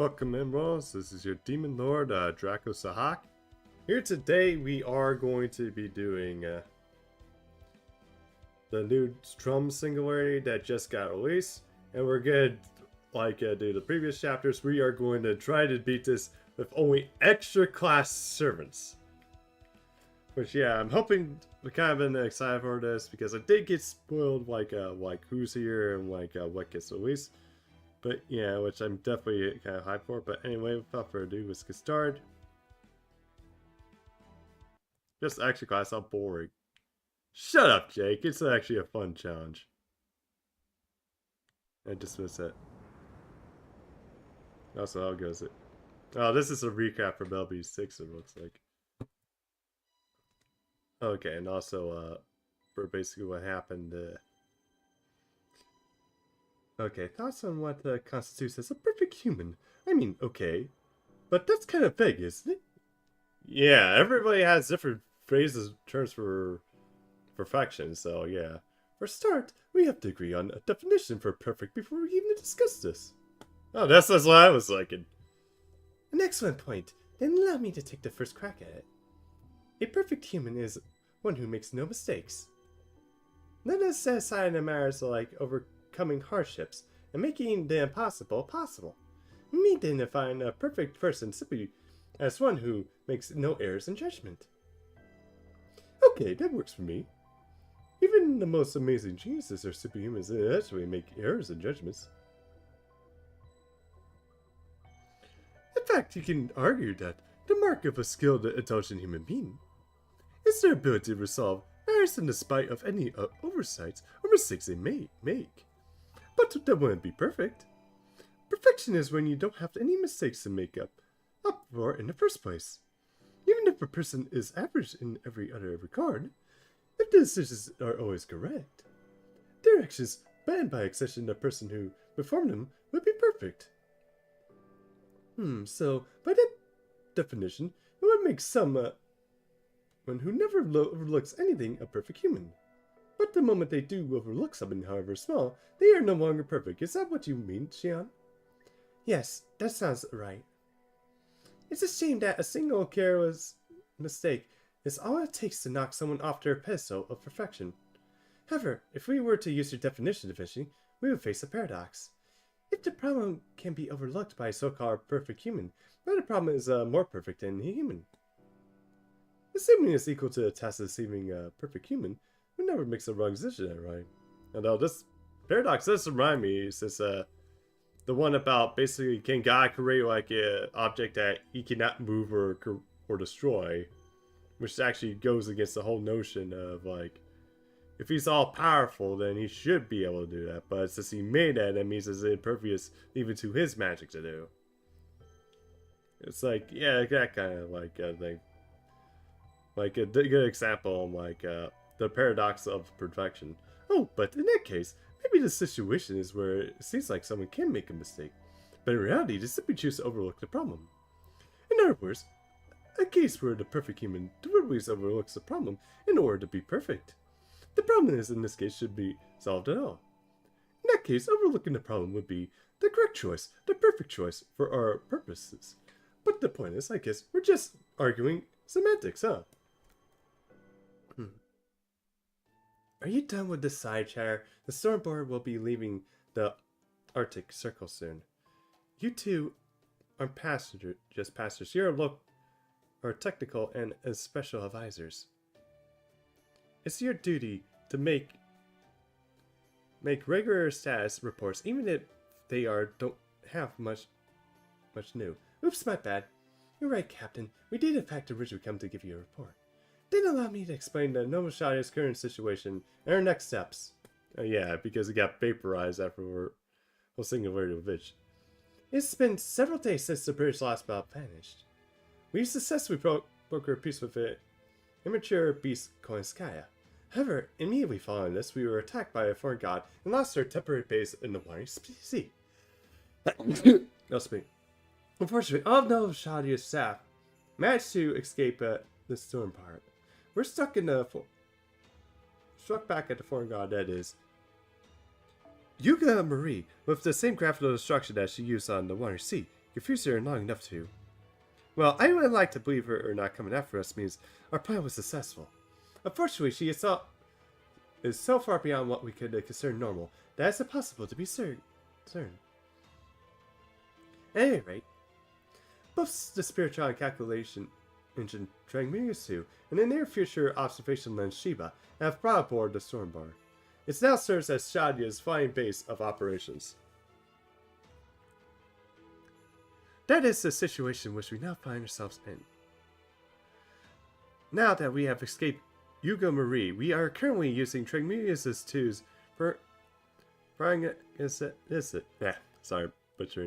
Welcome in, Rolls. This is your Demon Lord, Draco Sahak. Here today we are going to be doing the new Traum Singularity that just got released. And we're good, like do the previous chapters, we are going to try to beat this with only extra class servants. Which, yeah, I'm hoping, I've kind of been excited for this because I did get spoiled like who's here and what gets released. But yeah, which I'm definitely kind of hyped for. But anyway, without further ado, let's get started. Just extra class, how boring. Shut up, Jake. It's actually a fun challenge. I dismiss it. Also, how goes it? Oh, this is a recap from LB6, it looks like. Okay, and also, for basically what happened, okay, thoughts on what constitutes as a perfect human? I mean, okay, but that's kind of vague, isn't it? Yeah, everybody has different phrases, terms for perfection, so yeah. For a start, we have to agree on a definition for perfect before we even discuss this. Oh, that's what I was thinking. An excellent point. Then allow me to take the first crack at it. A perfect human is one who makes no mistakes. Let us set aside the matters like overcoming hardships and making the impossible possible. Me then define a perfect person simply as one who makes no errors in judgment. Okay, that works for me. Even the most amazing geniuses or superhumans actually make errors in judgments. In fact, you can argue that the mark of a skilled, intelligent human being is their ability to resolve matters in spite of any oversights or mistakes they may make. But that wouldn't be perfect. Perfection is when you don't have any mistakes to make up for in the first place. Even if a person is average in every other regard, if the decisions are always correct, their actions, by exception the person who performed them, would be perfect. So, by that definition, it would make someone who never overlooks anything a perfect human. But the moment they do overlook something, however small, they are no longer perfect. Is that what you mean, Xian? Yes, that sounds right. It's a shame that a single careless mistake is all it takes to knock someone off their pedestal of perfection. However, if we were to use your definition eventually, we would face a paradox. If the problem can be overlooked by a so-called perfect human, then the problem is more perfect than a human. Assuming it's equal to the task of deceiving a perfect human, who never makes a wrong decision, right? Although this paradox does remind me, since the one about basically can God create like an object that he cannot move or destroy, which actually goes against the whole notion of like, if he's all powerful, then he should be able to do that. But since he made that means it's impervious even to his magic to do. It's like, yeah, that kind of like thing. Like a good example, like the paradox of perfection. Oh, but in that case, maybe the situation is where it seems like someone can make a mistake, but in reality, they simply choose to overlook the problem. In other words, a case where the perfect human deliberately overlooks the problem in order to be perfect. The problem is, in this case, should be solved at all. In that case, overlooking the problem would be the correct choice, the perfect choice for our purposes. But the point is, I guess, we're just arguing semantics, huh? Are you done with this side chatter? The Stormboard will be leaving the Arctic Circle soon. You two are just passengers. You're are technical and as special advisors. It's your duty to make regular status reports, even if they don't have much new. Oops, my bad. You're right, Captain. We did in fact originally come to give you a report. Then allow me to explain the Nova Shadia's current situation and our next steps. Yeah, because it got vaporized after we're Singularity of Vitch. It's been several days since the British last bout vanished. We successfully brokered peace with the immature beast Koinskaya. However, immediately following this, we were attacked by a foreign god and lost our temporary base in the Watery Sea. Unfortunately, all of Nova Shadia's staff managed to escape the storm part. We're stuck in the struck back at the foreign god that is Yuga Marie with the same graphical destruction that she used on the Watery Sea. Confused her long enough to. Well, I would like to believe her not coming after us means our plan was successful. Unfortunately, she is so far beyond what we could consider normal that it's impossible to be certain. At any rate, both the spiritual calculation engine Traum Singularity and the near future observation lens Shiba have brought aboard the Stormbar. It now serves as Shadia's flying base of operations. That is the situation which we now find ourselves in. Now that we have escaped Hugo Marie, we are currently using Trigmelius's twos for butchering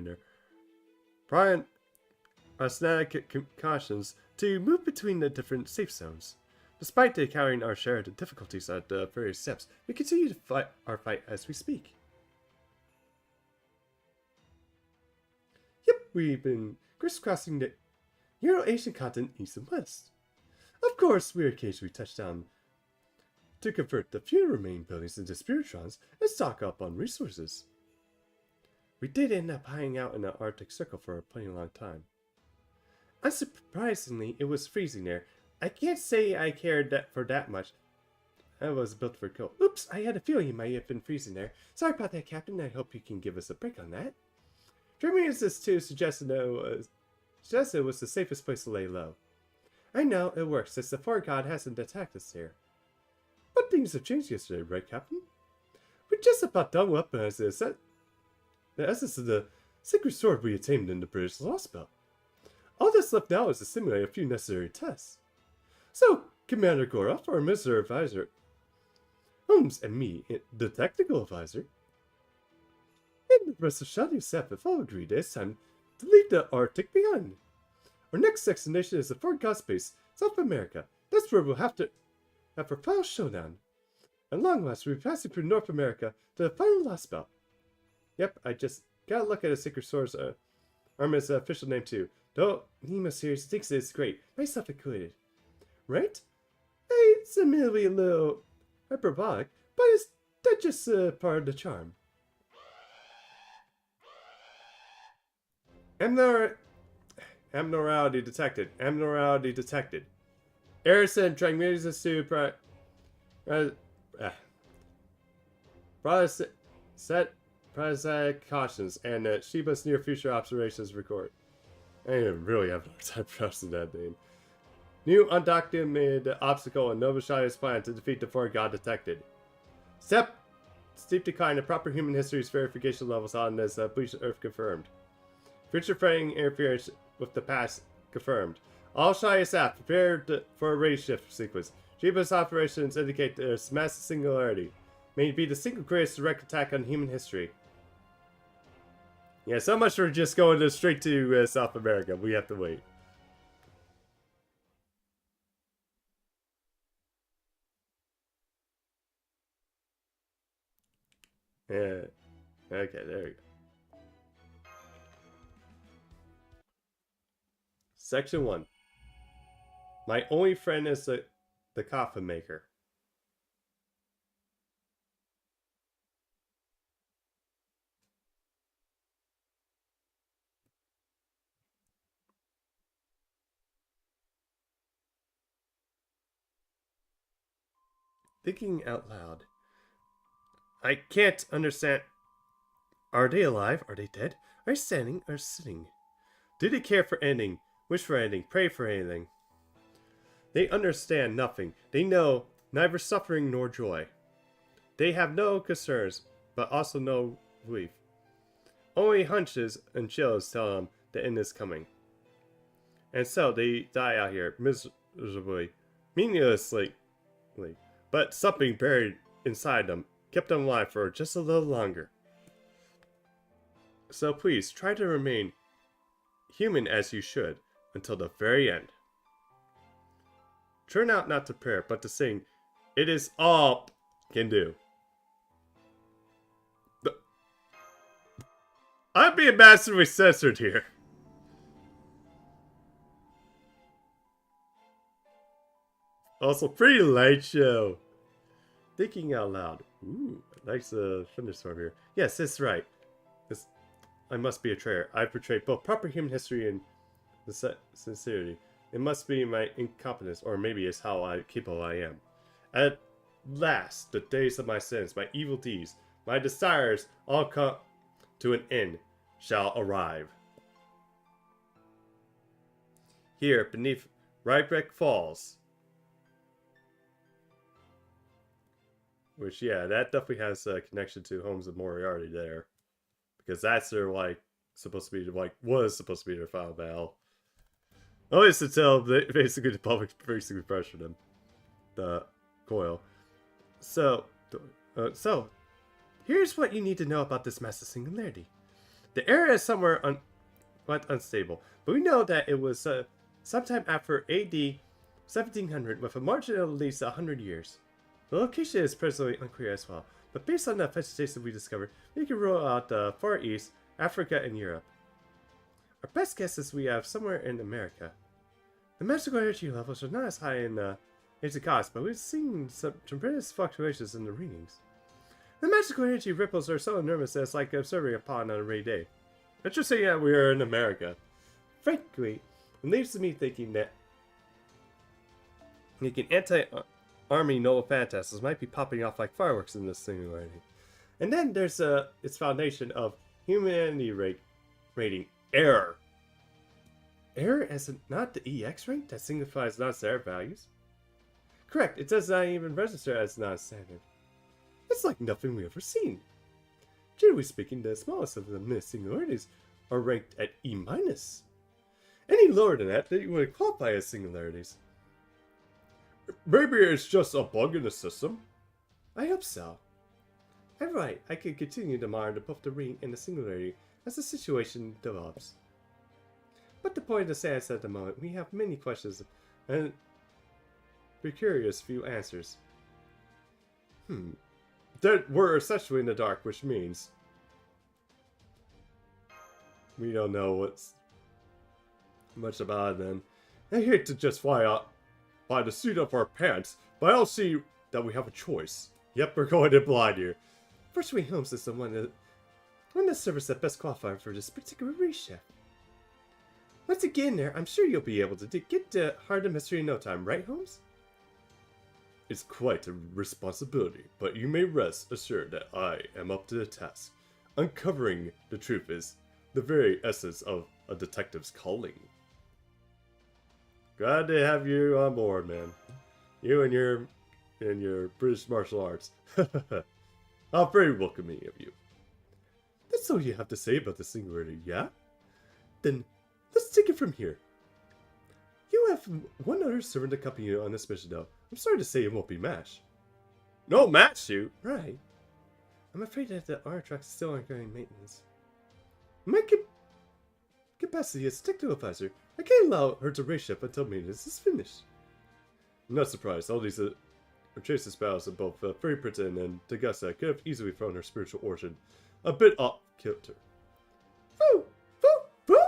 there. Brian Asnatic cautions to move between the different safe zones. Despite encountering our share of difficulties at various steps, we continue to fight our fight as we speak. Yep, we've been crisscrossing the Euro-Asian continent east and west. Of course, we occasionally touch down to convert the few remaining buildings into spiritrons and stock up on resources. We did end up hiding out in the Arctic Circle for a pretty long time. Unsurprisingly, it was freezing there. I can't say I cared for that much. I was built for cold. Oops, I had a feeling you might have been freezing there. Sorry about that, Captain. I hope you can give us a break on that. Germanius too suggested it was the safest place to lay low. I know, it works, since the foreign god hasn't attacked us here. But things have changed yesterday, right, Captain? We're just about done weaponizing the essence of the sacred sword we attained in the British Lost Belt. All that's left now is to simulate a few necessary tests. So, Commander Goroff, our Minister Advisor, Holmes, and me, the Technical Advisor, and the rest of Shadi's staff have all agreed it's time to leave the Arctic behind. Our next destination is the foreign god space, South America. That's where we'll have our final showdown. At long last, we'll be passing through North America to the final Lost Belt. Yep, I just gotta look at a Sacred Sword's Arma's official name too. Though Nemo series thinks it's great, myself included. Right? It's admittedly a little hyperbolic, but that's just part of the charm. Abnormality detected. Abnormality detected. Harrison trying music to set prosaic cautions and Shiba's near future observations record. I didn't really have no time pronouncing that name. New undocumented obstacle in Nova Shadia's plan to defeat the foreign god detected. Steep decline in proper human history's verification levels on this bleached earth confirmed. Future threatening interference with the past confirmed. All Shadia staff prepared for a race shift sequence. Shiba's operations indicate there's massive singularity. May be the single greatest direct attack on human history. Yeah, so much for just going straight to South America. We have to wait. Yeah. Okay, there we go. Section 1. My only friend is the coffin maker. Thinking out loud. I can't understand. Are they alive? Are they dead? Are they standing or sitting? Do they care for anything? Wish for anything? Pray for anything? They understand nothing. They know neither suffering nor joy. They have no concerns, but also no belief. Only hunches and chills tell them the end is coming. And so they die out here miserably, meaninglessly. But something buried inside them kept them alive for just a little longer. So please, try to remain human as you should until the very end. Turn out not to pray, but to sing, "It is all can do." I'm being massively censored here. Also, pretty light show. Thinking out loud. Ooh, nice thunderstorm here. Yes, that's right. I must be a traitor. I've betrayed both proper human history and the sincerity. It must be my incompetence, or maybe it's how capable I am. At last, the days of my sins, my evil deeds, my desires all come to an end shall arrive. Here, beneath Rybreck Falls. Which, yeah, that definitely has a connection to Homes of Moriarty there. Because that's their, like, was supposed to be their final battle. Always to tell, basically, the public basically pressured him. The Coil. So, here's what you need to know about this massive singularity. The area is somewhere unstable, but we know that it was sometime after AD 1700 with a margin of at least 100 years. The location is presently unclear as well, but based on the vegetation we discovered, we can rule out the Far East, Africa, and Europe. Our best guess is we have somewhere in America. The magical energy levels are not as high in ancient gods, but we've seen some tremendous fluctuations in the readings. The magical energy ripples are so enormous that it's like observing a pond on a rainy day. Interesting that we are in America. Frankly, it leaves me thinking that anti-army noble phantasms might be popping off like fireworks in this singularity. And then there's its foundation of humanity rating error. Error as not the EX rank that signifies non-standard values? Correct, it does not even register as non-standard. It's like nothing we've ever seen. Generally speaking, the smallest of the singularities are ranked at E-. Any lower than that, they would qualify as singularities. Maybe it's just a bug in the system? I hope so. Alright, I can continue to monitor both the ring and the singularity as the situation develops. But the point of science at the moment, we have many questions and precarious few answers. That we're essentially in the dark, which means we don't know what's much about it then. I hate to just fly out by the seat of our pants, but I don't see that we have a choice. Yep, we're going in blind here. First Wing Homes is the one that service that best qualified for this particular reshift. Once you get in there, I'm sure you'll be able to get the heart of the mystery in no time, right, Holmes? It's quite a responsibility, but you may rest assured that I am up to the task. Uncovering the truth is the very essence of a detective's calling. Glad to have you on board, man. You and your British martial arts. How very welcoming of you. That's all you have to say about the singularity, yeah? Then let's take it from here. You have one other servant to accompany you on this mission, though. I'm sorry to say it won't be MASH. No MASH suit? Right. I'm afraid that the R truck is still undergoing maintenance. My capacity as technical advisor, I can't allow her to race ship until maintenance is finished. I'm not surprised. All these Trace's battles of both Fairy Britain and Tagasa could have easily thrown her spiritual origin a bit off kilter. Foo! Foo! Foo!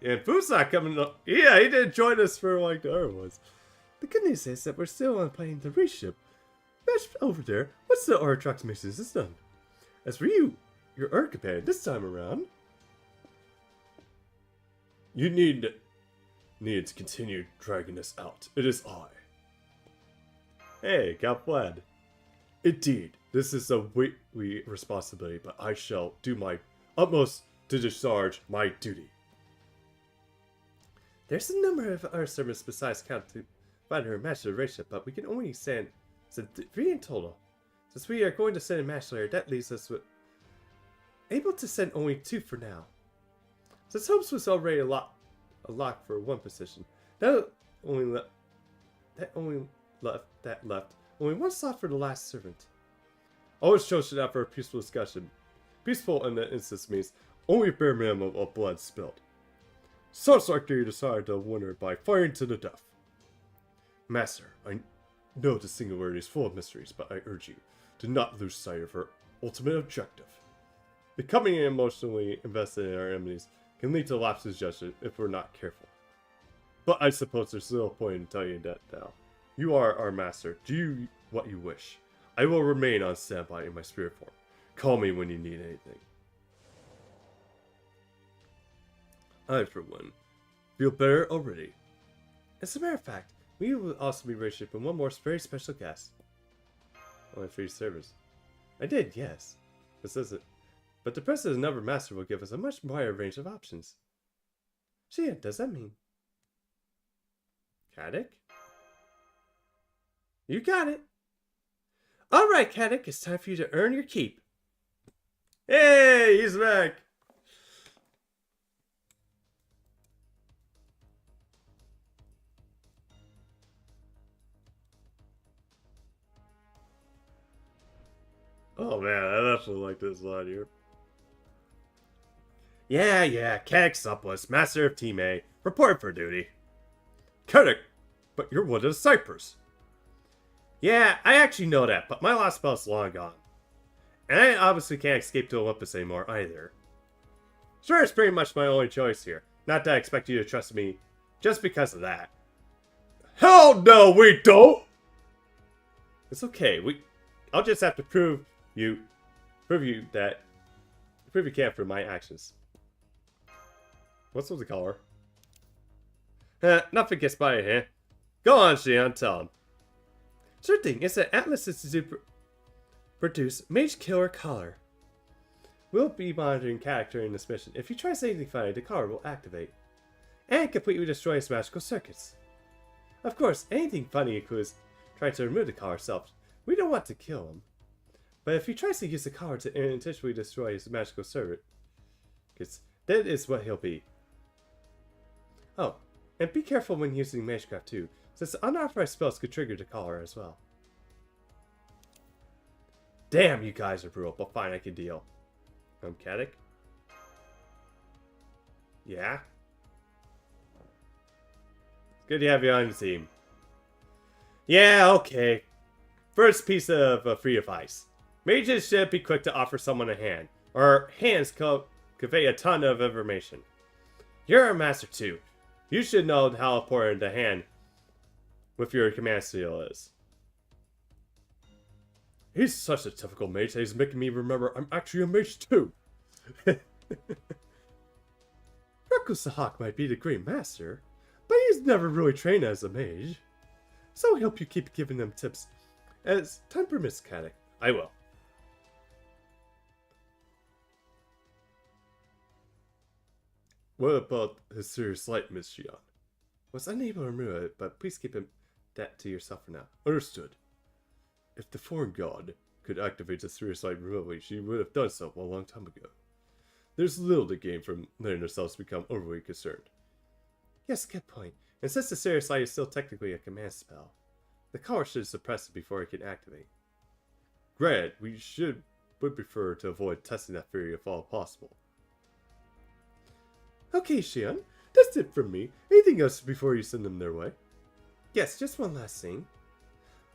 And Foo's not coming up. Yeah, he didn't join us for like the other ones. The good news is that we're still on playing the race ship. Match over there, what's the R truck's mission is done. As for you, your Earth companion this time around, you need to continue dragging us out. It is I. Hey, got fled. Indeed, this is a weighty responsibility, but I shall do my utmost to discharge my duty. There's a number of our servants besides Count to find her match to the race ship, but we can only send 3 in total. Since we are going to send a match later, that leaves us with able to send only 2 for now. Since Holmes was already a lock for 1 position, that only left only 1 slot for the last servant. Always chosen out for a peaceful discussion. Peaceful in the instance means only a bare minimum of blood spilled. Sounds like you decided to win her by firing to the death. Master, I know the singularity is full of mysteries, but I urge you to not lose sight of her ultimate objective. Becoming emotionally invested in our enemies can lead to lapses of judgment if we're not careful. But I suppose there's little point in telling you that now. You are our master. Do what you wish. I will remain on standby in my spirit form. Call me when you need anything. I, for one, feel better already. As a matter of fact, we will also be worshiping one more very special guest. Only 3 servers. I did, yes. This isn't. But the President Number Master will give us a much wider range of options. Shia, does that mean? Caddick? You got it. Alright, Caddick, it's time for you to earn your keep. Hey, he's back. Oh man, I definitely like this line here. Yeah, Caddick Suppless, Master of Team A, report for duty. Caddick, but you're one of the snipers. Yeah, I actually know that, but my last spell's long gone. And I obviously can't escape to Olympus anymore either. Sure, it's pretty much my only choice here. Not that I expect you to trust me just because of that. Hell no, we don't! It's okay, I'll just have to prove you can't for my actions. What's with the collar? Nothing gets by it, huh? Go on, Xian, tell him. Sure thing, it's that Atlas is to produce Mage Killer Collar. We'll be monitoring character in this mission. If he tries anything funny, the collar will activate. And completely destroy his magical circuits. Of course, anything funny includes trying to remove the collar itself. We don't want to kill him. But if he tries to use the collar to intentionally destroy his magical circuit, that is what he'll be. Oh, and be careful when using Magecraft too, since unauthorized spells could trigger the collar as well. Damn, you guys are brutal, but fine, I can deal. Caddick? Yeah? Good to have you on the team. Yeah, okay. First piece of free advice. Mages should be quick to offer someone a hand, or hands convey a ton of information. You're a master too. You should know how important the hand with your command seal is. He's such a typical mage that he's making me remember I'm actually a mage too. Freckles the Hawk might be the great master, but he's never really trained as a mage. So I hope you keep giving them tips as time permits, Caddick. I will. What about his serious slight, Miss Xian? Was unable to remove it, but please keep that to yourself for now. Understood. If the foreign god could activate the serious light remotely, she would have done so a long time ago. There's little to gain from letting ourselves become overly concerned. Yes, good point. And since the serious light is still technically a command spell, the collar should suppress it before it can activate. Granted, would prefer to avoid testing that theory if all possible. Okay, Xian, that's it from me. Anything else before you send them their way? Yes, just one last thing.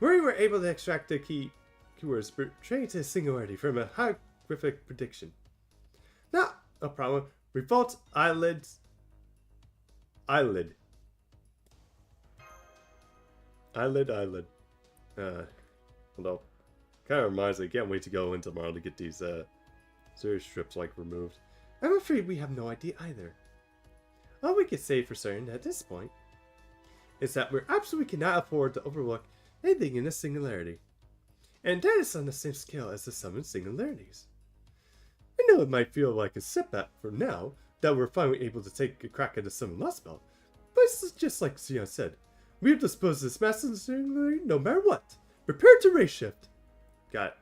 We were able to extract the keywords pertaining to Singularity from a hieroglyphic prediction. Not a problem. Revolt eyelid. Hold on. Kind of reminds me, I can't wait to go in tomorrow to get these series strips removed. I'm afraid we have no idea either. All we can say for certain at this point is that we absolutely cannot afford to overlook anything in the Singularity. And that is on the same scale as the Summon Singularities. I know it might feel like a setback for now that we're finally able to take a crack at the Summon Lost spell, but it's just like Xian said, we've disposed of this Master Singularity no matter what. Prepare to race shift. Got it.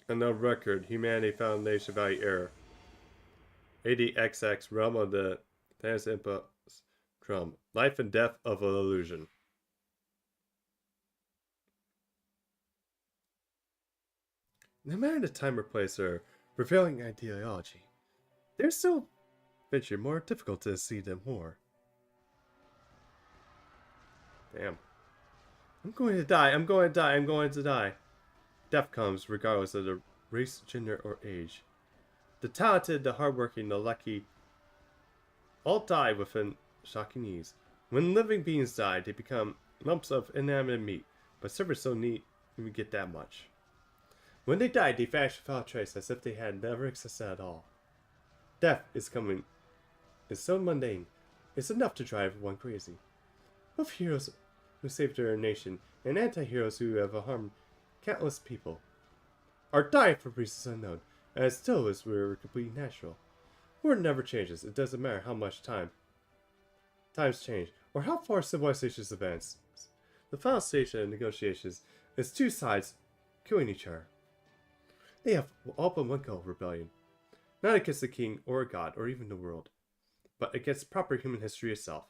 On the record, Humanity Foundation Value Error. ADXX Realm of the Thanos Impulse Traum. Life and Death of an Illusion. No matter the time or place or prevailing ideology, there's still more difficult to see them more. Damn. I'm going to die. I'm going to die. I'm going to die. Death comes regardless of the race, gender, or age. The talented, the hardworking, the lucky all die within shocking ease. When living beings die, they become lumps of inanimate meat, but servers don't need even get that much. When they die, they vanish without trace, as if they had never existed at all. Death is coming. It's so mundane. It's enough to drive one crazy. Both heroes who saved their nation and anti-heroes who have harmed countless people are dying for reasons unknown, and it still is we're completely natural. Word never changes. It doesn't matter how much times change or how far civilizations advance. The final stage of negotiations is two sides killing each other. They have all but one goal: rebellion. Not against the king or a god or even the world, but against proper human history itself.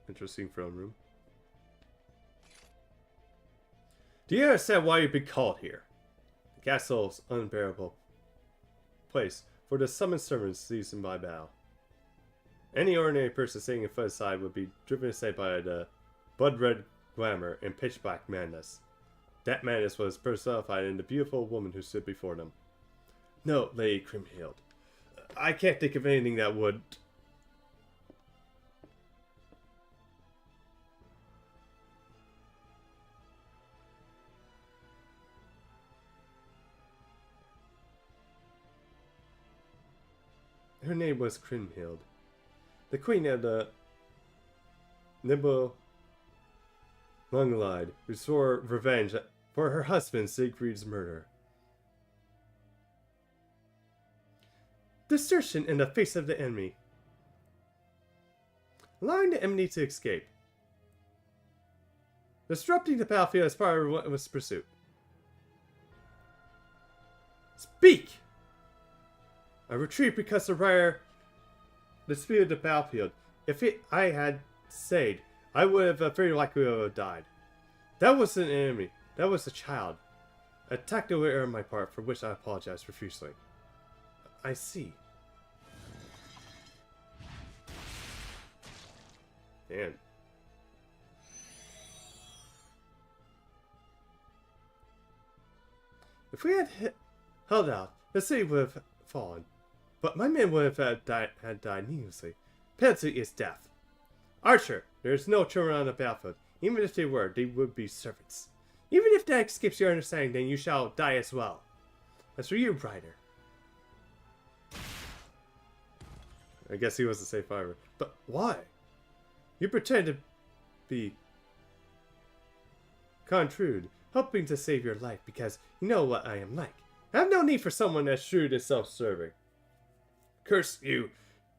Interesting throne room. Do you understand why you've been called here? The castle's unbearable place for the summoned servants seasoned by battle. Any ordinary person sitting in foot aside would be driven aside by the blood-red glamour and pitch-black madness. That madness was personified in the beautiful woman who stood before them. No, Lady Crimhild. I can't think of anything that would... Her name was Crimhild, the queen of the Nimble Longlide, who swore revenge for her husband Siegfried's murder. Desertion in the face of the enemy, allowing the enemy to escape, disrupting the battlefield as part of its pursuit. Speak! I retreat because the rider disputed the battlefield. If I had stayed, I would have very likely have died. That wasn't an enemy. That was a child. A tactical error on my part, for which I apologize profusely. I see. Man. If we had held out, the city would have fallen. But my men would have died needlessly. Penalty is death. Archer, there is no turn around the battlefield. Even if they were, they would be servants. Even if that escapes your understanding, then you shall die as well. As for you, Ryder. I guess he was the safe harbor. But why? You pretend to be contrude, hoping to save your life because you know what I am like. I have no need for someone as shrewd and self-serving. Curse you!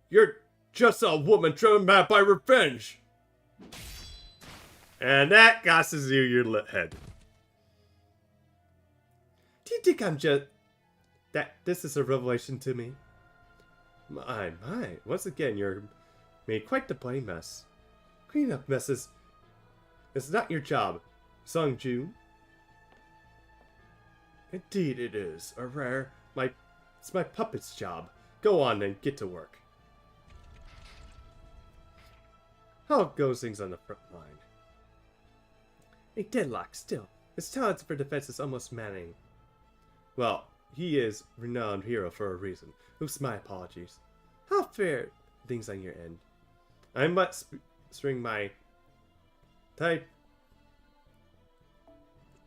You're just a woman driven mad by revenge! And that gasses you your head. Do you think I'm just... that this is a revelation to me? My. Once again, you're made quite the bloody mess. Cleaning up messes is not your job, Sung Jun. Indeed it is. It's my puppet's job. Go on and get to work. How goes things on the front line? A deadlock still. His talent for defense is almost maddening. Well, he is a renowned hero for a reason. Oops, my apologies. How fair things on your end. I must string my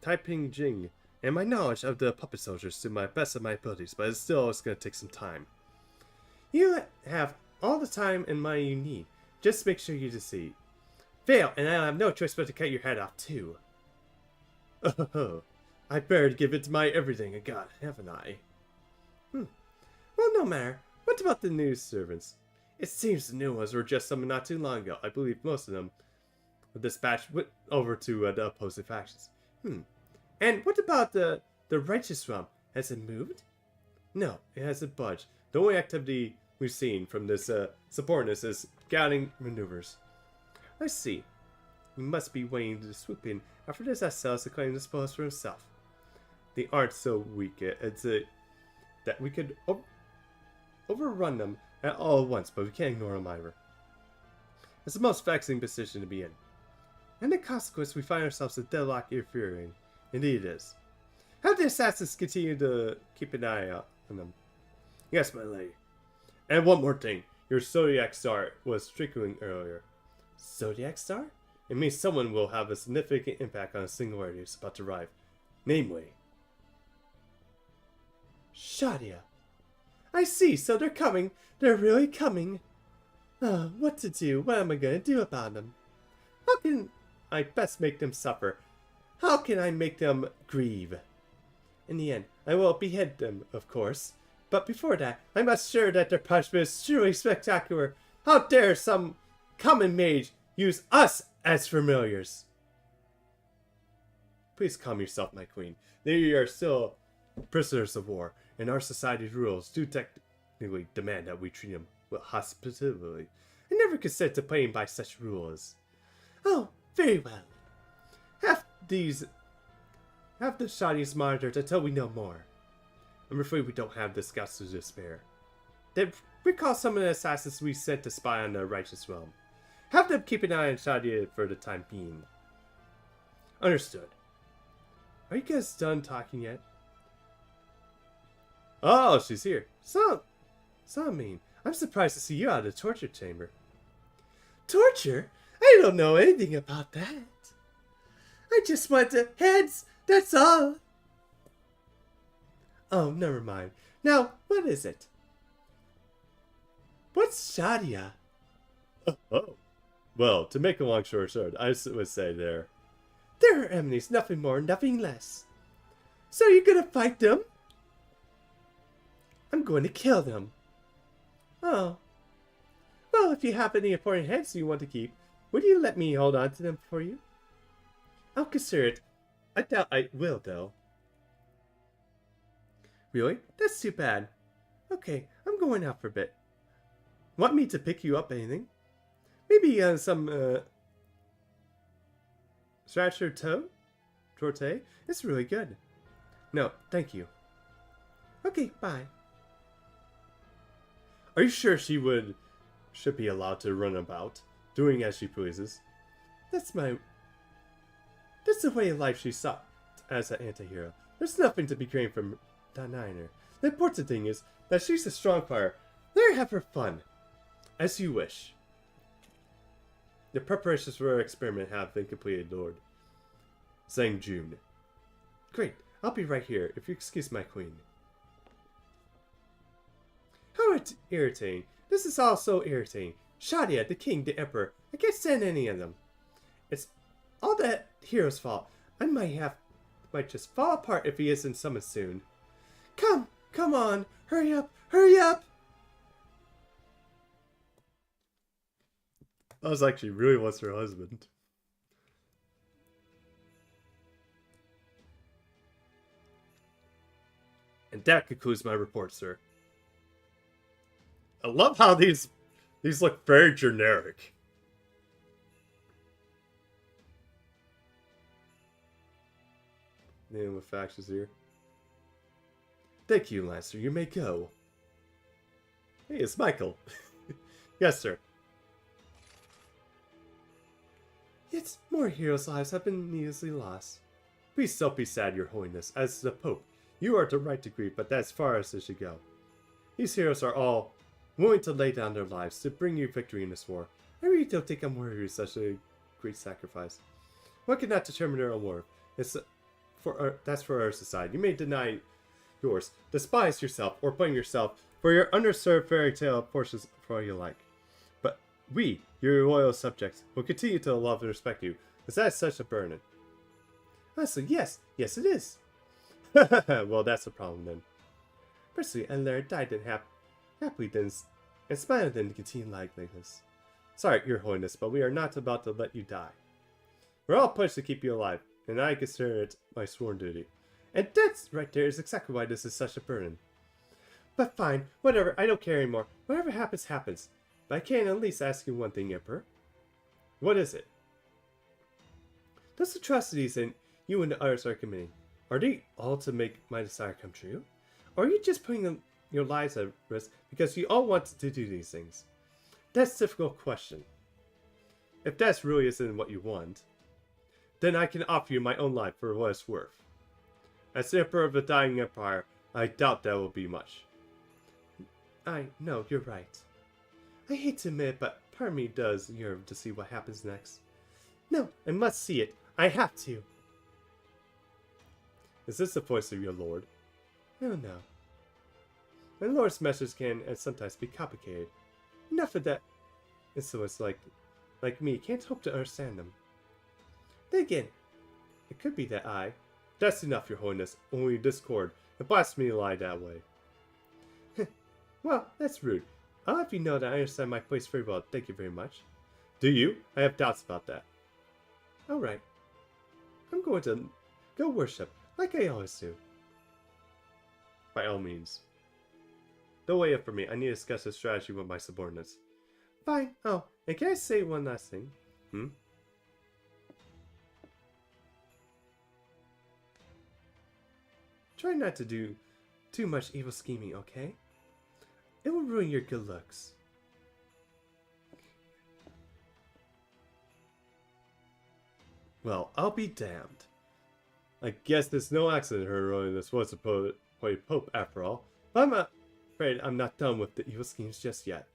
Taiping Jing and my knowledge of the puppet soldiers to my best of my abilities, but it's going to take some time. You have all the time and money you need. Just make sure you succeed. Fail, and I'll have no choice but to cut your head off too. Oh, I better give it my everything I got, haven't I? Well, no matter. What about the new servants? It seems the new ones were just summoned not too long ago. I believe most of them were dispatched over to the opposing factions. And what about the righteous realm? Has it moved? No, it hasn't budged. The only activity we've seen from this subordinates is scouting maneuvers. I see. He must be waiting to swoop in after this ourselves to claim this post for himself. They aren't so weak that we could overrun them at all at once, but we can't ignore them either. It's the most vexing position to be in. And the consequence, we find ourselves in deadlock interfering. Indeed it is. Have the assassins continue to keep an eye out on them? Yes, my lady. And one more thing. Your zodiac star was trickling earlier. Zodiac star? It means someone will have a significant impact on a singularity that's about to arrive. Namely, Shadia. I see, so they're coming. They're really coming. What to do? What am I gonna do about them? How can I best make them suffer? How can I make them grieve? In the end, I will behead them, of course. But before that, I must ensure that their punishment is truly spectacular. How dare some common mage use us as familiars? Please calm yourself, my queen. They are still prisoners of war, and our society's rules do technically demand that we treat them with hospitality. I never consent to playing by such rules. Oh, very well. Have the Shadies monitored until we know more. I'm afraid we don't have the scouts to spare. Then recall some of the assassins we sent to spy on the righteous realm. Have them keep an eye on Shadia for the time being. Understood. Are you guys done talking yet? Oh, she's here. So mean. I'm surprised to see you out of the torture chamber. Torture? I don't know anything about that. I just want the heads, that's all. Oh, never mind. Now, what is it? What's Shadia? Oh. Well, to make a long story short, I would say they're enemies, nothing more, nothing less. So you're gonna fight them? I'm going to kill them. Oh. Well, if you have any important heads you want to keep, would you let me hold on to them for you? I'll consider it. I doubt I will, though. Really? That's too bad. Okay, I'm going out for a bit. Want me to pick you up anything? Maybe some, Stratcher Torte? It's really good. No, thank you. Okay, bye. Are you sure she should be allowed to run about, doing as she pleases? That's the way of life she sought as an anti-hero. There's nothing to be gained from denying her. The important thing is that she's a strong fighter. Let her have her fun. As you wish. The preparations for our experiment have been completed, Lord. Sang June. Great. I'll be right here, if you excuse my queen. How irritating. This is all so irritating. Shadia, the king, the emperor. I can't stand any of them. It's all that hero's fault. I might just fall apart if he isn't summoned soon. Come on. Hurry up. That was actually really was her husband. And that concludes my report, sir. I love how these look very generic. Name with factions here. Thank you, Lancer. You may go. Hey, it's Michael. Yes, sir. Yet more heroes' lives have been needlessly lost. Please don't be sad, Your Holiness. As the Pope, you are the right to grieve, but that's as far as it should go. These heroes are all willing to lay down their lives to bring you victory in this war. I really don't think I'm worthy of such a great sacrifice. One cannot determine their own worth. That's for our society. You may deny yours, despise yourself, or blame yourself for your underserved fairy tale portions for all you like. But we, your loyal subjects, will continue to love and respect you, as that is such a burden. Honestly, yes it is. Well, that's a problem then. Personally, and Larry died and happily then, and smiled then to continue like this. Sorry, Your Holiness, but we are not about to let you die. We're all pledged to keep you alive, and I consider it my sworn duty. And that's right there is exactly why this is such a burden. But fine, whatever, I don't care anymore. Whatever happens, happens. But I can at least ask you one thing, Emperor. What is it? Those atrocities that you and the others are committing, are they all to make my desire come true? Or are you just putting them your lives at risk because you all want to do these things? That's a difficult question. If that really isn't what you want, then I can offer you my own life for what it's worth. As the Emperor of the Dying Empire, I doubt that will be much. No, you're right. I hate to admit it, but part of me does yearn to see what happens next. No, I must see it. I have to. Is this the voice of your lord? I don't know. My lord's messages can sometimes be complicated. Enough of that. And so it's like me can't hope to understand them. Then again, it could be that I... That's enough, your holiness. Only discord and blasphemy lie that way. Well, that's rude. I'll have you know that I understand my place very well. Thank you very much. Do you? I have doubts about that. Alright. I'm going to go worship, like I always do. By all means. Don't wait up for me. I need to discuss this strategy with my subordinates. Fine. Oh, and can I say one last thing? Try not to do too much evil scheming, okay? It will ruin your good looks. Well, I'll be damned. I guess there's no accident her holiness was to play Pope after all. But I'm afraid I'm not done with the evil schemes just yet.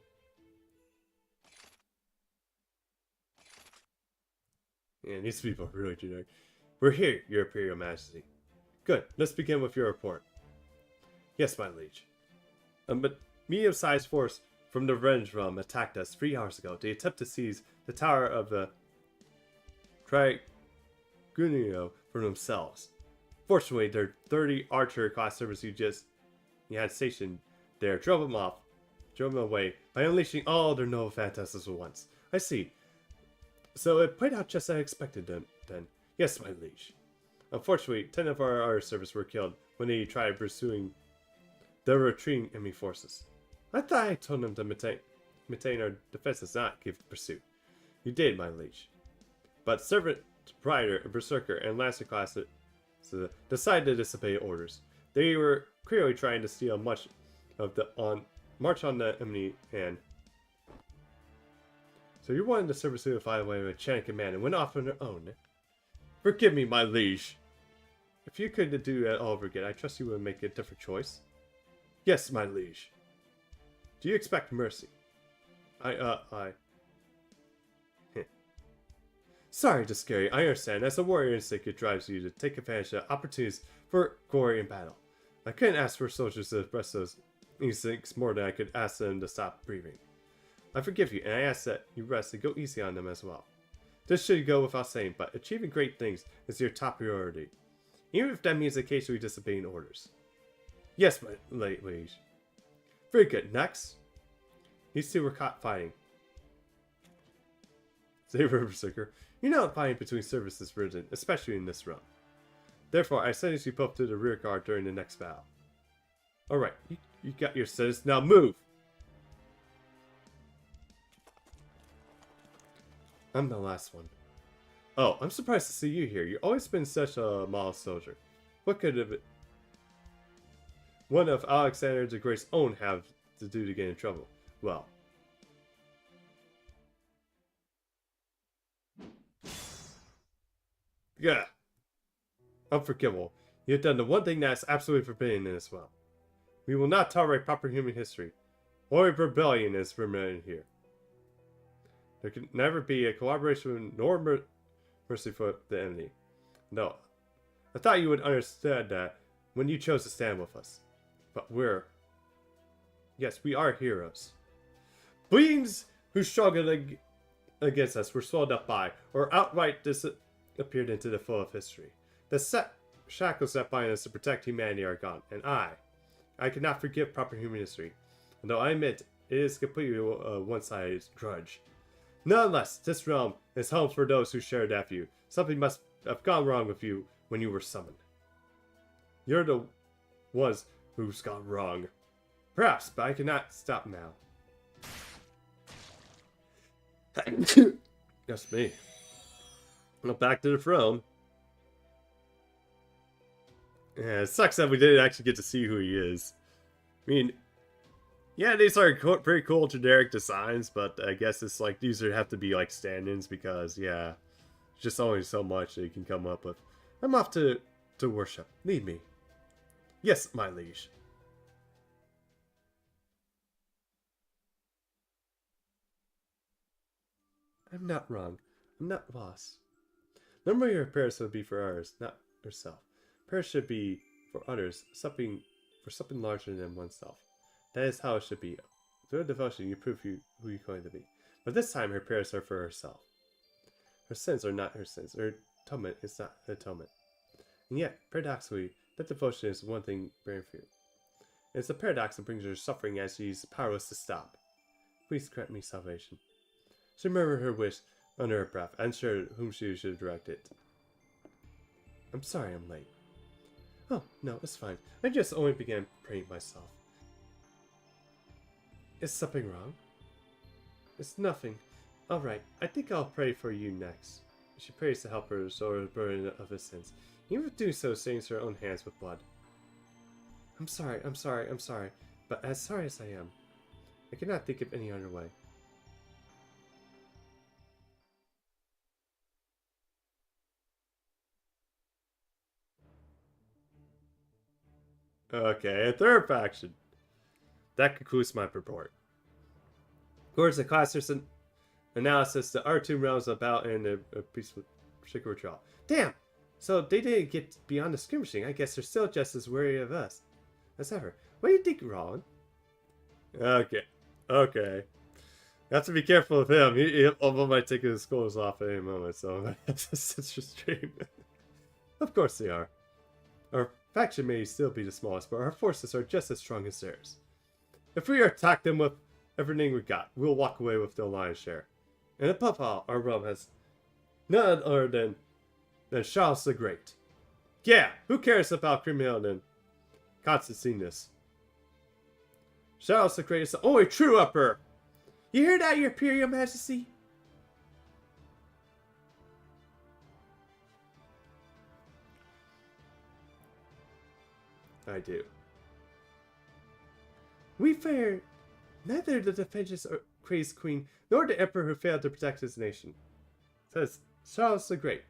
Yeah, these people are really generic. We're here, Your Imperial Majesty. Good, let's begin with your report. Yes, my liege. A medium-sized force from the Revenge Realm attacked us 3 hours ago. They attempt to seize the tower of the Trigunio for themselves. Fortunately, their 30 archer class servers you had stationed there drove them away by unleashing all their noble phantasms at once. I see. So it played out just as I expected then. Yes, my liege. Unfortunately, 10 of our servers were killed when they tried pursuing the retreating enemy forces. I thought I told them to maintain our defenses, not give pursuit. You did, my liege. But Servant, Rider, Berserker, and Lancer classes decided to disobey orders. They were clearly trying to steal much of the march on the enemy and... So you wanted the servers to fly away with chain command and went off on their own. Forgive me, my liege. If you could do it all over again, I trust you would make a different choice. Yes, my liege. Do you expect mercy? Sorry to scare you, I understand. As a warrior instinct, it drives you to take advantage of opportunities for glory in battle. I couldn't ask for soldiers to express those instincts more than I could ask them to stop breathing. I forgive you, and I ask that you rest and go easy on them as well. This should go without saying, but achieving great things is your top priority. Even if that means occasionally disobeying orders. Yes, my liege. Very good. Next. These two were caught fighting. Saber Berserker. You're not fighting between services risen, especially in this realm. Therefore, I sentence you both to the rear guard during the next battle. Alright, you got your sentence. Now move! I'm the last one. Oh, I'm surprised to see you here. You've always been such a model soldier. What could have one of Alexander the Great's own have to do to get in trouble? Well. Yeah. Unforgivable. You've done the one thing that is absolutely forbidden in this realm. We will not tolerate proper human history. Or rebellion is permitted here. There can never be a collaboration nor mercy for the enemy. No. I thought you would understand that when you chose to stand with us. But yes, we are heroes. Beings who struggled against us were swallowed up by, or outright disappeared into the flow of history. The shackles that bind us to protect humanity are gone, and I cannot forgive proper human history. Though I admit it is completely a one-sided grudge. Nonetheless, this realm is home for those who share that view. Something must have gone wrong with you when you were summoned. You're the ones who's gone wrong. Perhaps, but I cannot stop now. That's me. Well, back to the throne. Yeah, it sucks that we didn't actually get to see who he is. I mean, Yeah, these are pretty cool generic designs, but I guess it's like these would have to be like stand-ins because yeah, there's just only so much that you can come up with. I'm off to worship. Lead me. Yes, my liege. I'm not wrong. I'm not lost. Normally your prayers would be for others, not yourself. Prayers should be for others, something larger than oneself. That is how it should be. Through devotion, you prove who you're going to be. But this time, her prayers are for herself. Her sins are not her sins. Her atonement is not her atonement. And yet, paradoxically, that devotion is one thing bearing fruit. It's a paradox that brings her suffering as she's powerless to stop. Please grant me salvation. She murmured her wish under her breath, unsure whom she should direct it. I'm sorry I'm late. Oh, no, it's fine. I just only began praying myself. Is something wrong? It's nothing. Alright, I think I'll pray for you next. She prays to help her shoulder the burden of his sins. Even doing so stains her own hands with blood. I'm sorry, but as sorry as I am, I cannot think of any other way. Okay, a third faction. That concludes my report. According to class analysis, the R2 realms about in a peaceful particular trial. Damn! So they didn't get beyond the skirmishing. I guess they're still just as wary of us as ever. What do you think, Rollin? Okay. You have to be careful with him. He might take his clothes off at any moment, so that's such a stream. Of course they are. Our faction may still be the smallest, but our forces are just as strong as theirs. If we attack them with everything we got, we'll walk away with the lion's share. And above all, our realm has none other than Charles the Great. Yeah, who cares about criminal and Constantinus? Charles the Great is the only true emperor. You hear that, your Imperial Majesty? I do. We fear neither the defenseless or crazed queen nor the emperor who failed to protect his nation, says Charles the Great.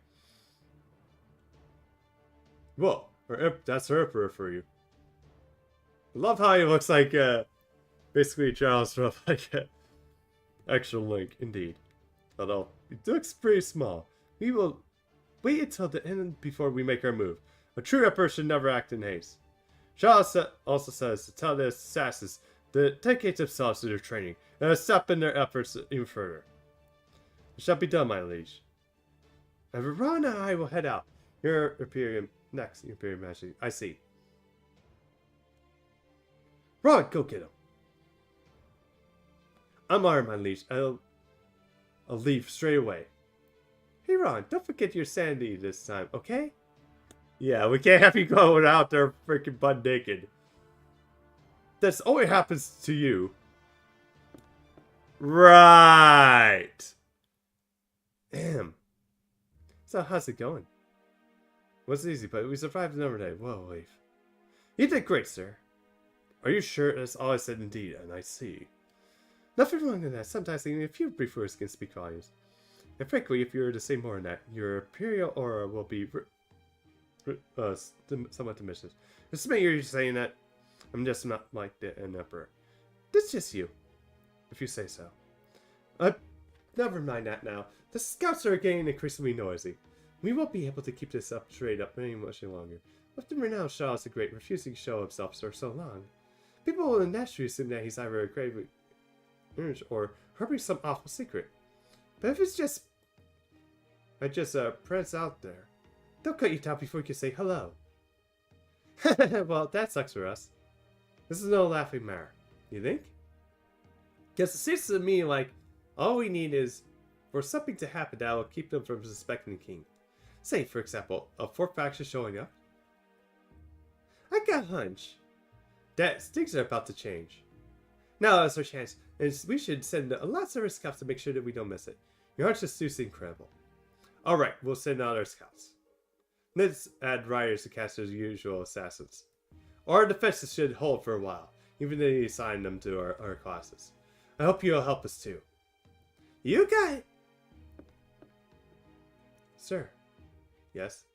Whoa, that's her emperor for you. I love how he looks like basically Charles from like extra link, indeed. Although it looks pretty small. We will wait until the end before we make our move. A true emperor should never act in haste. Charles also says to tell the assassins to dedicate themselves to their training and to step in their efforts even further. It shall be done, my liege. And Ron and I will head out. Your Imperium next, Imperium Majesty. I see. Ron, go get him. I'm armed, my liege. I'll leave straight away. Hey, Ron, don't forget your sanity this time, okay? Yeah, we can't have you going out there freaking butt naked. This only happens to you. Right. Damn. So how's it going? Was easy, but we survived another day. Whoa, wait. You did great, sir. Are you sure that's all I said? Indeed, and I see. Nothing wrong with that. Sometimes even a few brief words can speak volumes. And frankly, if you were to say more than that, your imperial aura will be somewhat diminished. Just make you're saying that I'm just not like an emperor. That's just you, if you say so. Never mind that now. The scouts are getting increasingly noisy. We won't be able to keep this up straight up any much longer. With the renowned Charles the Great refusing to show himself for so long, people will naturally assume that he's either a grave urge or harboring some awful secret. But if it's just prance out there, they'll cut you down before you can say hello. Well, that sucks for us. This is no laughing matter. You think? Because it seems to me like all we need is for something to happen that will keep them from suspecting the king. Say, for example, a fourth faction showing up. I got a hunch that things are about to change. Now that's our chance, and we should send a lot of our scouts to make sure that we don't miss it. Your hunch is just incredible. Alright, we'll send out our scouts. Let's add riders to cast as usual assassins. Our defenses should hold for a while. even though you assigned them to our classes. I hope you'll help us too. You got it! Sir. Yes?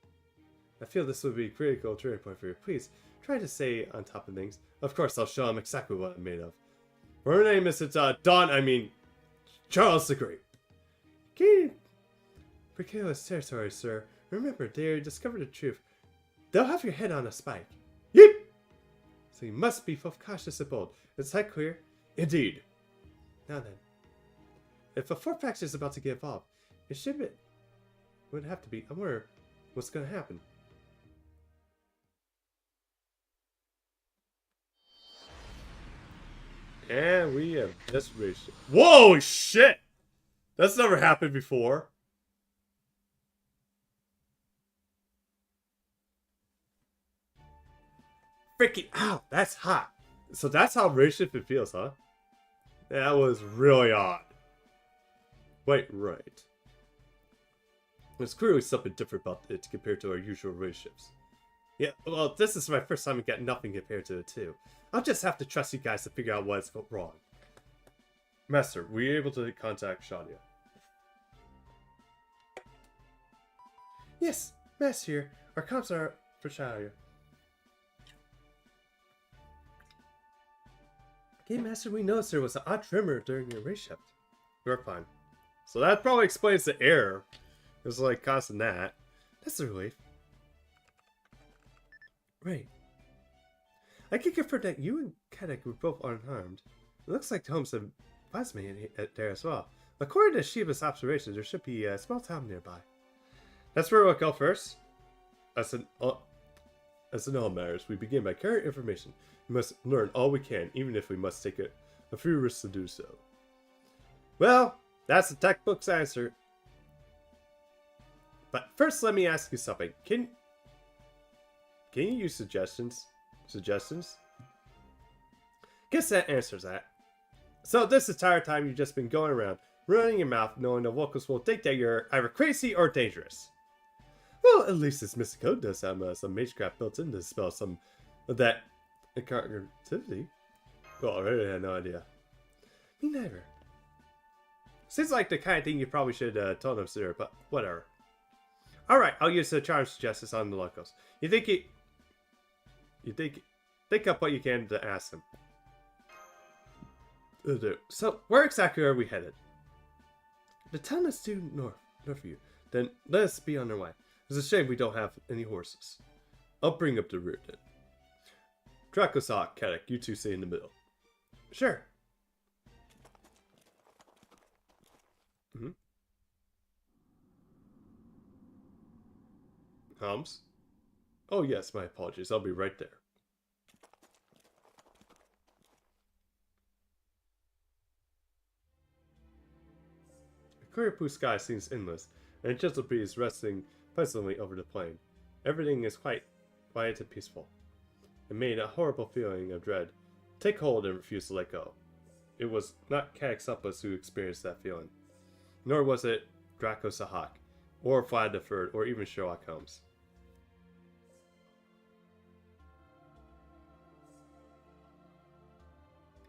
I feel this would be a critical turning point for you. Please, try to stay on top of things. Of course, I'll show him exactly what I'm made of. Her name is, Charles the Great. Gain precarious territory, sir. Remember, they discovered the truth. They'll have your head on a spike. Yep! So you must be both cautious and bold. Is that clear? Indeed. Now then, if a fourth faction is about to get involved, it would have to be. I wonder what's going to happen. And we have just reached it. Whoa, shit! That's never happened before. Freaking ow, that's hot. So that's how raceship feels, huh? That was really odd. Wait, right. There's clearly something different about it compared to our usual raceships. Yeah, well, this is my first time we got nothing compared to it too. I'll just have to trust you guys to figure out what's wrong. Master, were you able to contact Shadia? Yes, Master here. Our comps are for Shadia. Okay, Master, we noticed there was an odd tremor during your race shift. We're fine. So that probably explains the error. It was like causing that. That's a relief. Right. I can confirm that you and Kedek were both unharmed. It looks like Holmes and plasma there as well. According to Shiva's observations, there should be a small town nearby. That's where we'll go first. As in all matters, we begin by carrying information. We must learn all we can, even if we must take a few risks to do so. Well, that's the textbook's answer. But first, let me ask you something. Can you use suggestions? Guess that answers that. So this entire time you've just been going around, running your mouth, knowing the locals will think that you're either crazy or dangerous. Well, at least this mystic code does have some magecraft built in to spell some of that incarnativity. Well, I really had no idea. Me neither. Seems like the kind of thing you probably should tell them sooner, but whatever. Alright, I'll use the charm suggestions on the locals. Think up what you can to ask them. So, where exactly are we headed? The town is due north of you. Then let us be on our way. It's a shame we don't have any horses. I'll bring up the rear then. Dracosak, Kedek, you two stay in the middle. Sure. Holmes? Oh yes, my apologies. I'll be right there. The clear blue sky seems endless, and a gentle breeze resting pleasantly over the plain. Everything is quite quiet and peaceful. It made a horrible feeling of dread take hold and refuse to let go. It was not Kaxupas who experienced that feeling, nor was it Draco Sahak, or Vlad the Third, or even Sherlock Holmes.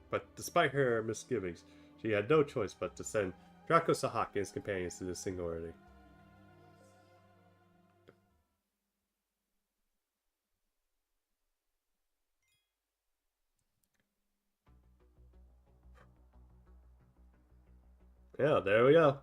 But despite her misgivings, she had no choice but to send Draco Sahak and his companions to the Singularity. Yeah, there we go.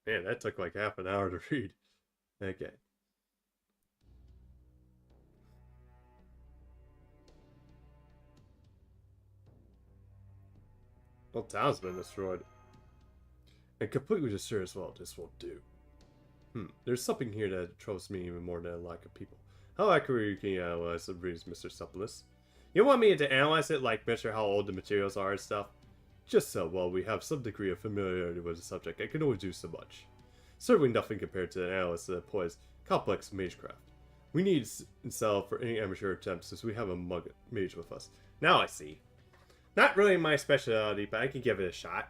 Man, that took like half an hour to read. Okay. Well, town's been destroyed. And completely destroyed as well. This won't do. There's something here that troubles me even more than a lack of people. How accurate can you analyze the breeze, Mr. Suppleness? You want me to analyze it, like measure how old the materials are and stuff? Just so, well, we have some degree of familiarity with the subject, I can only do so much. Certainly nothing compared to an analyst that employs complex magecraft. We need Cell for any amateur attempts since we have a mage with us. Now I see. Not really my specialty, but I can give it a shot.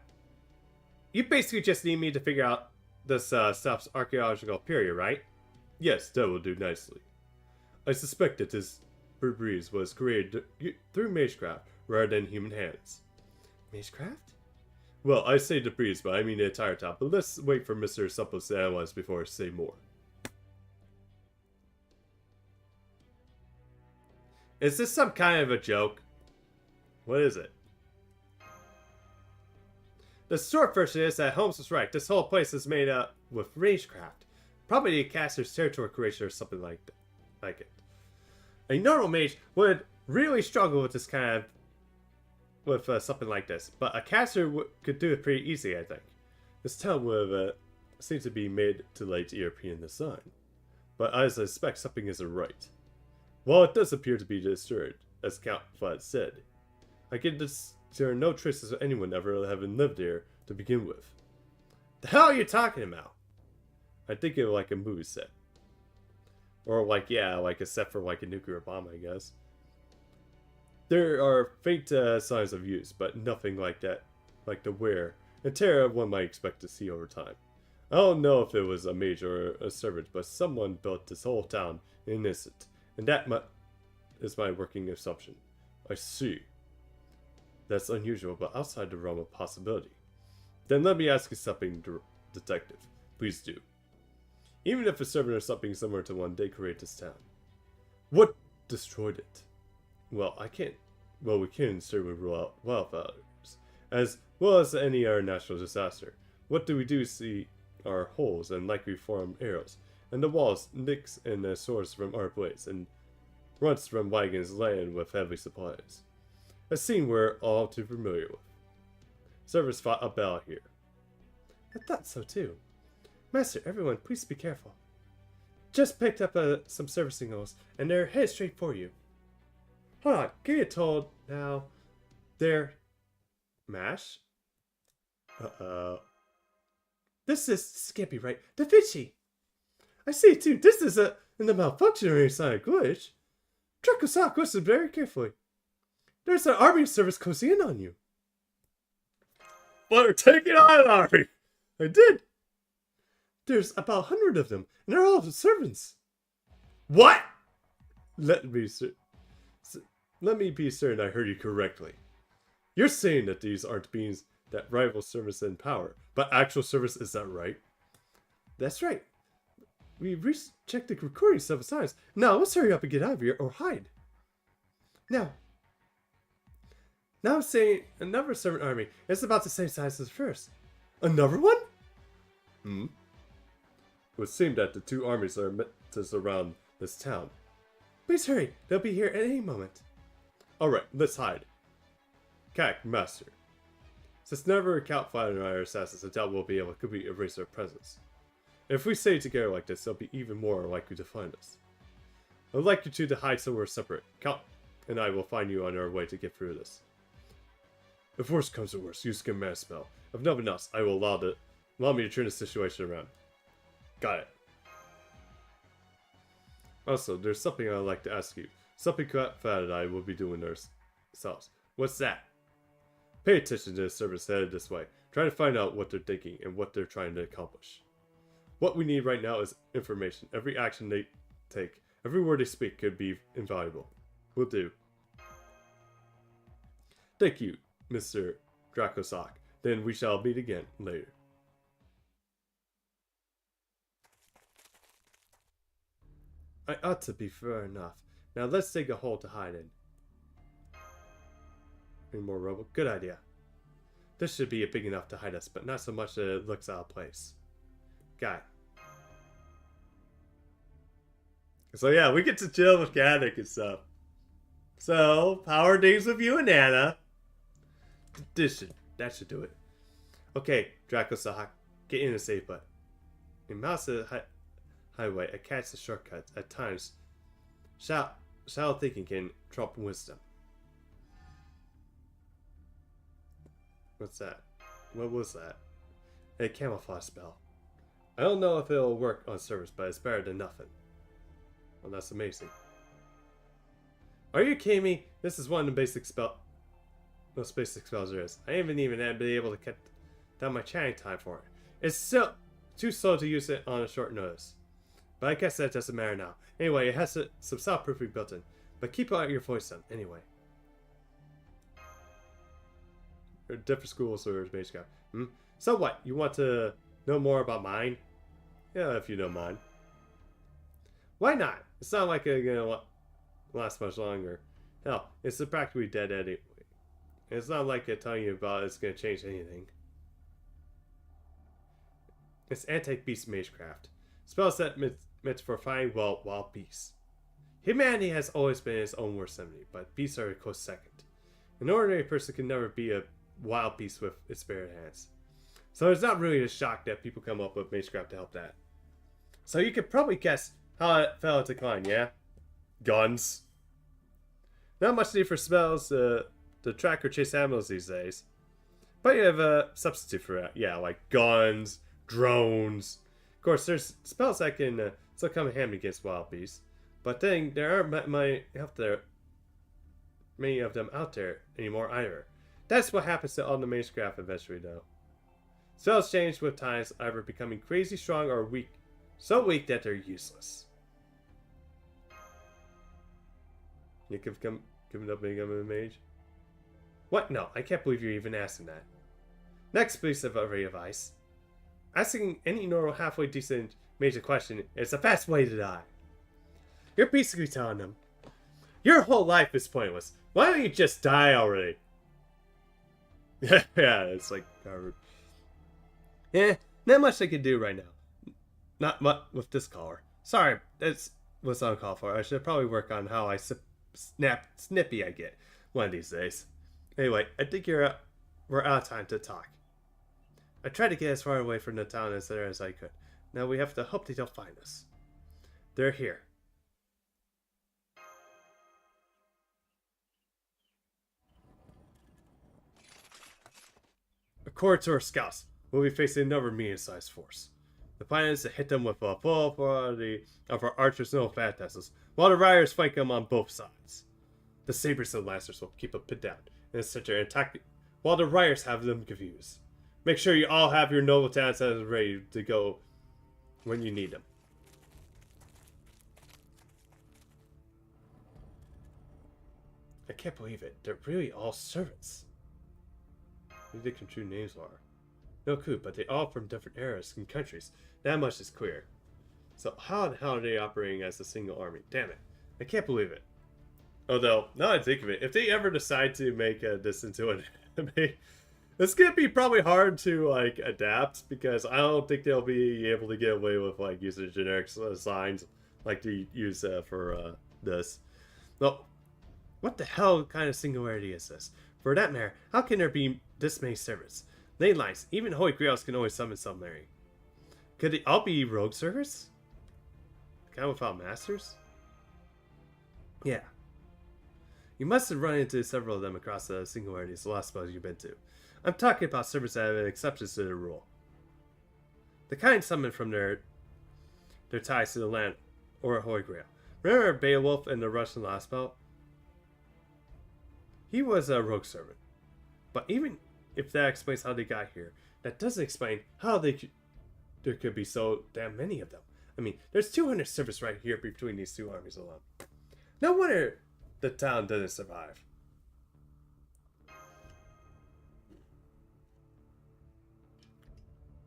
You basically just need me to figure out this stuff's archaeological period, right? Yes, that will do nicely. I suspect that this breeze was created through magecraft rather than human hands. Magecraft? Well, I say debris, but I mean the entire top. But let's wait for Mr. Suppos to analyze before I say more. Is this some kind of a joke? What is it? The short version is that Holmes was right. This whole place is made up with rangecraft. Probably a caster's territory creation or something like it. A normal mage would really struggle with this kind of something like this, but a caster could do it pretty easy, I think. This town would seem to be made to late European design, but I suspect something isn't right. While it does appear to be destroyed, as Count Flood said, I get this. There are no traces of anyone ever having lived here to begin with. The hell are you talking about? I think of like a movie set. Or like, yeah, like a set for like a nuclear bomb, I guess. There are faint signs of use, but nothing like that, like the wear and tear one might expect to see over time. I don't know if it was a mage or a servant, but someone built this whole town innocent, and that is my working assumption. I see. That's unusual, but outside the realm of possibility. Then let me ask you something, detective. Please do. Even if a servant or something similar to one did create this town, what destroyed it? Well, we can certainly rule out wildfires, as well as any other natural disaster. What do we do see are holes and likely formed arrows, and the walls, nicks and swords from our blades, and runts from wagons laden with heavy supplies. A scene we're all too familiar with. Servants fought a battle here. I thought so too. Master, everyone, please be careful. Just picked up some service signals, and they're headed straight for you. Hold on, get told now. They're... Mash? This can't be right. Da Vinci! I see too, this is in the malfunctionary side glitch. Dracosac, listen very carefully. There's an army service closing in on you. But they're taking on an army! I did! There's about 100 of them, and they're all servants. What? Let me be certain I heard you correctly. You're saying that these aren't beings that rival service in power, but actual service, is that right? That's right. We checked the recording several times. Now, let's hurry up and get out of here, or hide. Now I'm saying another servant army. It's about the same size as the first. Another one? It would seem that the two armies are meant to surround this town. Please hurry. They'll be here at any moment. Alright, let's hide. Cac, Master. Since never Count Fire and I are assassins, I doubt we'll be able to completely erase their presence. If we stay together like this, they'll be even more likely to find us. I'd like you two to hide somewhere separate. Count and I will find you on our way to get through this. If worst comes to worst, use command spell. If nothing else, I will allow me to turn the situation around. Got it. Also, there's something I'd like to ask you. Something Fat and I will be doing ourselves. What's that? Pay attention to the servants headed this way. Try to find out what they're thinking and what they're trying to accomplish. What we need right now is information. Every action they take, every word they speak could be invaluable. Will do. Thank you, Mr. Dracosac. Then we shall meet again later. I ought to be fair enough. Now let's dig a hole to hide in. Any more rubble? Good idea. This should be big enough to hide us, but not so much that it looks out of place. Guy. So yeah, we get to chill with Gaddick and stuff. So, power days with you and Anna. That should do it. Okay, Dracosac, get in a safe button. In mouse the highway, I catch the shortcuts. At times, shallow thinking can trump wisdom. What's that? What was that? A camouflage spell. I don't know if it'll work on servers, but it's better than nothing. Well, that's amazing. Are you kidding me? This is one of the most basic spells there is. I haven't even been able to cut down my chatting time for it. It's still too slow to use it on a short notice. But I guess that doesn't matter now. Anyway, it has some soundproofing built in. But keep out your voice down, anyway. Different schools or basically. So what? You want to know more about mine? Yeah, if you don't mind. Why not? It's not like it's gonna last much longer. Hell, it's practically dead anyway. It's not like telling you about it's gonna change anything. It's anti-beast magecraft. Spell set meant for fighting wild beasts. Humanity has always been its own worst enemy, but beasts are a close second. An ordinary person can never be a wild beast with its bare hands. So it's not really a shock that people come up with magecraft to help that. So you could probably guess how it fell into decline, yeah? Guns. Not much need for spells to track or chase animals these days. But you have a substitute for that. Yeah, like guns, drones. Of course, there's spells that can still come in handy against wild beasts. But then there aren't many of them out there anymore either. That's what happens to all the magecraft eventually, though. Spells change with times, either becoming crazy strong or weak. So weak that they're useless. You could give up being a mage? What? No, I can't believe you're even asking that. Next piece of advice. Asking any normal halfway decent mage a question is the fast way to die. You're basically telling them, your whole life is pointless. Why don't you just die already? Yeah, it's like Harvard. Yeah, not much I can do right now. Not much with this caller. Sorry, that's what's uncalled for. I should probably work on how snippy I get one of these days. Anyway, I think we're out of time to talk. I tried to get as far away from the town as I could. Now we have to hope they don't find us. They're here. According to our scouts, we'll be facing another medium-sized force. The plan is to hit them with a full variety of our archers and phantasms, while the riders flank them on both sides. The sabers and lancers will keep them pinned down and center and attack, while the riders have them confused. Make sure you all have your noble talents ready to go when you need them. I can't believe it. They're really all servants. Who they can true names are. No clue, but they all from different eras and countries. That much is clear. So how the hell are they operating as a single army? Damn it. I can't believe it. Although, now I think of it, if they ever decide to make this into an anime, it's gonna be probably hard to like adapt because I don't think they'll be able to get away with like using generic signs like they use for this. Well, what the hell kind of singularity is this? For that matter, how can there be this many servants? Lane lines, even Holy Grails can always summon somebody. Could they all be rogue servers? Kind of without masters? Yeah. You must have run into several of them across the singularities the last spells you've been to. I'm talking about servers that have exceptions to the rule. The kind summoned from their ties to the land or a Holy Grail. Remember Beowulf in the Russian last spell? He was a rogue servant. But even if that explains how they got here, that doesn't explain how there could be so damn many of them. I mean, there's 200 servants right here between these two armies alone. No wonder the town didn't survive.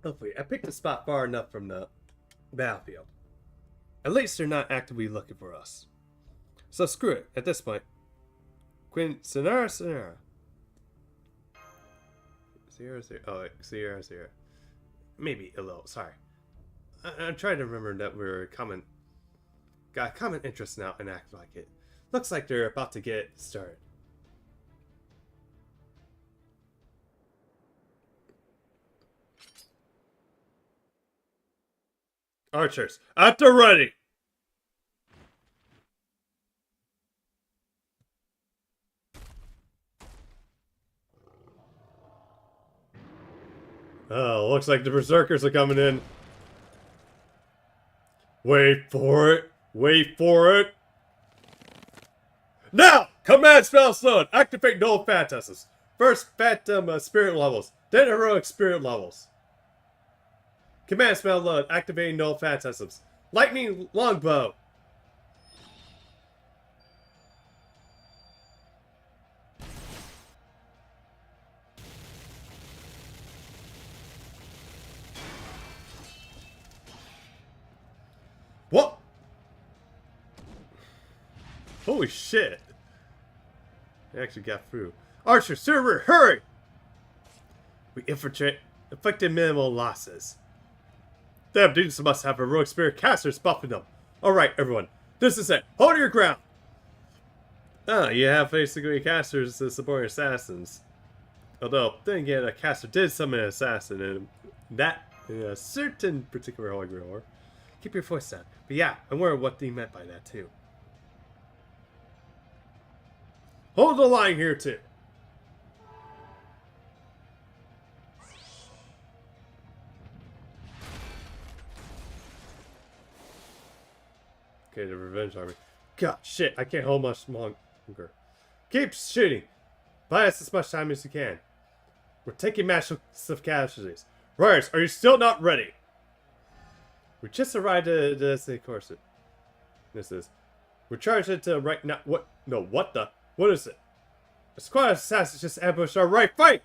Hopefully, I picked a spot far enough from the battlefield. At least they're not actively looking for us. So screw it, at this point. Quinn Sierra. Sierra. Oh, wait, Sierra. Maybe a little, sorry. I'm trying to remember that we're got common interest now and act like it. Looks like they're about to get started. Archers, at the ready! Oh, looks like the berserkers are coming in. Wait for it. Wait for it. Now! Command spell slowed. Activate null phantasms. First phantom spirit levels, then heroic spirit levels. Command spell load. Activating null phantasms. Lightning longbow. What? Holy shit. I actually got through. Archer, server, hurry! We inflicted minimal losses. Damn dudes must have heroic spirit casters buffing them. Alright, everyone. This is it. Hold your ground! Oh, you have basically casters to support assassins. Although, then again, a caster did summon an assassin, and that in a certain particular holy war. Keep your voice down. But yeah, I'm wondering what he meant by that too. Hold the line here too. Okay, the revenge army. God, shit, I can't hold much longer. Keep shooting. Buy us as much time as you can. We're taking massive casualties. Riders, are you still not ready? We just arrived at the course. This is. We're charged into right now. What? No, what the? What is it? A squad of assassins just ambushed our right flank!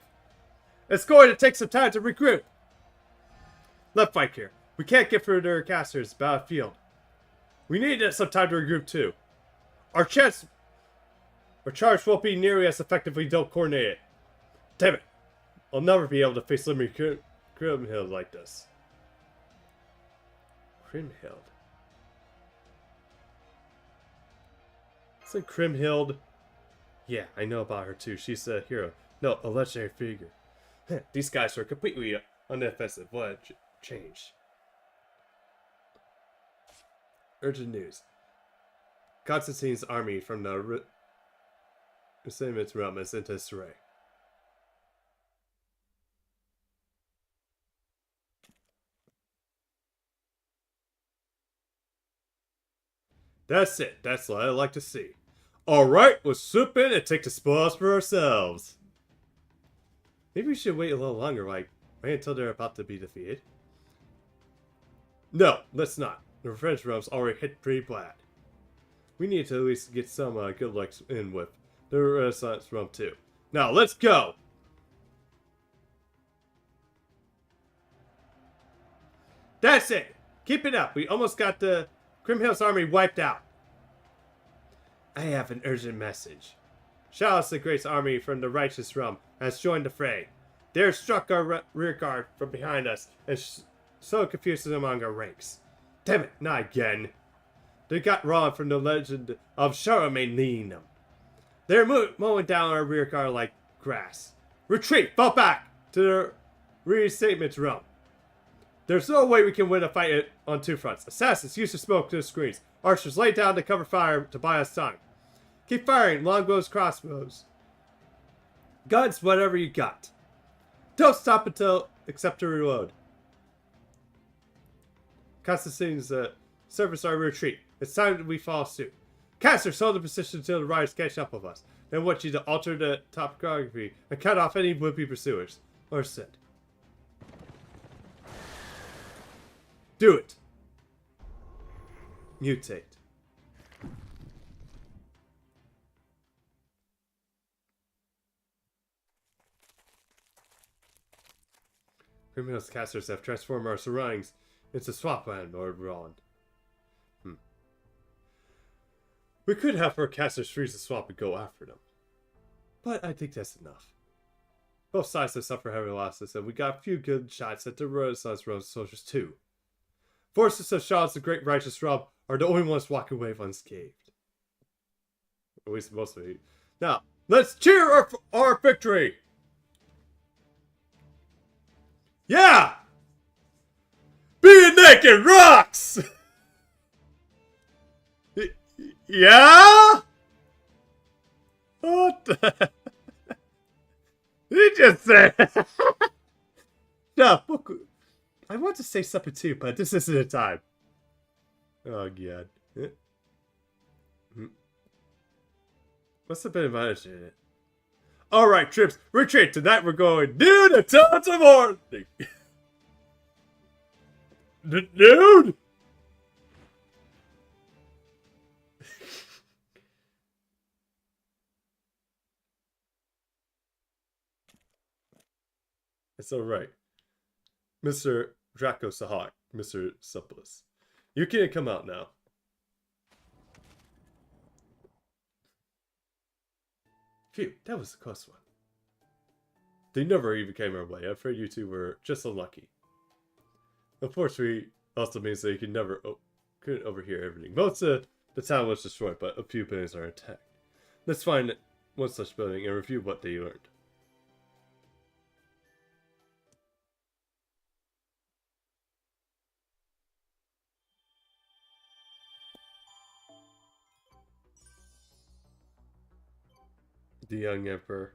It's going to take some time to recruit. Left flank here. We can't get through their casters battlefield. We need some time to regroup too. Our charge won't be nearly as effective if we don't coordinate it. Damn it. I'll never be able to face Liberty Crimhild like this. Crimhild? It's like Crimhild. Yeah, I know about her too. She's a hero. No, a legendary figure. These guys are completely unoffensive. What a change. Urgent news. Constantine's army from the Resentment realm is into disarray. That's it. That's what I like to see. Alright, let's swoop in and take the spoils for ourselves. Maybe we should wait a little longer, like, wait until they're about to be defeated. No, let's not. The revenge realm's already hit pretty bad. We need to at least get some good luck in with the Renaissance realm too. Now, let's go! That's it! Keep it up. We almost got the Crimhill's army wiped out. I have an urgent message. Shalos the Great's army from the Righteous Realm has joined the fray. They have struck our rear guard from behind us and so confused among our ranks. Damn it, not again. They got Ron from the legend of Charlemagne leading them. They're mowing down our rear guard like grass. Retreat! Fall back to the reinstatement realm. There's no way we can win a fight on two fronts. Assassins use the smoke to the screens. Archers lay down to cover fire to buy us time. Keep firing, longbows, crossbows. Guns, whatever you got. Don't stop except to reload. Constantine's service our retreat. It's time that we follow suit. Casters, hold the position until the riders catch up with us. Then I want you to alter the topography and cut off any would-be pursuers. Or sit. Do it. Mutate. Criminals casters have transformed our surroundings into swampland, Lord Roland. We could have our casters freeze the swamp and go after them. But I think that's enough. Both sides have suffered heavy losses, and we got a few good shots at the Renaissance Road soldiers too. Forces of Shalos the Great Righteous Realm are the only ones walking away unscathed. At least most of it. Now, let's cheer our victory! Yeah! Being naked rocks! Yeah? What the? He just said. No, I want to say something too, but this isn't the time. Oh, God. Yeah. Hmm. Must have been invited to it. Alright, Trips, retreat. Tonight we're going dude a tons of more. Dude! It's alright. Mr. Draco Sahak, Mr. Supplus. You can come out now. Phew, that was a close one. They never even came our way. I'm afraid you two were just unlucky. Unfortunately, also means that you couldn't overhear everything. Most of the town was destroyed, but a few buildings are intact. Let's find one such building and review what they learned. The young emperor.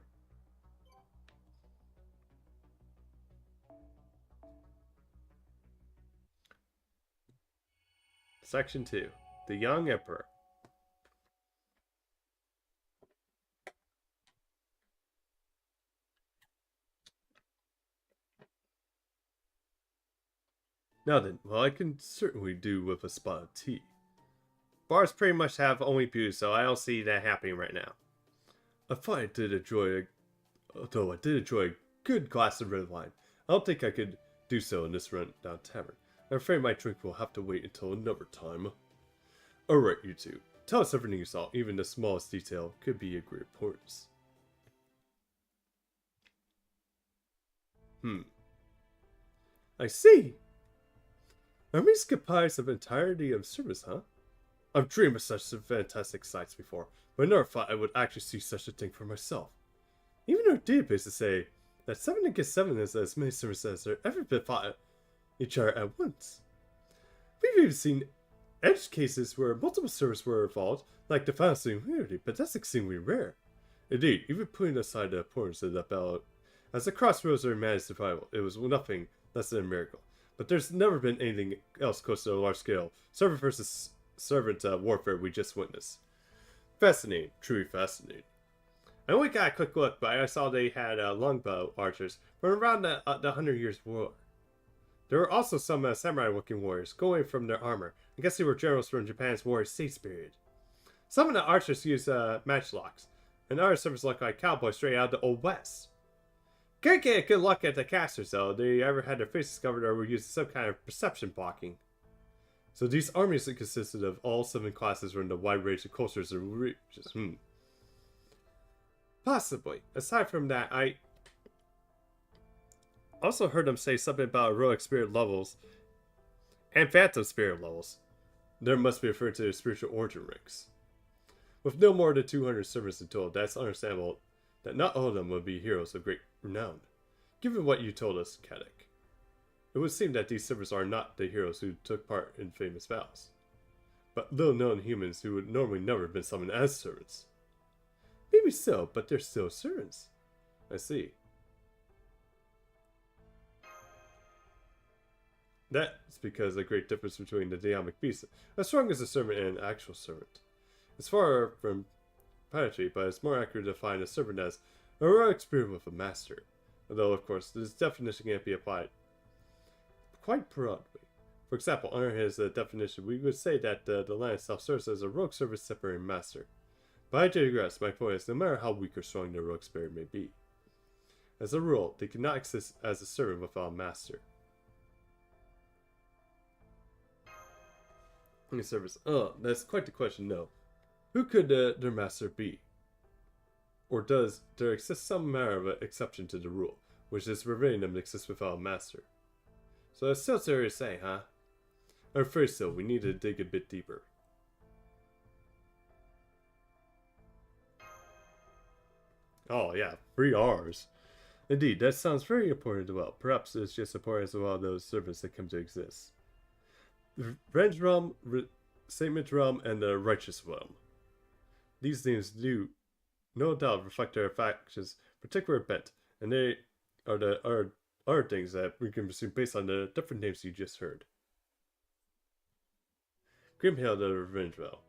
Section 2. The young emperor. Now then, well, I can certainly do with a spot of tea. Bars pretty much have only booze, so I don't see that happening right now. I thought I did enjoy, although I did enjoy a good glass of red wine. I don't think I could do so in this run-down tavern. I'm afraid my drink will have to wait until another time. Alright, you two. Tell us everything you saw. Even the smallest detail could be of great importance. I see. Armies comprised of entirety of service, huh? I've dreamed of such fantastic sights before, but I never thought I would actually see such a thing for myself. Even our databases say that 7 against 7 is as many services as there ever been fought each other at once. We've even seen edge cases where multiple servers were involved, like the Final Singularity, but that's extremely rare. Indeed, even putting aside the importance of that battle, as the crossroads are managed survival, it was nothing less than a miracle. But there's never been anything else close to a large scale server versus servant warfare we just witnessed. Fascinating, truly fascinating. I only got a quick look, but I saw they had longbow archers from around the 100 Years' War. There were also some samurai-looking warriors going from their armor. I guess they were generals from Japan's Warrior States period. Some of the archers used matchlocks, and others servers look like cowboys straight out of the Old West. Couldn't get a good look at the casters though. They ever had their faces covered or were using some kind of perception blocking. So these armies consisted of all 7 classes from the wide range of cultures and regions. Possibly. Aside from that, I also heard them say something about heroic spirit levels and phantom spirit levels. There must be referred to the spiritual origin ranks. With no more than 200 servants in total, that's understandable that not all of them would be heroes of great renown. Given what you told us, Kadek, it would seem that these servants are not the heroes who took part in famous battles, but little-known humans who would normally never have been summoned as servants. Maybe so, but they're still servants. I see. That's because of the great difference between the dynamic beast, as strong as a servant and an actual servant. It's far from piety, but it's more accurate to define a servant as a heroic spirit with a master. Although, of course, this definition can't be applied quite broadly. For example, under his definition, we would say that the line itself serves as a rogue service separating master. But I digress. My point is, no matter how weak or strong the rogue spirit may be, as a rule, they cannot exist as a servant without a master. Any service? Oh, that's quite the question, no. Who could their master be? Or does there exist some manner of an exception to the rule, which is forbidding them to exist without a master? So that's still serious to say, huh? I'm afraid so. We need to dig a bit deeper. Oh yeah, 3 R's. Indeed, that sounds very important as well. Perhaps it's just important as well those servants that come to exist. The Revenge Realm, Statement Realm, and the Righteous Realm. These names do, no doubt, reflect their factions' particular bent, and they are other things that we can assume based on the different names you just heard. Grimhild of Revengeville.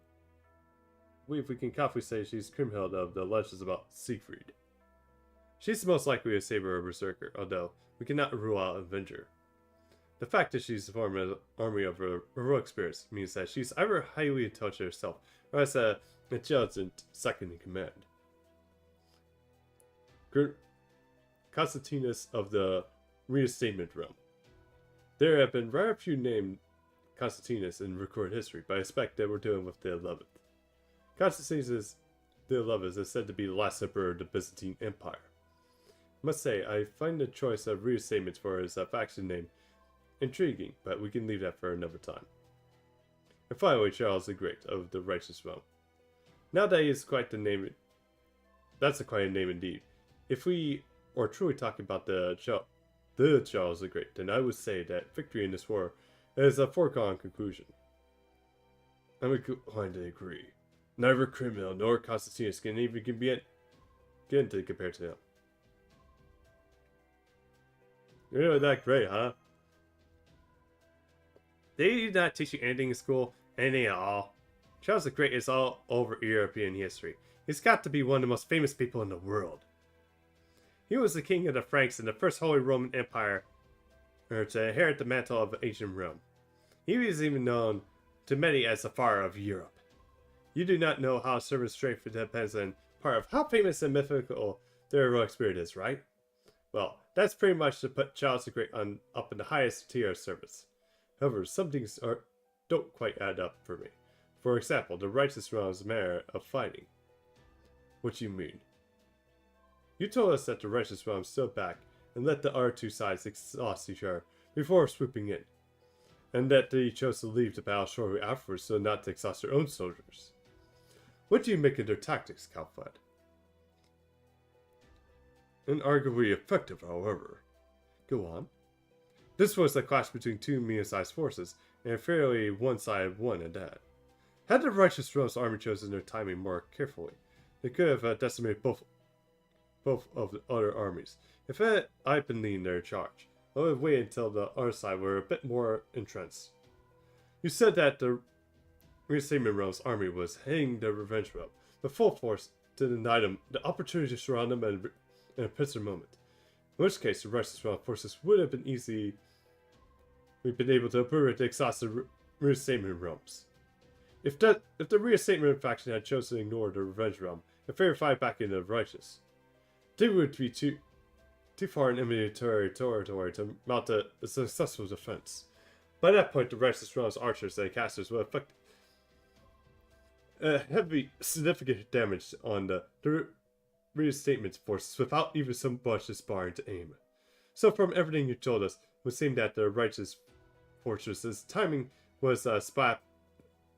We can confidently say she's Grimhild of the legends about Siegfried. She's the most likely a saber or berserker, although we cannot rule out Avenger. The fact that she's formed an army of heroic spirits means that she's either highly intelligent herself or has a intelligent second in command. Constantinus of the Reinstatement realm. There have been rather few named Constantinus in recorded history, but I expect that we're dealing with the 11th. Constantinus the 11th is said to be the last emperor of the Byzantine Empire. I must say, I find the choice of reinstatements for his faction name intriguing, but we can leave that for another time. And finally, Charles the Great of the Righteous realm. Now that he is quite the name, that's quite a name indeed. If we are truly talking about the Charles the Great, then I would say that victory in this war is a foregone conclusion. I'm inclined to agree. Neither criminal nor Constantinus can even begin to compare to him. You're really that great, huh? They not teach you anything in school? Anything at all? Charles the Great is all over European history. He's got to be one of the most famous people in the world. He was the king of the Franks in the First Holy Roman Empire, to inherit the mantle of ancient Rome. He was even known to many as the Father of Europe. You do not know how servant strength depends on part of how famous and mythical their heroic spirit is, right? Well, that's pretty much to put Charles the Great up in the highest tier of service. However, some things don't quite add up for me. For example, the righteous realm's manner of fighting. What do you mean? You told us that the righteous realm stood back and let the other two sides exhaust each other before swooping in, and that they chose to leave the battle shortly afterwards so not to exhaust their own soldiers. What do you make of their tactics, Calfad? Inarguably effective, however. Go on. This was a clash between two medium-sized forces, and a fairly one-sided one at that. Had the Righteous Realm's army chosen their timing more carefully, they could have decimated both of the other armies. If I'd been leading their charge, I would have waited until the other side were a bit more entrenched. You said that the Reinstatement Realm's army was heading the Revenge Realm, but full force to deny them the opportunity to surround them in a pincer moment. In which case, the Righteous Realm forces would have been easy. We've been able to obliterate the exhausted Reinstatement Realms. If the Reinstatement faction had chosen to ignore the Revenge Realm and favor fight back into the Righteous, they would be too far in enemy territory to mount a successful defense. By that point, the Righteous Realm's archers and casters would affect heavy, significant damage on the Reinstatement forces without even so much as sparring to aim. So from everything you told us, it would seem that the Righteous fortress's timing was splat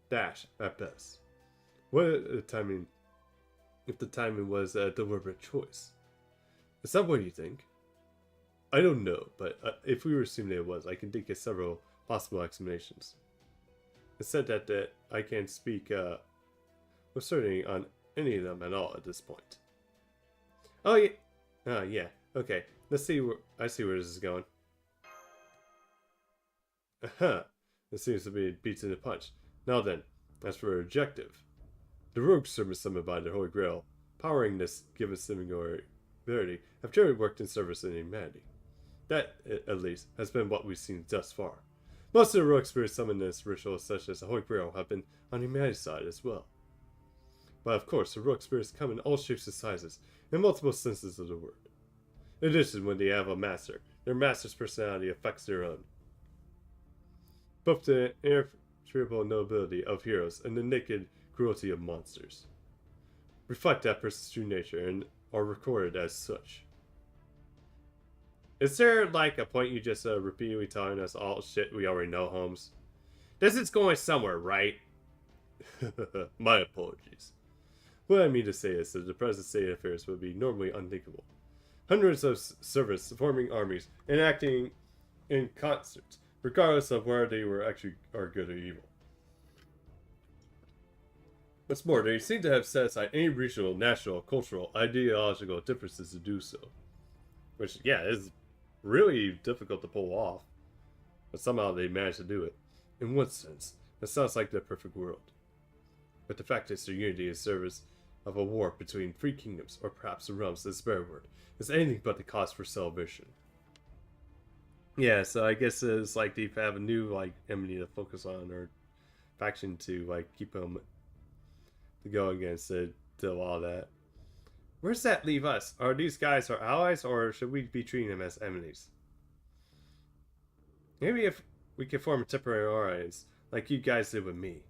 dash at best. What the timing? If the timing was a deliberate choice, is that what you think? I don't know, but if we were assuming it was, I can think of several possible explanations. It said that I can't speak with certainty on any of them at all at this point. Oh yeah, yeah. Okay, let's see where I see where this is going. Aha, this seems to be beats in a punch. Now then, as for our objective, the rogue servants summoned by the Holy Grail, powering this given singularity, have generally worked in service in humanity. That, at least, has been what we've seen thus far. Most of the heroic spirits summoned in this ritual, such as the Holy Grail, have been on humanity's side as well. But of course, the heroic spirits come in all shapes and sizes, in multiple senses of the word. In addition, when they have a master, their master's personality affects their own. Both the irretrievable nobility of heroes and the naked cruelty of monsters reflect that person's true nature and are recorded as such. Is there like a point you just repeatedly telling us all shit we already know, Holmes? This is going somewhere, right? My apologies. What I mean to say is that the present state of affairs would be normally unthinkable. Hundreds of servants forming armies and acting in concert, regardless of whether they were actually are good or evil. What's more, they seem to have set aside any regional, national, cultural, ideological differences to do so. Which, yeah, is really difficult to pull off. But somehow they managed to do it. In one sense, That sounds like the perfect world. But the fact is, their unity is service of a war between three kingdoms, or perhaps the realms, this very word, is anything but the cause for celebration. Yeah, so I guess it's like they have a new like enemy to focus on, or faction to like keep them to go against it, to all that. Where does that leave us? Are these guys our allies, or should we be treating them as enemies? Maybe if we could form a temporary alliance, like you guys did with me.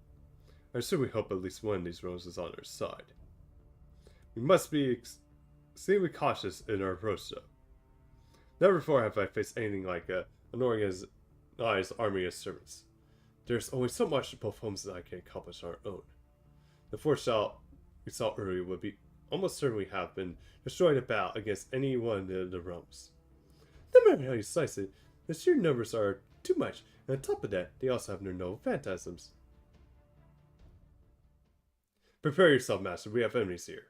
I certainly hope at least one of these realms is on our side. We must be extremely cautious in our approach, though. Never before have I faced anything like an organized army of servants. There's only so much both homes that I can accomplish on our own. The force shell we saw earlier would be almost certainly have been destroyed about against any one of the realms. No matter how you slice it, the sheer numbers are too much, and on top of that, they also have their noble phantasms. Prepare yourself, Master. We have enemies here.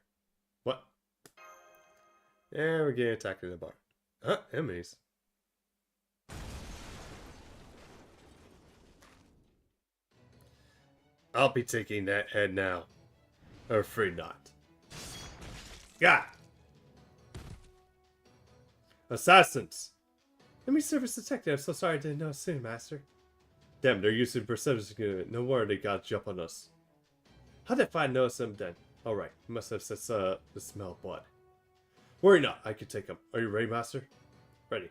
What? Yeah, we're getting attacked in the bar. Huh? Enemies? I'll be taking that head now. I'm afraid not. Yeah! Assassins! Enemy service detected. I'm so sorry I didn't know soon, Master. Damn, they're using perception. No wonder they got to jump on us. How did I notice them then? Alright, you must have sensed the smell of blood. Worry not, I can take them. Are you ready, Master? Ready.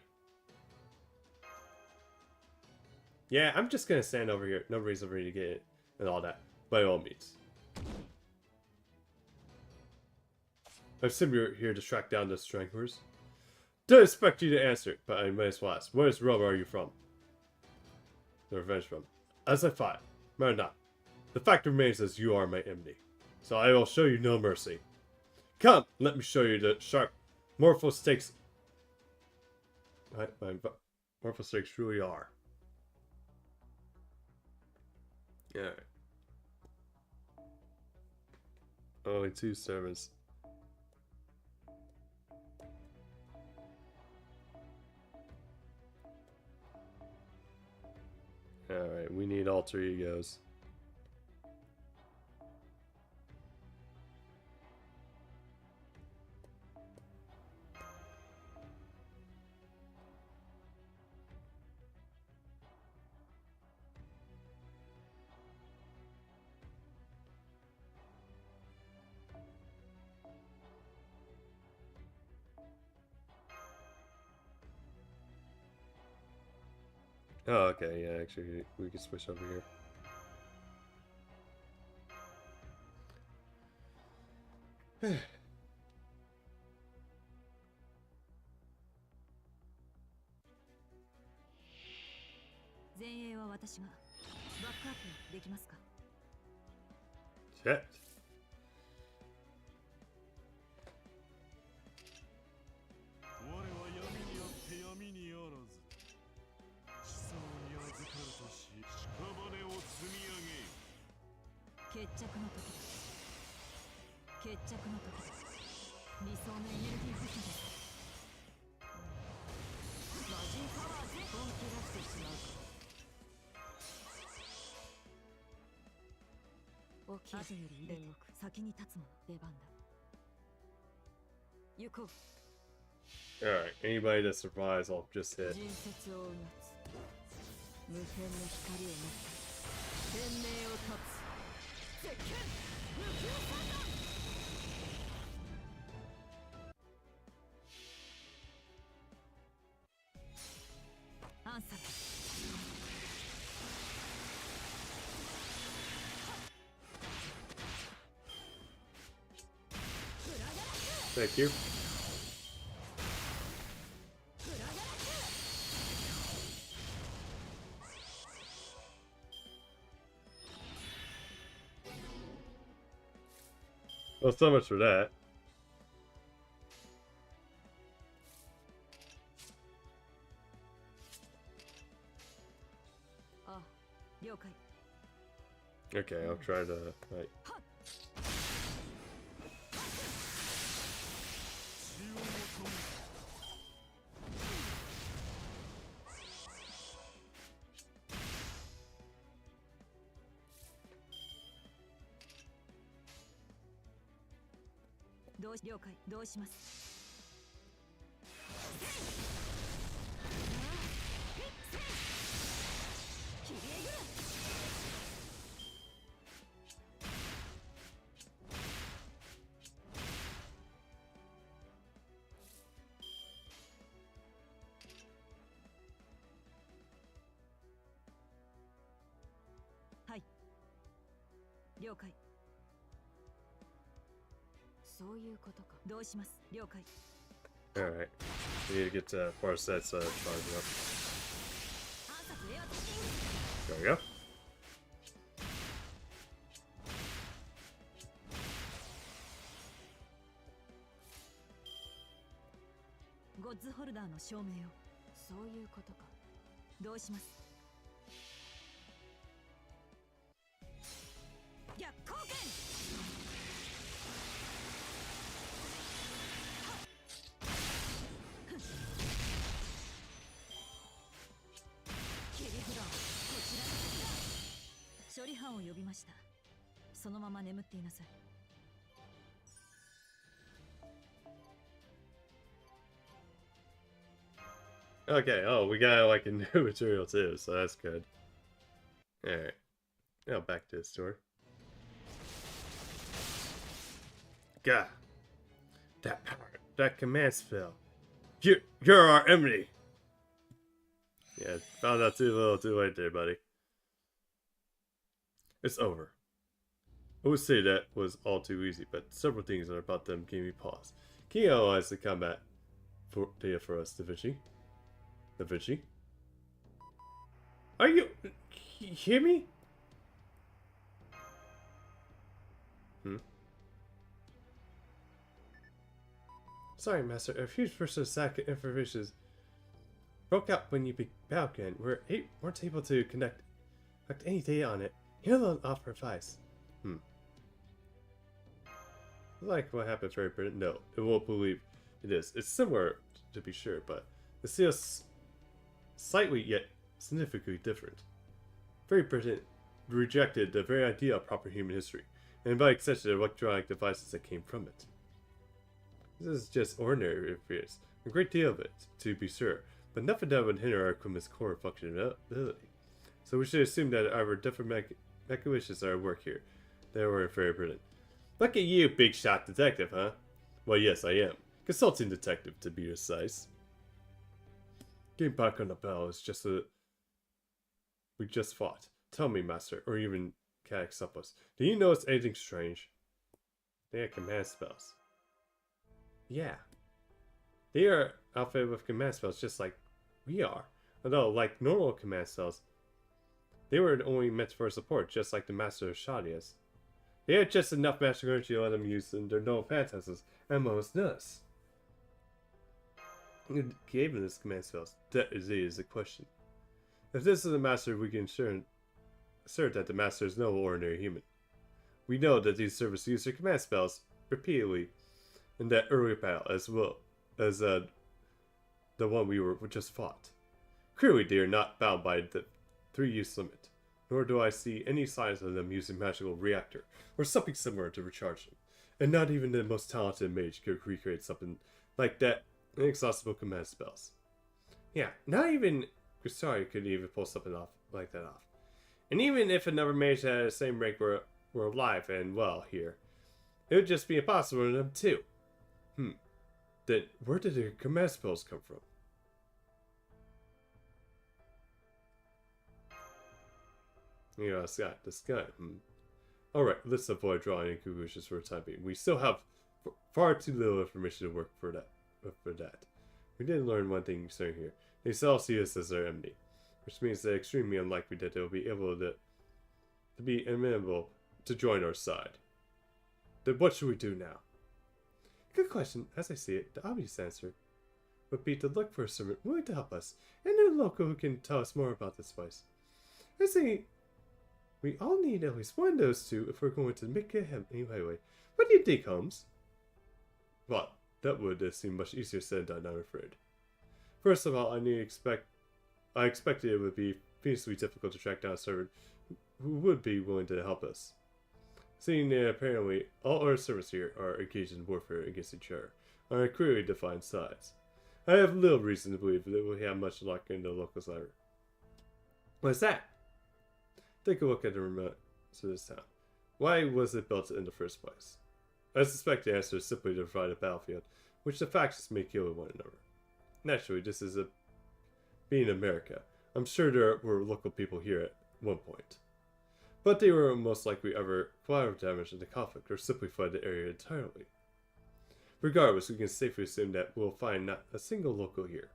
Yeah, I'm just gonna stand over here. No reason for me to get it and all that. By all means. I'm simply here to track down the stranglers. Don't expect you to answer, but I may as well ask. What realm are you from? The revenge from. As I thought. Matter not. The fact remains as you are my enemy. So I will show you no mercy. Come, let me show you the sharp morpho stakes. My morpho stakes truly are. Alright. Only 2 servants. Alright, we need alter egos. Oh, okay, yeah, actually, we can switch over here. Shit. Alright, anybody that survives, I'll just hit. Thank you. Well, so much for that. Okay, I'll try to. Right. Alright. We need to get four sets charged up. There we go. Okay, oh, we got like a new material too, so that's good. Alright. Now back to the store. God. That power, that command spell. You're our enemy! Yeah, found out too little too late there, buddy. It's over. I would say that was all too easy, but several things about them gave me pause. Can you analyze the combat data for us, Da Vinci? Da Vinci? Are you hear me? Sorry, Master. A huge person of sack information broke out when you battled again. We weren't able to collect any data on it. Here alone offer advice. Like what happened to Britain? No, it won't believe it is. It's similar, to be sure, but the seal's slightly yet significantly different. Very Britain rejected the very idea of proper human history, and by extension, the electronic devices that came from it. This is just ordinary affairs. A great deal of it, to be sure, but nothing that would hinder our equipment's core functionality. So we should assume that our different mechanisms are at work here. They were in Fairy Britain. Look at you, big shot detective, huh? Well, yes, I am. Consulting detective, to be precise. Getting back on the bell is just we just fought. Tell me, Master, or even Cax up us. Do you notice anything strange? They have command spells. Yeah. They are outfitted with command spells just like we are. Although, like normal command spells, they were only meant for support, just like the Master of Shadia's. They had just enough magic energy to let them use their known phantasms, and most nuts. Who gave them this command spells? That is the question. If this is the Master, we can assert that the Master is no ordinary human. We know that these servants used their command spells repeatedly in that early battle, as well as the one we just fought. Clearly, they are not bound by the 3-use limit, nor do I see any signs of them using magical reactor or something similar to recharge them. And not even the most talented mage could recreate something like that inexhaustible command spells. Yeah, not even Grisari could even pull something like that off. And even if another mage at the same rank were alive and well here, it would just be impossible for them too. Then where did their command spells come from? You know, this guy. Alright, let's avoid drawing any conclusions for the time being. We still have far too little information to work for that. We did learn one thing concerning here. They still see us as their enemy, which means they're extremely unlikely that they'll be able to be amenable to join our side. Then what should we do now? Good question. As I see it, the obvious answer would be to look for a servant willing to help us, and a local who can tell us more about this place. I see. We all need at least one of those two if we're going to make it anyway. What do you think, Holmes? Well, that would seem much easier said than done, I'm afraid. First of all, I expected it would be fiercely difficult to track down a servant who would be willing to help us. Seeing that apparently all our servants here are engaged in warfare against each other on a clearly defined sides. I have little reason to believe that we'll have much luck in the local side. What's that? Take a look at the remote to this town. Why was it built in the first place? I suspect the answer is simply to provide a battlefield, which the factions may kill one another. Naturally, this is being America. I'm sure there were local people here at one point. But they were most likely either collateral damage in the conflict or simply fled the area entirely. Regardless, we can safely assume that we'll find not a single local here.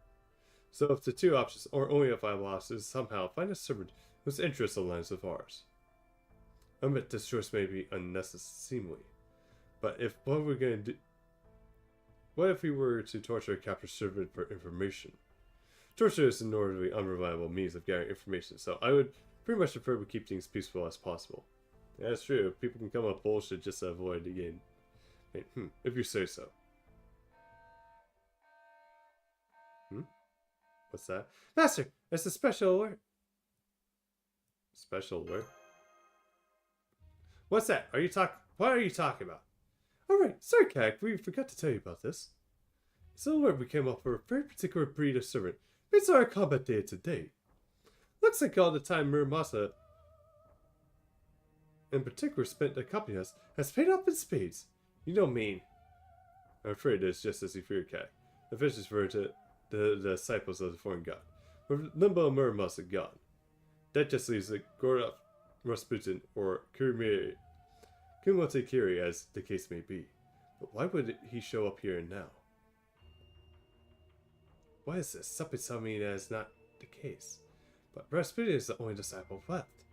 So if the two options or only a viable option is somehow find a servant whose interests aligns with ours. I admit this choice may be unnecessary, but if what we're going to do, what if we were to torture a captured servant for information? Torture is an ordinarily unreliable means of gathering information, so I would pretty much prefer we keep things peaceful as possible. Yeah, that's true. People can come up with bullshit just to avoid the game. If you say so. What's that? Master, it's a special alert. Special alert? What's that? What are you talking about? Alright, sorry, Kak, we forgot to tell you about this. It's an alert we came up for a very particular breed of servant based on our combat data today. Looks like all the time Muramasa in particular spent accompanying us has paid off in spades. You don't mean. I'm afraid it's just as you feared, Kak. The fish is referred to the disciples of the foreign god. With Limbo and Muramasa gone. That just leaves the Gordov, Rasputin, or Kumote Kiri as the case may be. But why would he show up here and now? What is this? Something telling me that is not the case. But Rasputin is the only disciple left.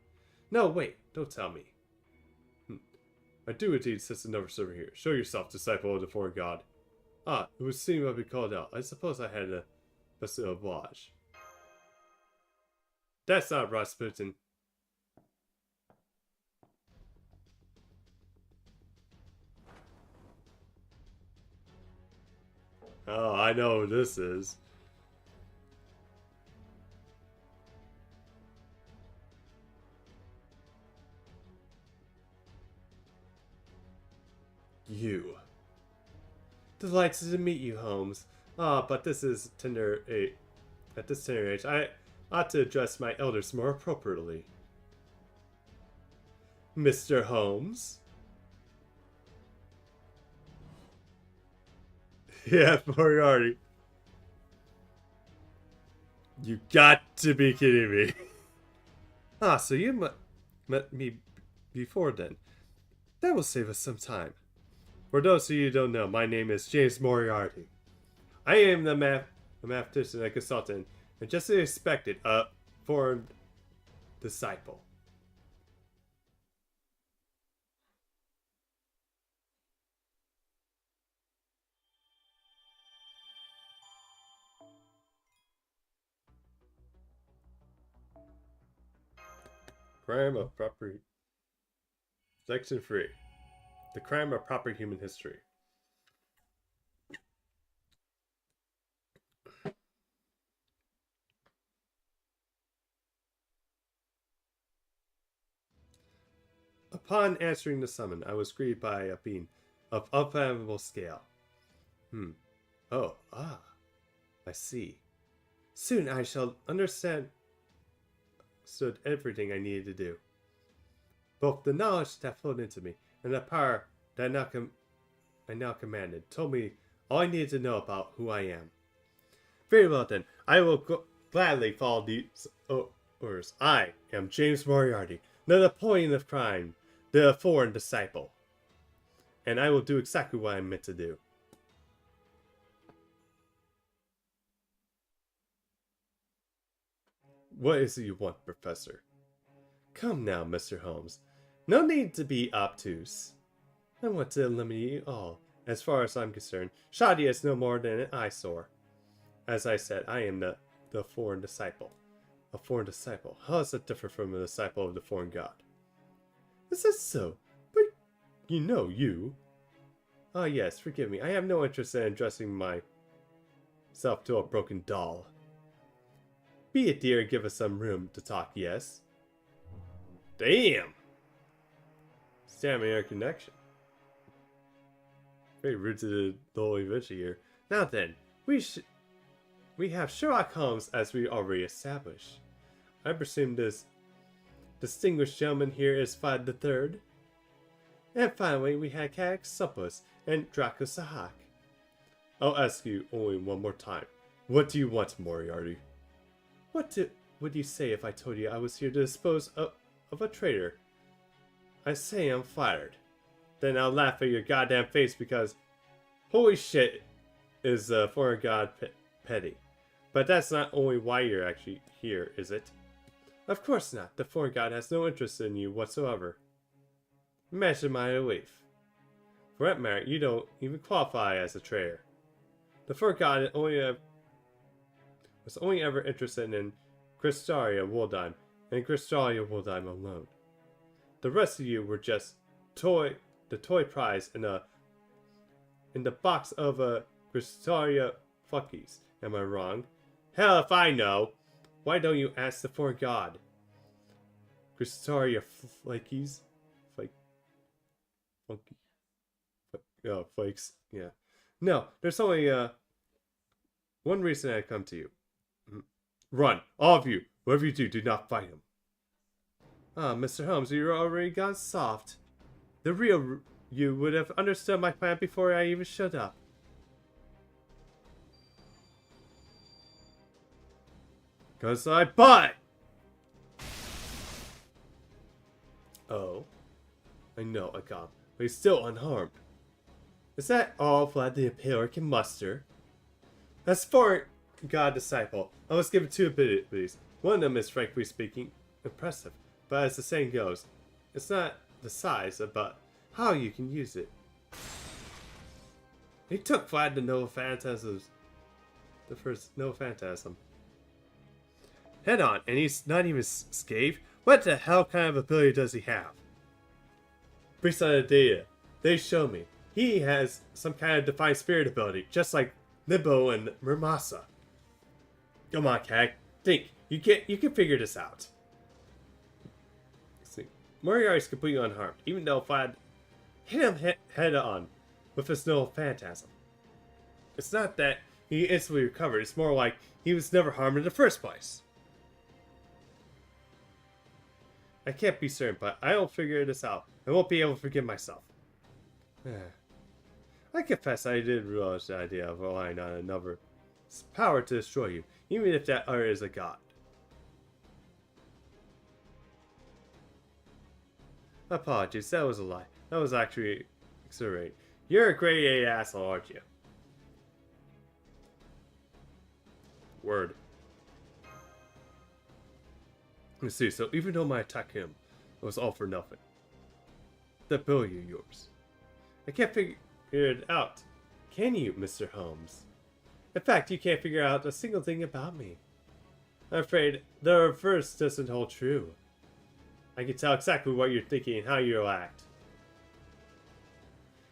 No, wait, don't tell me. I do indeed sense another servant here. Show yourself, disciple of the foreign god. Ah, it would seem I'd be called out. I suppose I had a best oblige. That's not Rasputin. Oh, I know who this is. You. Delighted to meet you, Holmes. But this is tender age. At this tender age, I ought to address my elders more appropriately. Mr. Holmes? Yeah, Moriarty. You got to be kidding me. So you met me before then. That will save us some time. For those of you who don't know, my name is James Moriarty. I am the mathematician and consultant, and just as expected, a foreign disciple. Crime of proper... Section 3. The crime of proper human history. Upon answering the summon, I was greeted by a being of unfathomable scale. I see. Soon I shall understand everything I needed to do. Both the knowledge that flowed into me and the power that I now commanded told me all I needed to know about who I am. Very well then, I will gladly follow these orders. I am James Moriarty, the Napoleon of crime, the foreign disciple. And I will do exactly what I'm meant to do. What is it you want, Professor? Come now, Mr. Holmes. No need to be obtuse. I want to eliminate you all. As far as I'm concerned, Shadia is no more than an eyesore. As I said, I am the foreign disciple. A foreign disciple? How does that differ from a disciple of the foreign god? Is that so? But you know you. Ah yes, forgive me. I have no interest in addressing myself to a broken doll. Be it dear, give us some room to talk, yes? Damn! damning our connection. Very rude to the whole adventure here. Now then, we have Sherlock Holmes as we already established. I presume this distinguished gentleman here is Vlad the Third. And finally, we had Caxopus and Draco Sahak. I'll ask you only one more time. What do you want, Moriarty? What would you say if I told you I was here to dispose of a traitor? I say I'm flattered. Then I'll laugh at your goddamn face because holy shit is foreign god petty. But that's not only why you're actually here, is it? Of course not. The foreign god has no interest in you whatsoever. Imagine my relief. For that matter, you don't even qualify as a traitor. The foreign god was only ever interested in Crystalia Woldheim and Crystalia Woldheim alone. The rest of you were just the toy prize in the box of Crystalia fuckies. Am I wrong? Hell if I know! Why don't you ask the foreign god? Crystalia flakies? Funky. Oh, flakes. Yeah. No, there's only one reason I come to you. Run! All of you! Whatever you do not fight him. Ah, Mr. Holmes, you're already gone soft. The real you would have understood my plan before I even showed up. Cause I bought it! Oh. I know, I got him, but he's still unharmed. Is that all Vlad the Impaler can muster? As for God Disciple, I was given two abilities. One of them is, frankly speaking, impressive. But as the saying goes, it's not the size, but how you can use it. He took Vlad to Nova Phantasms. The first Nova Phantasm. Head on, and he's not even scathed? What the hell kind of ability does he have? Based on the data, they show me. He has some kind of Divine Spirit ability, just like Nibbo and Murmasa. Come on, Kag. Think. You can figure this out. Let's see. Moriarty is completely unharmed, even though Vlad hit him head on with his Nova Phantasm. It's not that he instantly recovered, it's more like he was never harmed in the first place. I can't be certain, but I don't figure this out. I won't be able to forgive myself. I confess I did relish the idea of relying on another's power to destroy you, even if that other is a god. Apologies, that was a lie. That was actually exhilarating. You're a grade A asshole, aren't you? Word. Let's see, so even though my attack him was all for nothing, the ability of yours. I can't figure it out. Can you, Mr. Holmes? In fact, you can't figure out a single thing about me. I'm afraid the reverse doesn't hold true. I can tell exactly what you're thinking and how you'll act.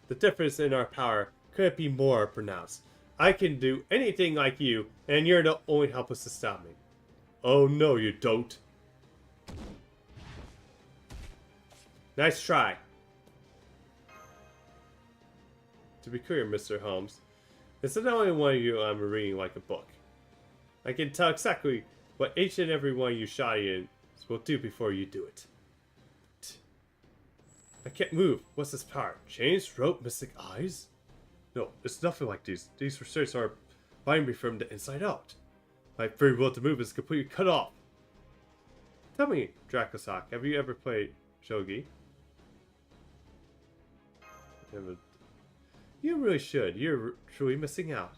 The difference in our power couldn't be more pronounced. I can do anything like you, and you're the only helpless to stop me. Oh no, you don't. Nice try. To be clear, Mr. Holmes, it's not only one of you I'm reading like a book. I can tell exactly what each and every one of you shy-ins will do before you do it. I can't move. What's this power? Chains, rope, mystic eyes? No, it's nothing like these. These restraints are binding me from the inside out. My free will to move is completely cut off. Tell me, Dracosak, have you ever played shogi? You really should. You're truly missing out.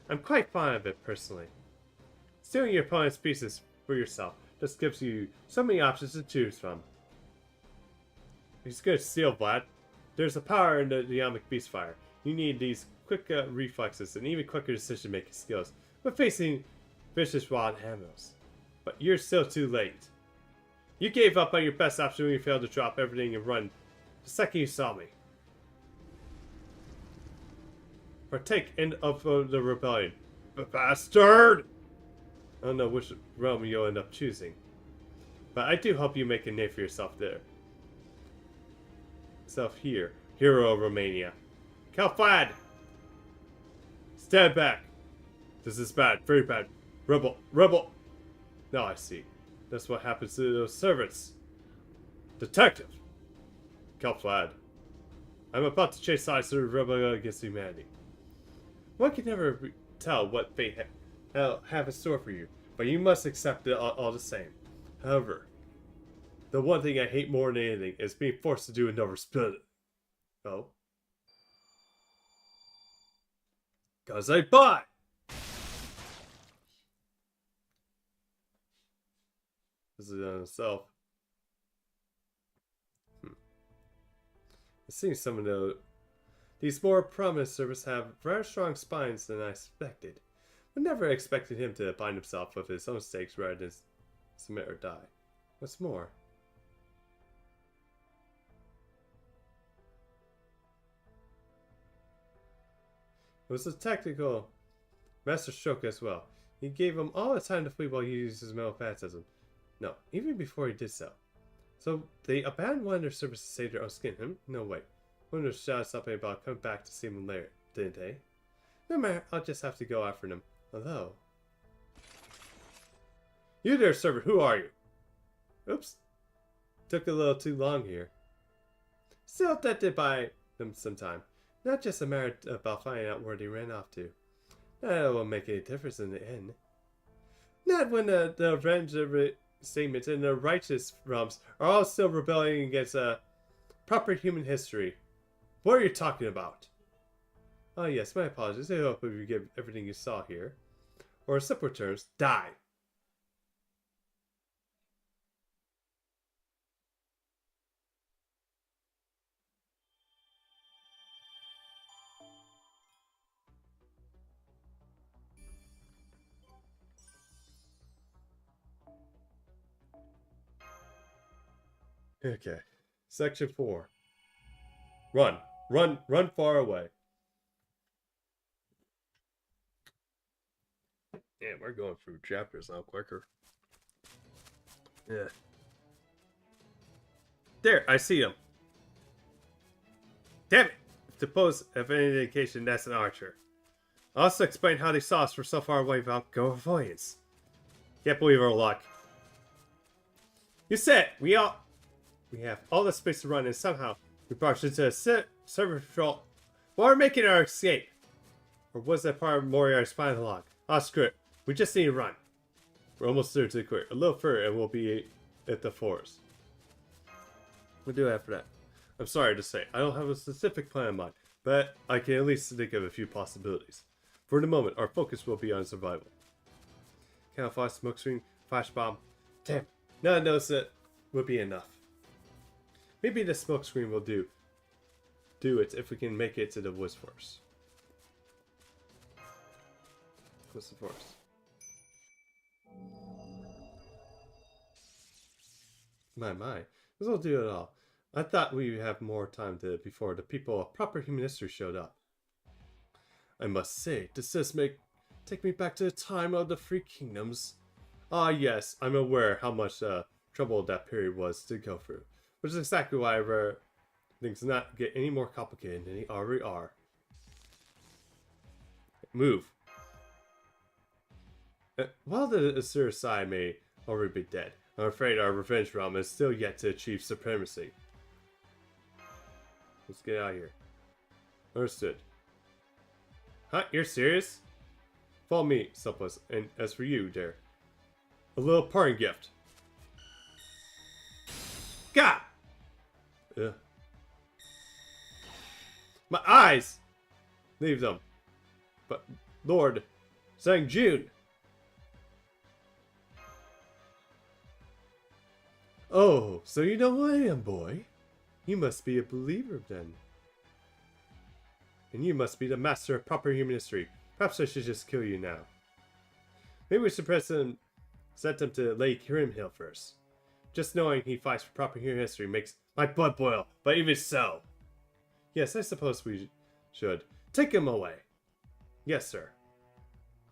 I'm quite fond of it, personally. Stealing your opponent's pieces for yourself just gives you so many options to choose from. It's good to steal, Vlad. There's a power in the Yamic Beast Fire. You need these quick reflexes and even quicker decision-making skills when facing vicious wild animals. But you're still too late. You gave up on your best option when you failed to drop everything and run the second you saw me. Partake of the rebellion. Bastard! I don't know which realm you'll end up choosing. But I do hope you make a name for yourself there. himself here. Hero of Romania. Kalfad! Stand back! This is bad, very bad. Rebel, rebel! Now I see. That's what happens to those servants. Detective! Kalfad. I'm about to chase sides to rebel against humanity. One can never tell what fate have in store for you, but you must accept it all the same. However, the one thing I hate more than anything is being forced to do another split. Oh? 'Cause I buy! This is on itself. It seems some of these more prominent servants have very strong spines than I expected. But never expected him to bind himself with his own stakes rather than submit or die. What's more? It was a tactical master stroke as well. He gave him all the time to flee while he used his mental phantasm. No, even before he did so. So they abandoned one of their servants to save their own skin. No way. One of them shouted something about coming back to see him later, didn't they? No matter, I'll just have to go after them. Although... You there, servant, who are you? Oops. Took a little too long here. Still that did buy them some time. Not just a matter about finding out where they ran off to. That won't make any difference in the end. Not when the revenge statements and the righteous realms are all still rebelling against a proper human history. What are you talking about? Oh yes, my apologies. I hope you give everything you saw here. Or in simpler terms, die. Okay. Section 4. Run. Run. Run far away. Yeah, we're going through chapters now quicker. Yeah. There, I see him. Damn it! Suppose, if any indication, that's an archer. I'll also explain how they saw us from so far away without clairvoyance. Can't believe our luck. You said we have all the space to run, and somehow we barged into a server patrol while we're making our escape. Or was that part of Moriarty's final log? Ah, screw it. We just need to run. We're almost there to the clear. A little further and we'll be at the forest. We'll do after that. I'm sorry to say, I don't have a specific plan in mind, but I can at least think of a few possibilities. For the moment, our focus will be on survival. Camouflage, smoke screen, flash bomb. Damn, now I notice it would be enough. Maybe the smoke screen will do it if we can make it to the woods first. What's the forest? My, this will do it all. I thought we'd have more time before the people of proper human history showed up. I must say, this does take me back to the time of the Three Kingdoms. Ah yes, I'm aware how much trouble that period was to go through, which is exactly why things not get any more complicated than they already are. Move. While the Asura side may already be dead, I'm afraid our revenge realm is still yet to achieve supremacy. Let's get out of here. Understood. Huh? You're serious? Follow me, someplace. And as for you, there, a little parting gift. God! Ugh. My eyes! Leave them. But, Lord, Sang June! Oh, so you know who I am, boy? You must be a believer, then. And you must be the master of proper human history. Perhaps I should just kill you now. Maybe we should send him to Lake Hill first. Just knowing he fights for proper human history makes my blood boil, but even so. Yes, I suppose we should. Take him away. Yes, sir.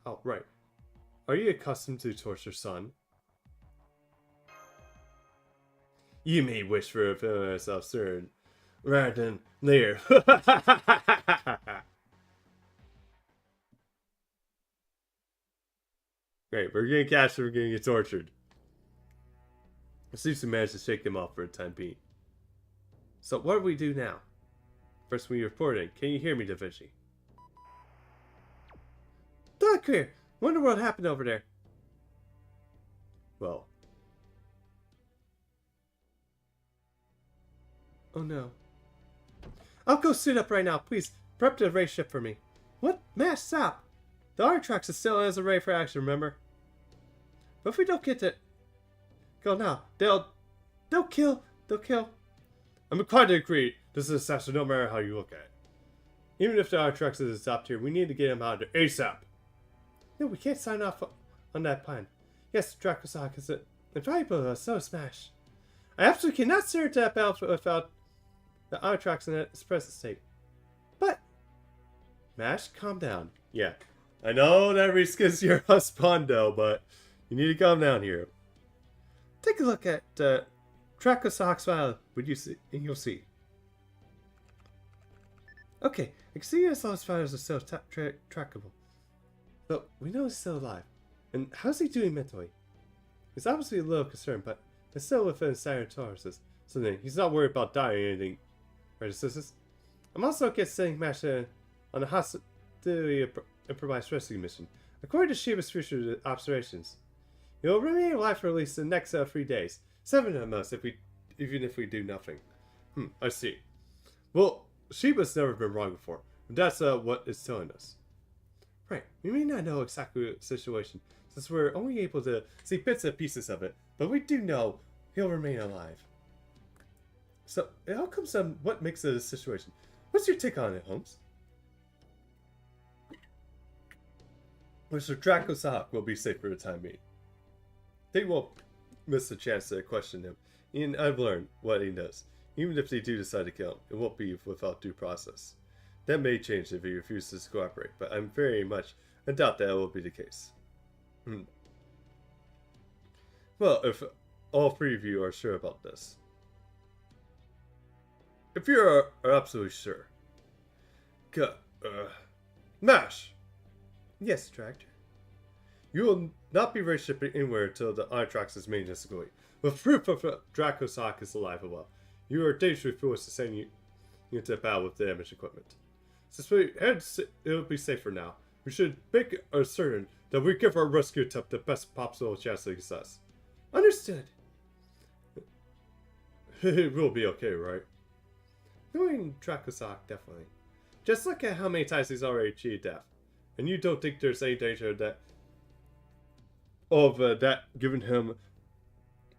Oh, right. Are you accustomed to torture, son? You may wish for a feeling as absurd, rather than later. Great, we're getting captured, we're gonna get tortured. It seems to manage to shake them off for a time being. So what do we do now? First we reported. Can you hear me, Da Vinci? Not clear. Wonder what happened over there. Well. Oh no. I'll go suit up right now. Please, prep the race ship for me. What? Mash, stop! The Artrax is still as a ready for action, remember? But if we don't get to go now, they'll kill. I'm inclined to agree. This is a disaster no matter how you look at it. Even if the Artrax is stopped here, we need to get him out of there ASAP. No, we can't sign off on that plan. Yes, Dracosok is invaluable, so Smash. I absolutely cannot steer to that battle without the Artrax in its present state. But, Mash, calm down. Yeah, I know that risk is your husbando, but you need to calm down here. Take a look at Dracosok's file, would you see, and you'll see. Okay, I can see as long as files are still trackable. But we know he's still alive. And how's he doing mentally? He's obviously a little concerned, but it's still within Saturn tolerances. So then, he's not worried about dying or anything. Right, sisters? I'm also getting Mash on a hostility improvised rescue mission. According to Shiba's future observations, he will remain alive for at least the next 3 days. 7 at most, even if we do nothing. I see. Well, Shiba's never been wrong before. That's what it's telling us. Right, we may not know exactly the situation, since we're only able to see bits and pieces of it, but we do know he'll remain alive. So, it all comes on what makes it a situation. What's your take on it, Holmes? Mr. Dracosok will be safe for the time being. They won't miss a chance to question him, and I've learned what he does. Even if they do decide to kill him, it won't be without due process. That may change if he refuses to cooperate, but I'm very much doubt that will be the case. Well, if all 3 of you are sure about this. If you are absolutely sure. Mash! Yes, Tractor. You will not be race shipping anywhere until the Artrax's maintenance is complete. With proof of Dracosok is alive and well, you are dangerously foolish to send you into battle with damaged equipment. Since it will be safer now, we should make certain that we give our rescue attempt the best possible chance of success. Understood. It will be okay, right? Knowing Dracosok, definitely. Just look at how many times he's already achieved death. And you don't think there's any danger that giving him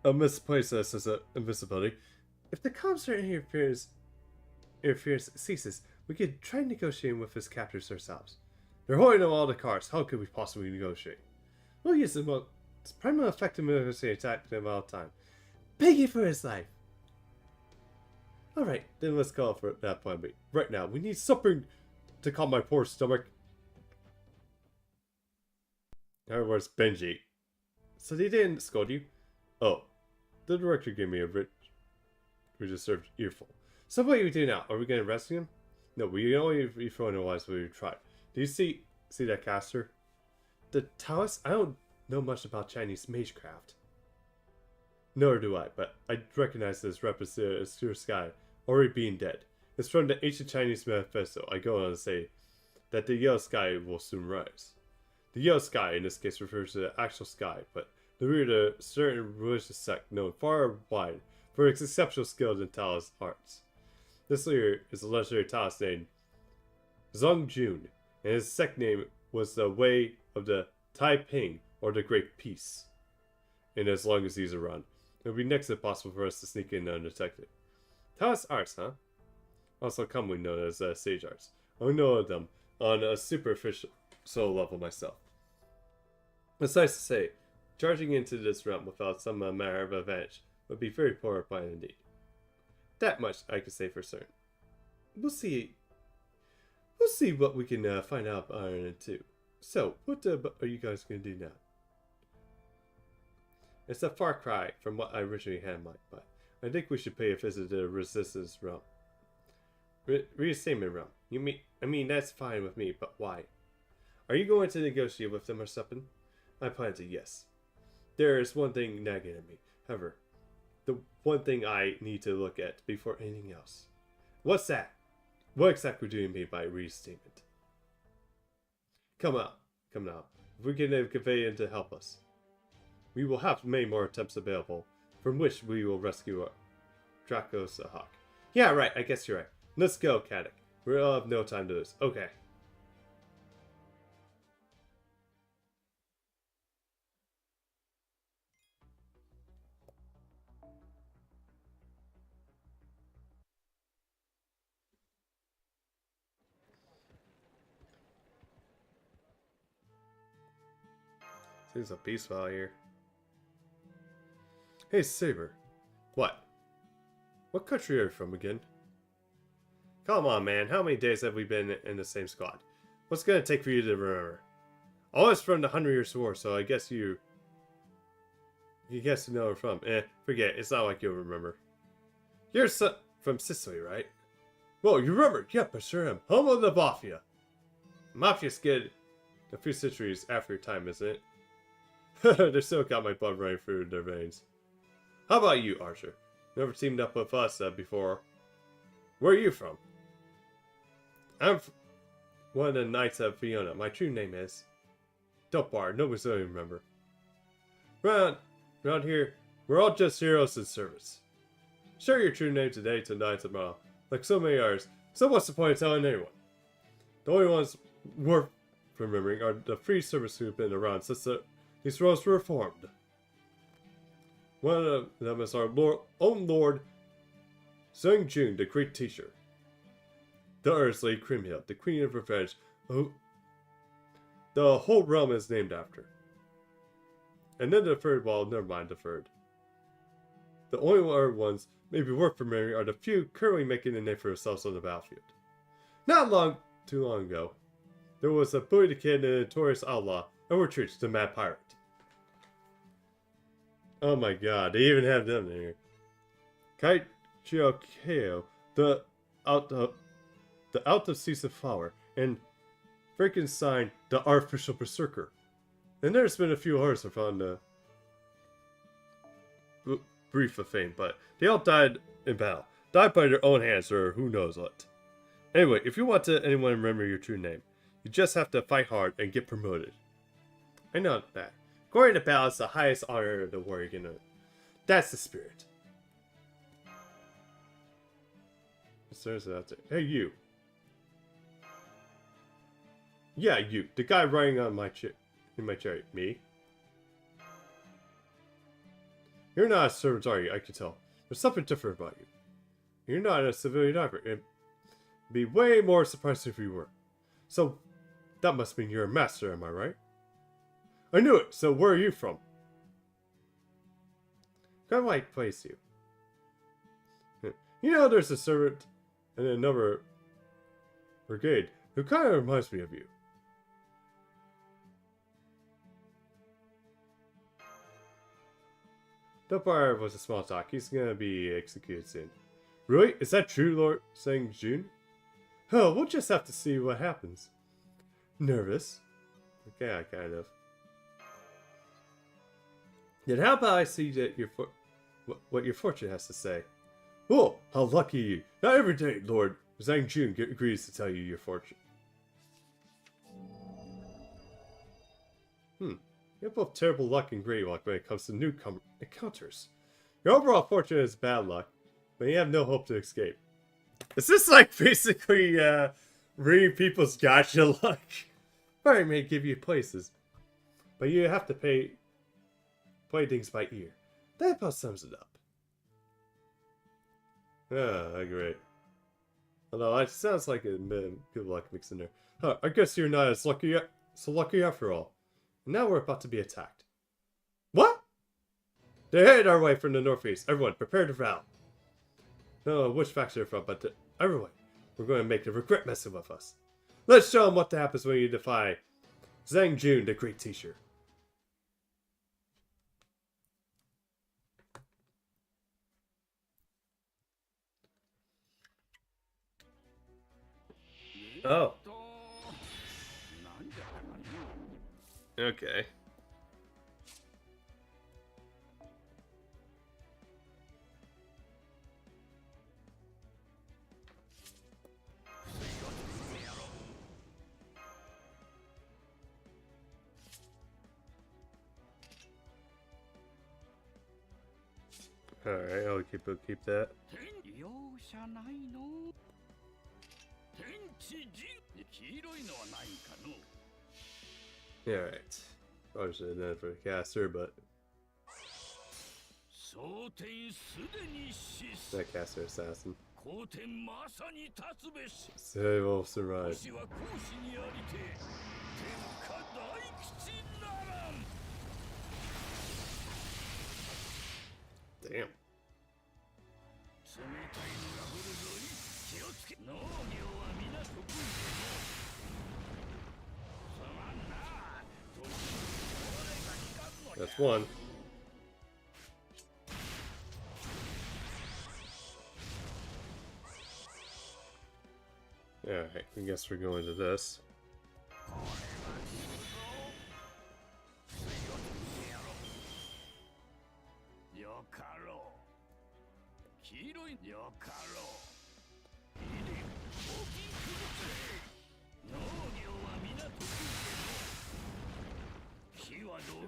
a misplaced sense of invisibility. If the constant interference ceases, we could try negotiating with his captors ourselves. They're holding on all the cars. How could we possibly negotiate? We'll use the most primal effective military attack them all the time. Begging for his life. Alright, then let's call for that plan B. Right now, we need something to calm my poor stomach. Where's Benji? So they didn't scold you? Oh, the director gave me a rich, reserved earful. So what do we do now? Are we going to rescue him? No, we can only be thrown in what we tried. Do you see that caster? The Taoist? I don't know much about Chinese magecraft. Nor do I, but I recognize this representative sky already being dead. It's from the ancient Chinese manifesto. I go on to say that the yellow sky will soon rise. The yellow sky in this case refers to the actual sky, but the root of a certain religious sect known far and wide for its exceptional skill in Taoist arts. This leader is a legendary Taoist named Zhong Jun, and his sect name was the Way of the Taiping, or the Great Peace. And as long as he's around, it will be next to impossible for us to sneak in undetected. Taoist arts, huh? Also commonly known as sage arts. I know of them on a superficial level myself. It's nice to say, charging into this realm without some manner of advantage would be very poor plan indeed. That much I can say for certain. We'll see what we can find out on it too. So, what are you guys going to do now? It's a far cry from what I originally had in mind, but I think we should pay a visit to the Resistance realm. Reinstatement room. I mean, that's fine with me, but why? Are you going to negotiate with them or something? I plan to, yes. There is one thing nagging at me. However, the one thing I need to look at before anything else. What's that? What exactly do you mean by reinstatement? Come on. Come now. If we can convey in to help us, we will have many more attempts available, from which we will rescue Dracos the Hawk. Yeah, right. I guess you're right. Let's go, Caddick. We'll have no time to lose. Okay. Seems a peaceful out here. Hey, Saber. What? What country are you from again? Come on, man. How many days have we been in the same squad? What's it gonna take for you to remember? I was from the 100 Years' War, so I guess you guess you know where I'm from. Forget. It's not like you'll remember. You're from Sicily, right? Well, you remember. Yep, I sure am. Home of the Mafia. Mafia's good a few centuries after your time, isn't it? They still got my blood running through their veins. How about you, Archer? Never teamed up with us before. Where are you from? I'm one of the Knights of Fiona. My true name is... Don't worry, nobody's gonna remember. Around here, we're all just heroes in service. Share your true name today, tonight, tomorrow. Like so many others. So what's the point of telling anyone? The only ones worth remembering are the free service who've been around since these roles were formed. One of them is our own Lord Zheng Jun, the Great Teacher. The other is Lady Crimhild, the Queen of Revenge, who the whole realm is named after. And then the third, well, never mind the third. The only other ones maybe worth remembering are the few currently making a name for themselves on the battlefield. Not too long ago, there was a bullied kid and a notorious outlaw, Edward Church, the Mad Pirate. Oh my god, they even have them in here. Kaichiokeo, the out of season flower, and Frankenstein, the artificial berserker. And there's been a few others on the brief of fame, but they all died in battle. Died by their own hands, or who knows what. Anyway, if you want anyone to remember your true name, you just have to fight hard and get promoted. I know that. Going to battle is the highest honor of the warrior can earn. That's the spirit. Hey, you. Yeah, you. The guy riding on in my chariot. Me? You're not a servant, are you? I can tell. There's something different about you. You're not a civilian either. It'd be way more surprising if you were. So, that must mean you're a master, am I right? I knew it! So where are you from? Kind of like place you. You know, there's a servant in another brigade who kind of reminds me of you. Dopar was a small talk. He's gonna be executed soon. Really? Is that true, Lord Zheng Jun? Oh, we'll just have to see what happens. Nervous? Okay, kind of. Then how about I see that what your fortune has to say? Oh, how lucky you! Not every day, Lord Zhang Jun agrees to tell you your fortune. You have both terrible luck and great luck when it comes to newcomer encounters. Your overall fortune is bad luck, but you have no hope to escape. Is this like basically reading people's gotcha luck? Fire may give you places, but you have to play things by ear. That about sums it up. Ah, great. Although it sounds like a bit good luck mixed in there. Huh, I guess you're not as lucky after all. And now we're about to be attacked. What? They're headed our way from the northeast. Everyone, prepare to vow. No, which faction you're from, but everyone, we're going to make them regret messing with us. Let's show them what happens when you defy Zhang Jun, the Great Teacher. Oh. Okay. Alright, I'll keep that. Alright. Probably should have done it for the caster, but that caster assassin. They will survive. Damn. That's one. Alright, I guess we're going to this.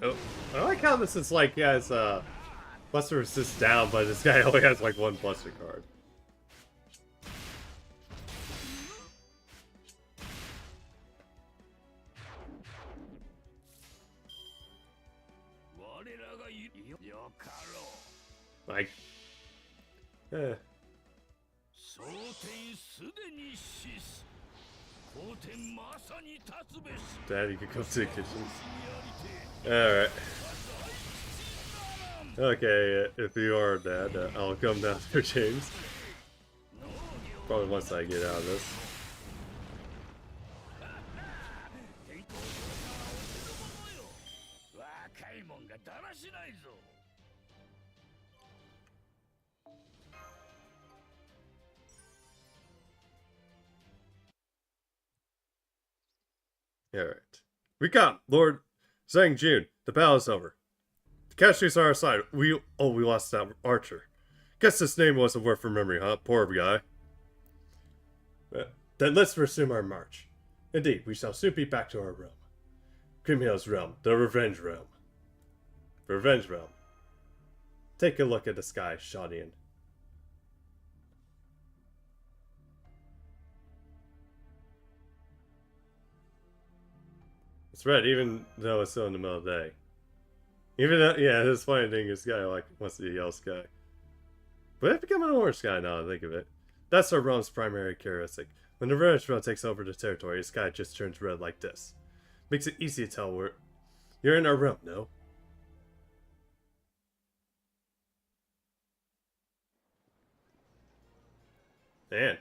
Oh, I like how this is like, yeah, it's Buster resist down, but this guy only has like one Buster card. Like, Daddy could come to the kitchen. Alright. Okay, if you are Dad, I'll come down for James. Probably once I get out of this. Alright. We come, Lord Zhang Jun. The battle is over. The casualties are on our side. We lost that archer. Guess his name wasn't worth remembering, huh? Poor guy. Then let's resume our march. Indeed, we shall soon be back to our realm. Grimhill's realm, the Revenge Realm. Revenge Realm. Take a look at the sky, Shadian. It's red, even though it's still in the middle of the day. Even though, yeah, this funny thing, this guy like wants to be a yellow sky. But it's become an orange sky now I think of it. That's our realm's primary characteristic. When the Revenge Realm takes over the territory, the sky just turns red like this. Makes it easy to tell where you're in our realm, no? Man.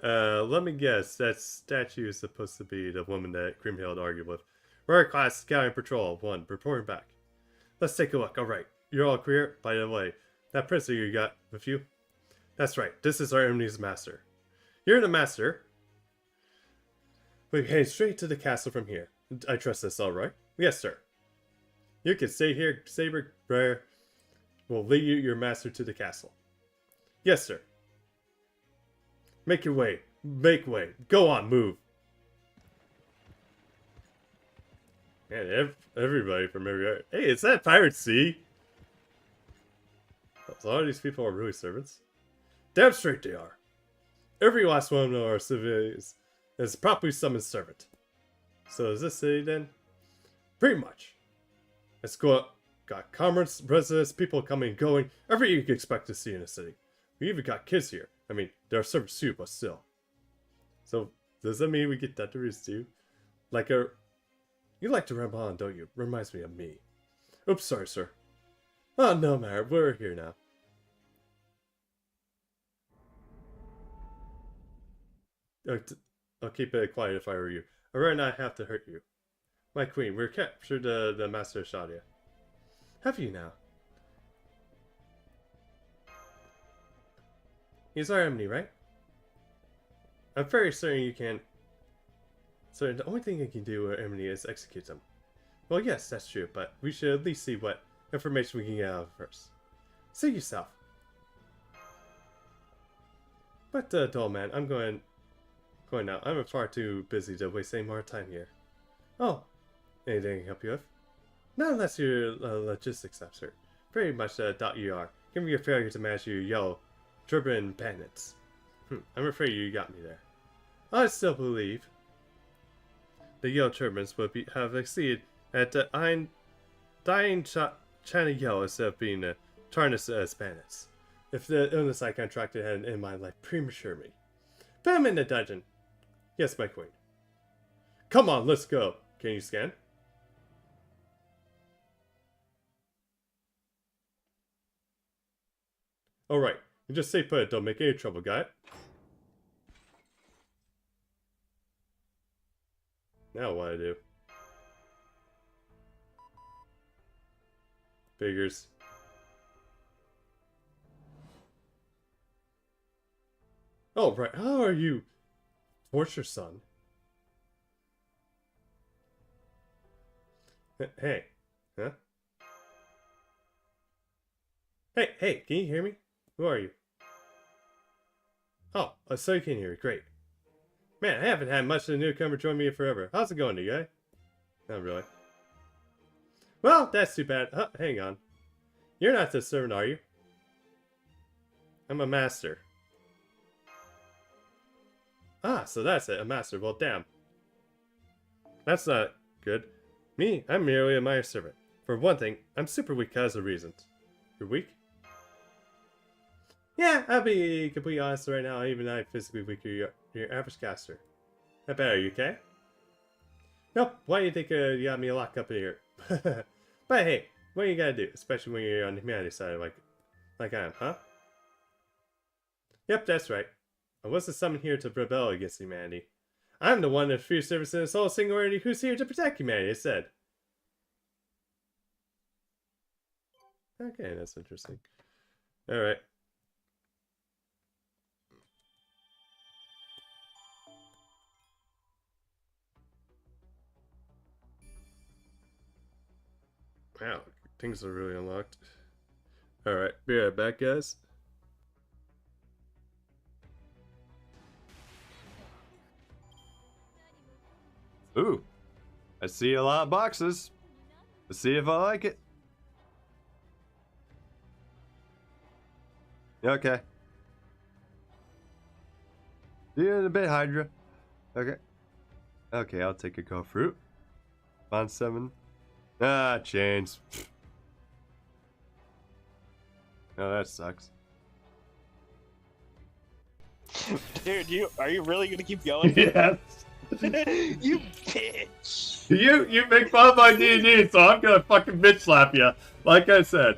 Let me guess. That statue is supposed to be the woman that Creamhill argued with. Rare class scouting patrol 1, reporting back. Let's take a look. Alright, you're all clear? By the way, that prisoner you got with you? That's right, this is our enemy's master. You're the master. We head straight to the castle from here. I trust this alright? Yes, sir. You can stay here, Saber Rare. We'll lead you, your master, to the castle. Yes, sir. Make your way. Make way. Go on, move. Man, everybody from everywhere. Hey, is that Pirate Sea? A lot of these people are really servants. Damn straight they are. Every last one of our civilians is properly summoned servant. So is this city then? Pretty much. It's got commerce, residents, people coming and going, everything you can expect to see in a city. We even got kids here. I mean, they're servants too, but still. So, does that mean we get Tetris too? Like a... You like to ramble on, don't you? Reminds me of me. Oops, sorry, sir. Oh, no matter. We're here now. I'll keep it quiet if I were you. Alright, now I have to hurt you. My queen, we're captured the Master of Shadia. Have you now? He's our enemy, right? I'm very certain you can. So the only thing you can do with Emily is execute them. Well, yes, that's true, but we should at least see what information we can get out of first. See yourself. But, doll man, I'm going now. I'm far too busy to waste any more time here. Oh, anything I can help you with? Not unless you're a logistics officer. Very much doubt you are, given your failure to manage your yellow turban bandits. I'm afraid you got me there. I still believe the yellow turbans would have succeeded at dying China yellow instead of being tarnished as bandits. If the illness I contracted had in my life prematurely. Put him in the dungeon. Yes, my queen. Come on, let's go. Can you scan? Alright, you just stay put, don't make any trouble, got it? Now what do I do? Figures. Oh, right, how are you? Torture son. Hey. Huh? Hey, can you hear me? Who are you? Oh, so you can hear me. Great. Man, I haven't had much of a newcomer join me forever. How's it going, you guy? Not really. Well, that's too bad. Hang on. You're not the servant, are you? I'm a master. Ah, so that's it. A master. Well, damn. That's not good. Me, I'm merely a minor servant. For one thing, I'm super weak because of reasons. You're weak? Yeah, I'll be completely honest right now. Even I'm physically weaker than your average caster. I bet, are you okay? Nope. Why do you think you got me locked up in here? But hey, what you gotta do? Especially when you're on the humanity side, like I am, huh? Yep, that's right. I wasn't summoned here to rebel against humanity. I'm the one of the few service in the Traum Singularity who's here to protect humanity, it said. Okay, that's interesting. Alright. Wow, things are really unlocked. Alright, be right back, guys. Ooh, I see a lot of boxes. Let's see if I like it. Okay. Yeah, a bit Hydra. Okay. Okay, I'll take a go fruit. Bond 7. Ah, chains. Oh, that sucks. Dude, are you really gonna keep going? Yes. You bitch! You make fun of my D&D, so I'm gonna fucking bitch slap you. Like I said.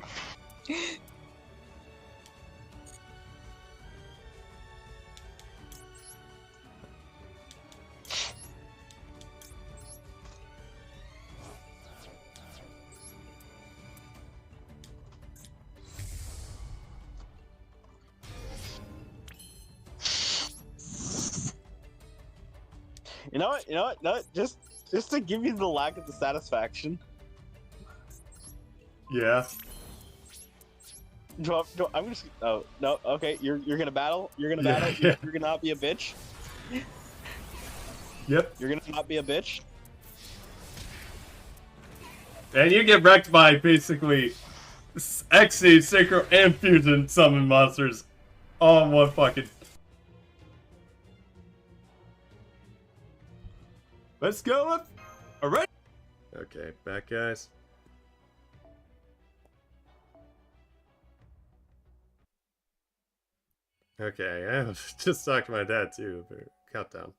You know what? No, just to give you the lack of the satisfaction. Yeah. I'm just. Oh no. Okay, you're gonna battle. You're gonna Yeah, battle. yeah. You're gonna not be a bitch. Yep. You're gonna not be a bitch. And you get wrecked by basically Xe, Synchro, and Fusion summon monsters all in one fucking. Let's go with. Alright. Okay, back, guys. Okay, I was just talking to my dad too. Countdown.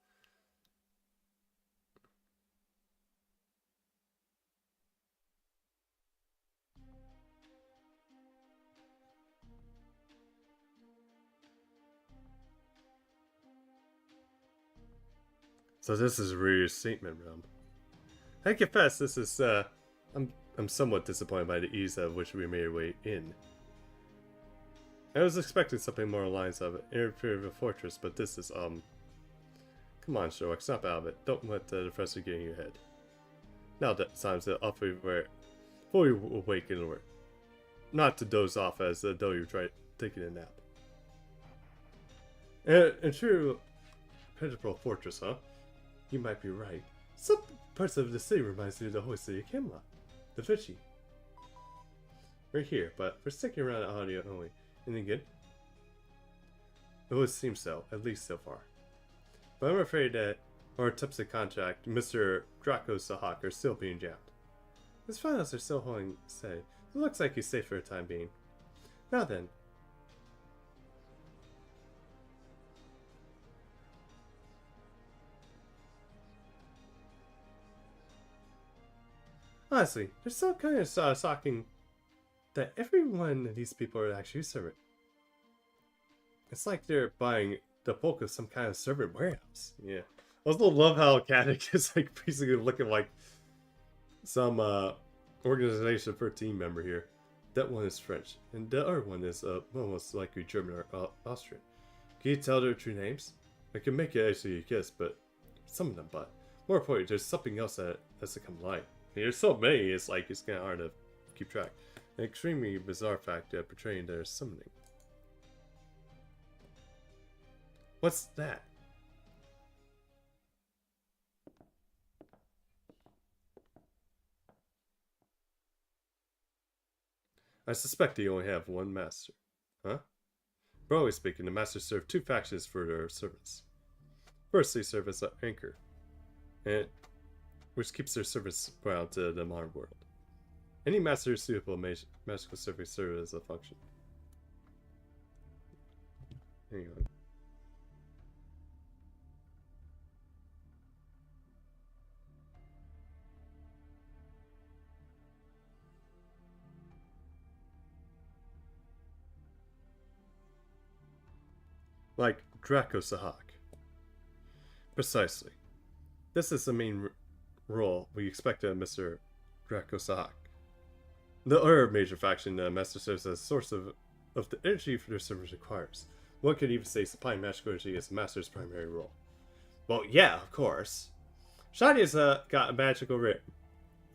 So this is reinstatement realm. I confess, this is I'm somewhat disappointed by the ease of which we made our way in. I was expecting something more along the lines of Imperial Fortress, but this is Come on, Sherlock, snap out of it. Don't let the professor get in your head. Now that time's fully awake and alert. Not to doze off as though you're taking a nap. And true impenetrable fortress, huh? You might be right. Some parts of the city reminds me of the holy city of Camelot. The Vichy. We're here, but we're sticking around audio only. Anything good? It would seem so, at least so far. But I'm afraid that our attempts at contact Mr. Draco Sahak are still being jammed. His files are still holding steady. It looks like he's safe for the time being. Now then. Honestly, there's some kind of shocking that every one of these people are actually a servant. It's like they're buying the bulk of some kind of servant warehouse. Yeah. I also love how Caddick is like basically looking like some organization for a team member here. That one is French, and the other one is almost likely German or Austrian. Can you tell their true names? I can make it actually a guess, but some of them, but more importantly, there's something else that has to come to light. There's so many, it's like it's kind of hard to keep track. An extremely bizarre fact portraying their summoning. What's that? I suspect they only have one master. Huh? Broadly speaking, the masters serve two factions for their servants. First, they serve as an anchor, which keeps their servants grounded to the modern world. Any master suitable magical service serves as a function. Hang on. Like Draco Sahak. Precisely. This is the main role we expect of Mr. Draco Sahak. The other major faction master serves as a source of the energy for their servers requires. One could even say supplying magical energy is the master's primary role. Well, yeah, of course. Shadia's got a magical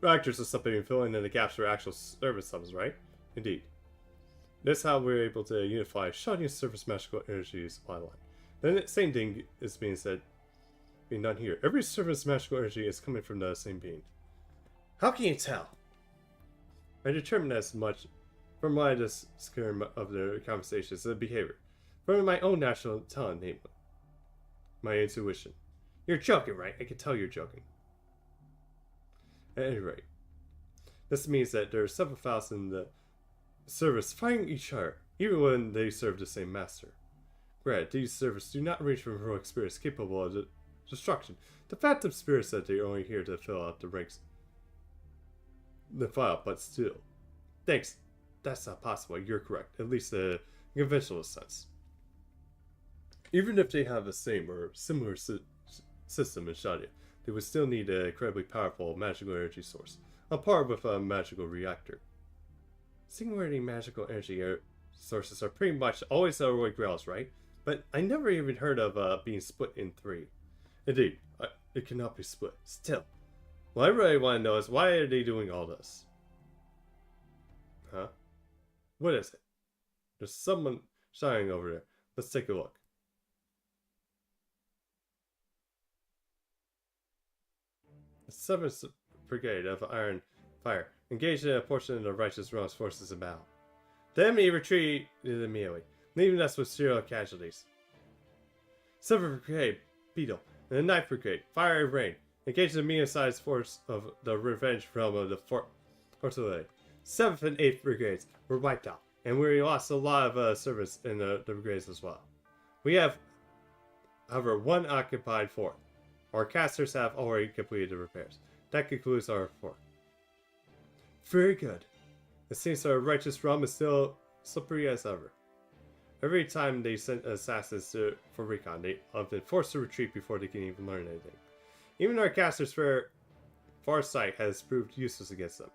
reactors or something filling in the gaps for actual service levels, right? Indeed. That's how we're able to unify Shadia's service magical energy supply line. Then the same thing is being done here. Every service magical energy is coming from the same being. How can you tell? I determined as much from my discern of their conversations and behavior. From my own natural talent, namely. My intuition. You're joking, right? I can tell you're joking. At any rate, this means that there are several thousand in the service fighting each other, even when they serve the same master. Granted, these servers do not range from heroic spirits capable of destruction to phantom spirits that they are only here to fill out the ranks. The file, but still. Thanks. That's not possible. You're correct. At least in a conventional sense. Even if they have the same or similar system in Shadia, they would still need an incredibly powerful magical energy source, on par with a magical reactor. Singularity magical energy sources are pretty much always the heroic grails, right? But I never even heard of being split in three. Indeed, it cannot be split. Still, what I really want to know is why are they doing all this? Huh? What is it? There's someone shining over there. Let's take a look. The 7th Brigade of Iron Fire engaged in a portion of the righteous Realm's forces in battle. The enemy retreated immediately, leaving us with serial casualties. 7th Brigade, Beetle, and the 9th Brigade, Fire and Rain, engaged the medium-sized force of the Revenge Realm of the Fortality. 7th and 8th Brigades were wiped out, and we lost a lot of service in the brigades as well. We have, however, one occupied fort. Our casters have already completed the repairs. That concludes our report. Very good. It seems our righteous realm is still slippery as ever. Every time they sent assassins for recon, they have been forced to retreat before they can even learn anything. Even our casters' far sight has proved useless against them.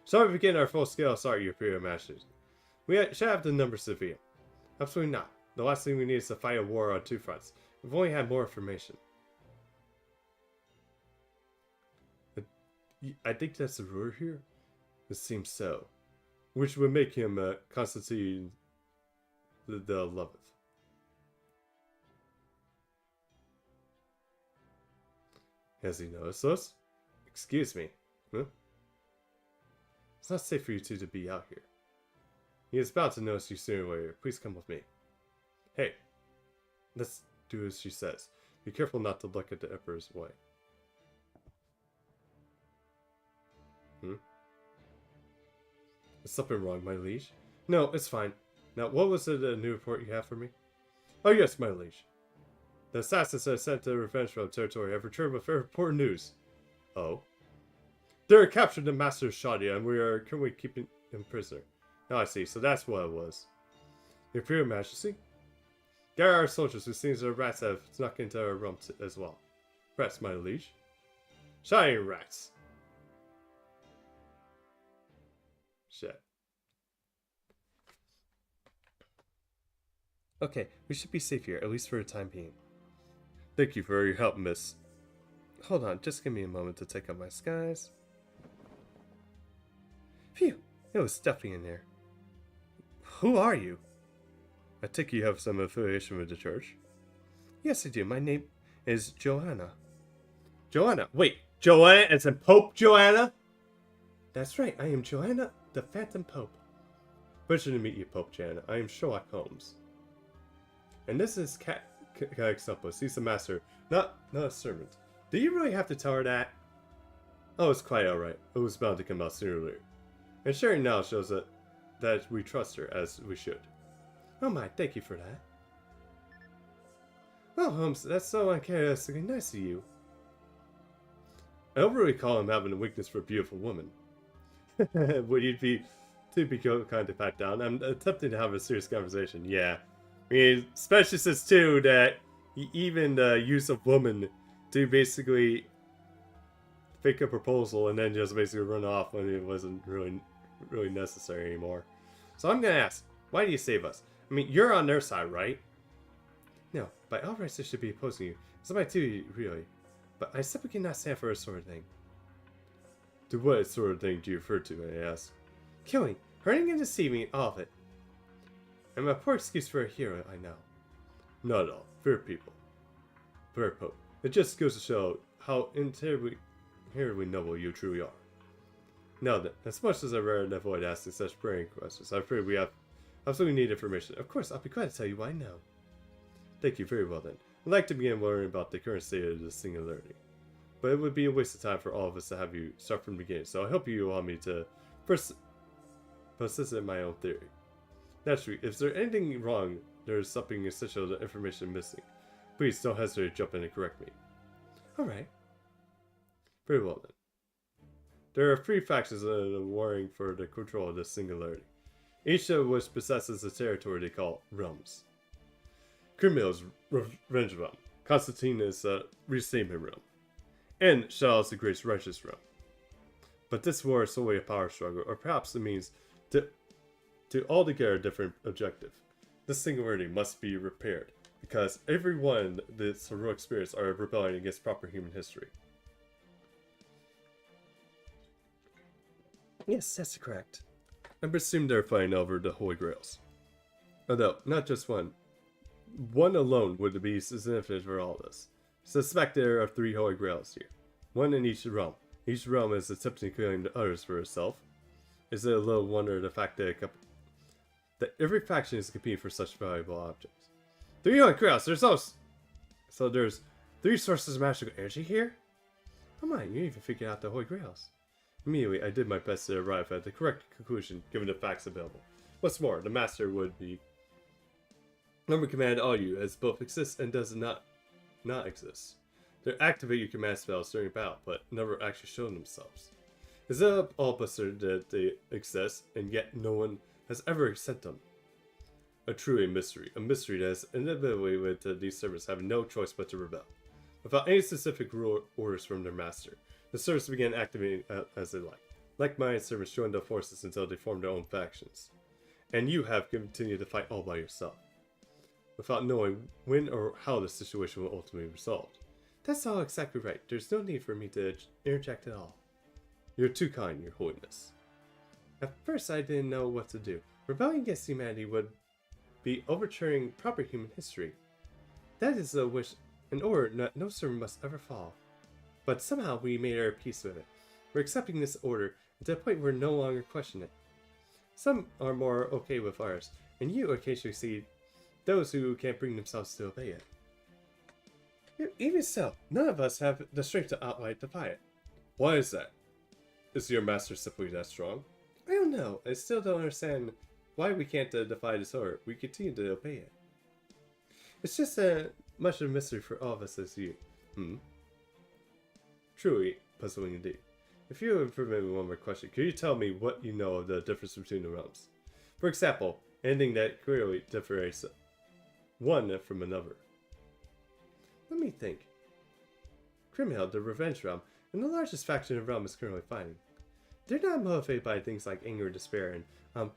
Shall we begin our full-scale assault, your Imperial Masters? We should have the numbers to defeat them. Absolutely not. The last thing we need is to fight a war on two fronts. We've only had more information. I think that's the ruler here. It seems so. Which would make him Constantine the 11th. Has he noticed us? Excuse me. Huh? It's not safe for you two to be out here. He is about to notice you sooner or later. Please come with me. Hey, let's do as she says. Be careful not to look at the Emperor's way. Is something wrong, my liege? No, it's fine. Now, what was the new report you have for me? Oh yes, my liege. The assassins that sent the revenge from territory have returned with very important news. Oh? They're captured the Master of Shadia, and we are currently keeping him prisoner. Now I see, so that's what it was. Your Imperial Majesty? There are soldiers who seems the rats have snuck into our realm as well. Rats, my liege. Shining rats. Shit. Okay, we should be safe here, at least for the time being. Thank you for your help, miss. Hold on, just give me a moment to take out my skies. Phew, it was stuffy in there. Who are you? I think you have some affiliation with the church. Yes, I do. My name is Joanna. Joanna? Wait, Joanna as in Pope Joanna? That's right, I am Joanna, the Phantom Pope. Pleasure to meet you, Pope Joanna. I am Sherlock Holmes. And this is Caxopus. He's the master, not a servant. Do you really have to tell her that? Oh, it's quite alright. It was bound to come out sooner or later. And sharing now shows that we trust her as we should. Oh my, thank you for that. Well, Holmes, that's so uncharacteristically nice of you. I don't really call him having a weakness for a beautiful woman. Would you be too kind to back down? I'm attempting to have a serious conversation. Yeah. I mean, especially since too that he even used a woman to basically fake a proposal and then just basically run off when it wasn't really necessary anymore. So I'm gonna ask, why do you save us? I mean, you're on their side, right? No, by all rights they should be opposing you. Somebody too, really. But I simply cannot stand for a sort of thing. To what sort of thing do you refer to, I ask? Killing, hurting and deceiving, all of it. I'm a poor excuse for a hero, I know. Not at all. Fair people. Fair Pope. It just goes to show how terribly noble you truly are. Now then, as much as I'd rather avoid asking such brain questions, I'm afraid we absolutely need information. Of course, I'll be glad to tell you what I know. Thank you, very well then. I'd like to begin learning about the current state of the Singularity. But it would be a waste of time for all of us to have you start from the beginning, so I hope you allow me to first persist in my own theory. Naturally, if there's anything wrong, there's something essential information missing. Please don't hesitate to jump in and correct me. Alright. Very well then. There are 3 factions that are warring for the control of the Singularity, each of which possesses a territory they call realms. Criminal's Revenge Realm, Constantine is Restatement Realm, and Shao is the Great Righteous Realm. But this war is solely a power struggle, or perhaps it means to altogether a different objective. This singularity must be repaired, because everyone that's heroic spirits are rebelling against proper human history. Yes, that's correct. I presume they're fighting over the Holy Grails. Although, not just one. One alone would be significant for all of this. Suspect there are 3 Holy Grails here. One in each realm. Each realm is attempting to claim the others for itself. Is it a little wonder the fact that every faction is competing for such valuable objects? 3 Holy Grails, so there's 3 sources of magical energy here? Oh my, you even figured out the Holy Grails. Immediately, I did my best to arrive at the correct conclusion given the facts available. What's more, the Master would command all you as both exists and does not exist. They activate your command spells during battle, but never actually show themselves. Is it all but certain that they exist, and yet no one has ever sent them? A truly mystery that has inevitably led to these servants having no choice but to rebel. Without any specific orders from their master, the servants began activating as they like. Like-minded servants joined the forces until they formed their own factions. And you have continued to fight all by yourself, without knowing when or how the situation will ultimately be resolved. That's all exactly right. There's no need for me to interject at all. You're too kind, Your Holiness. At first, I didn't know what to do. Rebelling against humanity would be overturning proper human history. That is a wish, an order no servant must ever fall. But somehow we made our peace with it. We're accepting this order to the point where we no longer question it. Some are more okay with ours, and you occasionally see those who can't bring themselves to obey it. Even so, none of us have the strength to outright defy it. Why is that? Is your master simply that strong? I don't know. I still don't understand why we can't defy this order. We continue to obey it. It's just much of a mystery for all of us as you. Truly puzzling indeed. If you would permit me one more question, could you tell me what you know of the difference between the realms? For example, anything that clearly differentiates one from another. Let me think. Grimhild, the Revenge Realm, and the largest faction of the realm is currently fighting. They're not motivated by things like anger or despair, and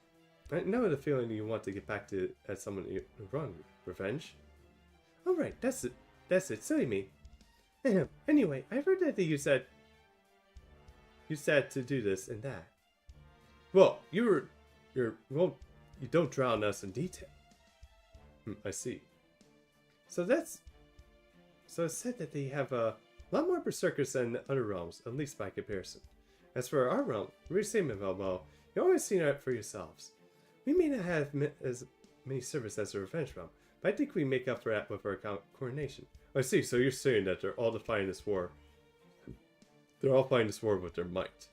I know the feeling you want to get back to at someone you wronged. Revenge? Oh right, that's it. That's it. Silly me. Anyway, I've heard that you said to do this and that. Well, you don't drown us in detail. I see. So it's said that they have a lot more berserkers than other realms, at least by comparison. As for our realm, restatement well, you always seen it for yourselves. We may not have as many servants as the Revenge Realm, but I think we make up for that with our coronation. I see, so you're saying that they're all fighting this war. They're all fighting this war with their might.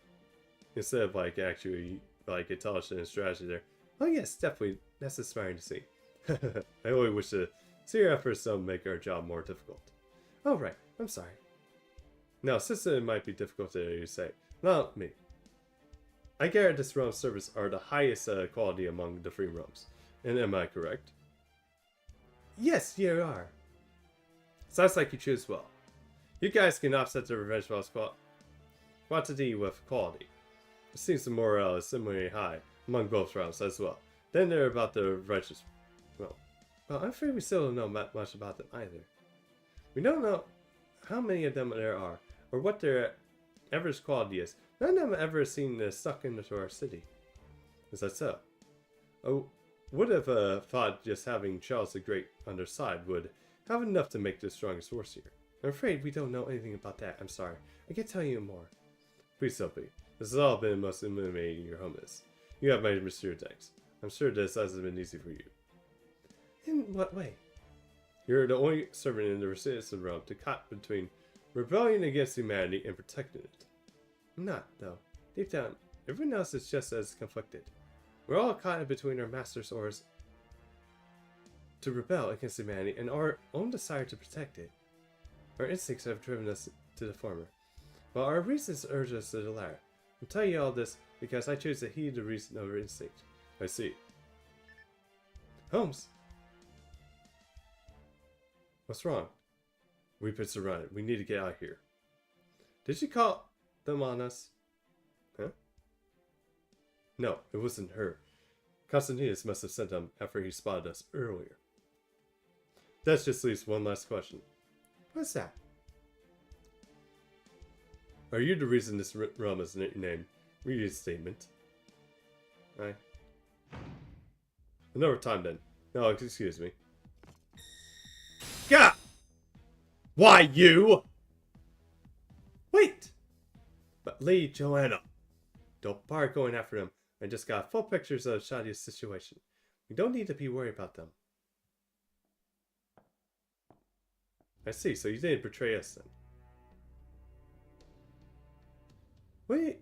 Instead of actually intelligence and strategy there. Oh yes, definitely. That's inspiring to see. I only wish to see your efforts to make our job more difficult. Oh right, I'm sorry. Now, since it might be difficult to say, not me. I gather this realm's servants are the highest quality among the 3 realms. And am I correct? Yes, you are. Sounds like you choose well. You guys can offset the Revenge Realm's quantity with quality. It seems the morale is similarly high among both realms as well. Then they're about the righteous. Well, I'm afraid we still don't know much about them either. We don't know how many of them there are, or what their average quality is. None of them have ever seen this stuck into our city. Is that so? I would have thought just having Charles the Great on their side would have enough to make the strongest force here. I'm afraid we don't know anything about that. I'm sorry. I can't tell you more. Please, Sophie. This has all been most illuminating your home is. You have my sincere thanks. I'm sure this hasn't been easy for you. In what way? You're the only servant in the Resistance realm to caught between rebellion against humanity and protecting it. I'm not, though. Deep down, everyone else is just as conflicted. We're all caught between our master's orders to rebel against humanity and our own desire to protect it. Our instincts have driven us to the former, while our reasons urge us to the latter. I'm telling you all this because I chose to heed the reason over instinct. I see. Holmes! What's wrong? We've been surrounded. We need to get out of here. Did she call them on us? Huh? No, it wasn't her. Constantinus must have sent them after he spotted us earlier. That just leaves one last question. What's that? Are you the reason this realm is named Reinstatement? Aye. Another time then. No, excuse me. Gah! Why you? Wait! But Lady Joanna. Don't bother going after them. I just got full pictures of Shadia's situation. We don't need to be worried about them. I see, so you didn't betray us then. Wait,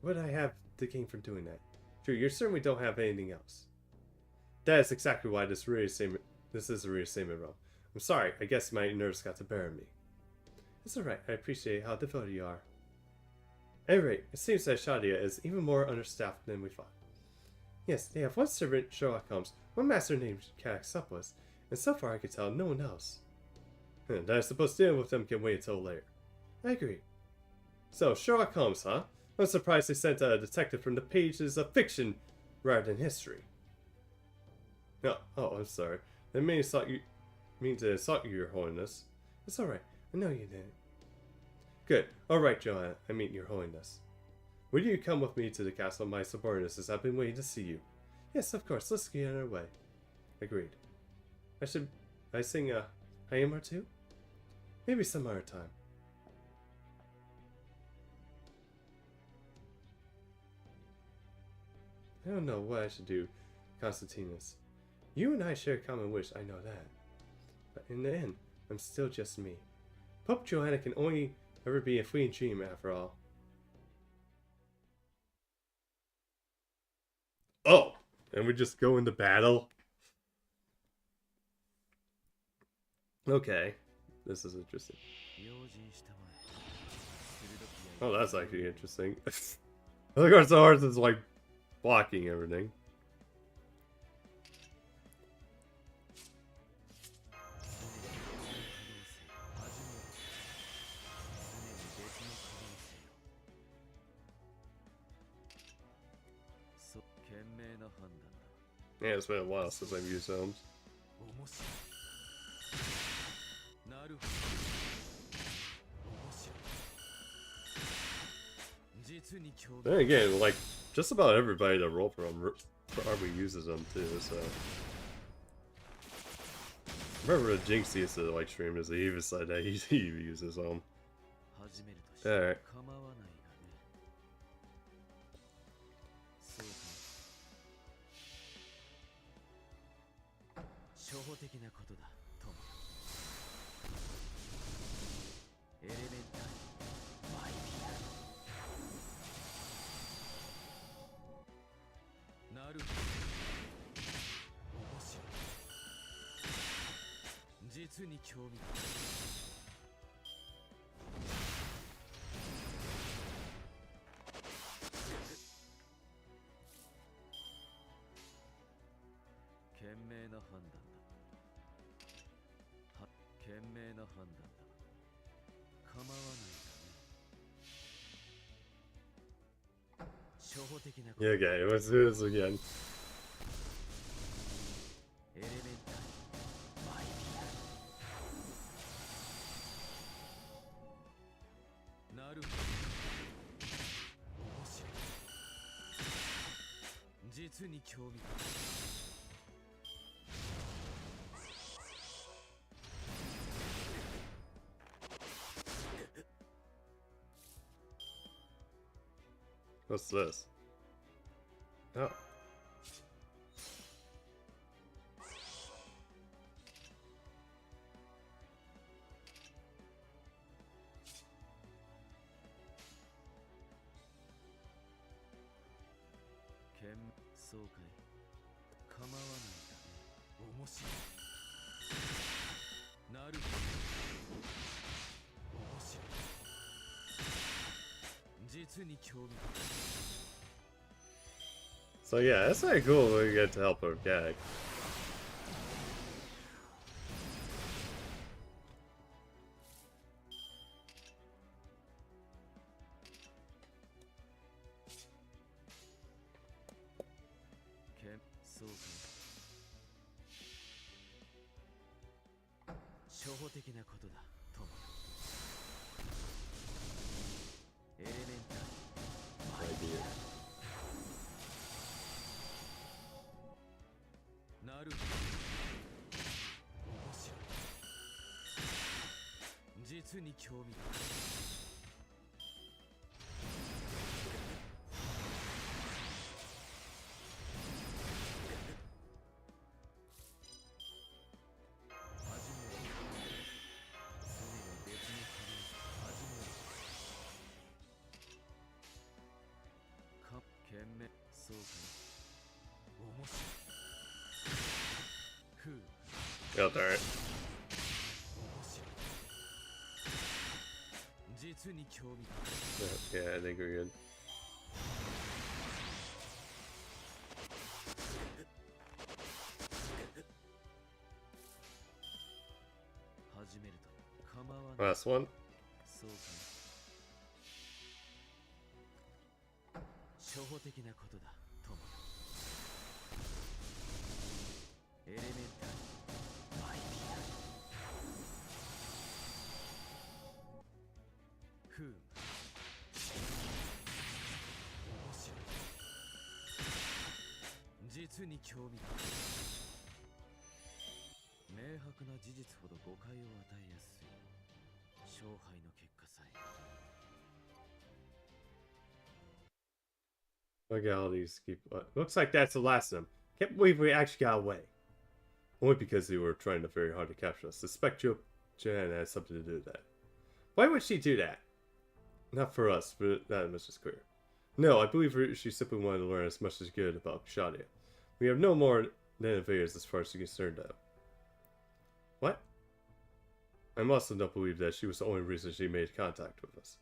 what I have to gain from doing that? True, you certainly don't have anything else. That is exactly why this is a reinstatement realm. I'm sorry, I guess my nerves got the better of me. It's alright, I appreciate how devoted you are. At any rate, it seems that Shadia is even more understaffed than we thought. Yes, they have one servant, Sherlock Holmes, one master named Caxopus, and so far I can tell, no one else. That I suppose dealing with them can wait until later. I agree. So, Sherlock Holmes, huh? I'm surprised they sent a detective from the pages of fiction rather than history. No, oh, I'm sorry. I mean to insult you, Your Holiness. It's alright. I know you didn't. Good. Alright, Joanna. I mean, Your Holiness. Will you come with me to the castle? My subordinates have been waiting to see you. Yes, of course. Let's get on our way. Agreed. I sing a hymn or two? Maybe some other time. I don't know what I should do, Constantinus. You and I share a common wish, I know that. But in the end, I'm still just me. Pope Joanna can only ever be a fleeting dream after all. Oh! And we just go into battle? Okay. This is interesting. Oh, that's actually interesting. I think our swords is like blocking everything. Yeah, it's been a while since I've used homes. Then again, like, just about everybody that roll from army uses them too, so. I remember Jinx used to like stream this, he even said that he uses them. Alright. Yeah, okay, let's do this again. What's this? Oh. So yeah, that's pretty cool when we get to help her gag. Oh, darn it. Yeah, I think we're good. Last one. に興味が明白な事実ほど誤解を与えやすい勝敗の結果さえ Legalities keep. Looks like that's the last of them. Can't believe we actually got away. Only because they were trying very hard to capture us. Suspect Joanna has something to do with that. Why would she do that? Not for us, but that much is clear. No, I believe she simply wanted to learn as much as she could about Kshadia. We have no more than invaders as far as she's concerned, though. What? I also don't believe that she was the only reason she made contact with us.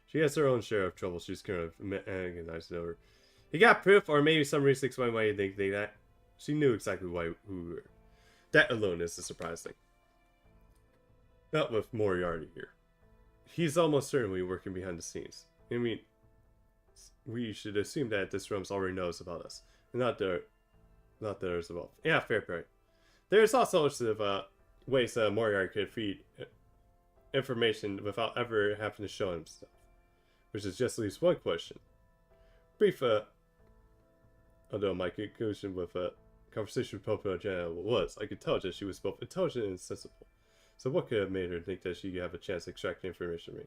She has her own share of trouble she's kind of agonizing over. You got proof, or maybe some reason to explain why you think that? She knew exactly who we were. That alone is the surprise thing. Not with Moriarty here. He's almost certainly working behind the scenes. I mean, we should assume that this Realms already knows about us, and not theirs as well. Yeah, fair point. There's all sorts of ways Moriarty could feed information without ever having to show him stuff, which is just at least one question. Brief, although my conclusion with conversation with Popo Jenna was, I could tell that she was both intelligent and sensible. So what could have made her think that she could have a chance to extract information from me?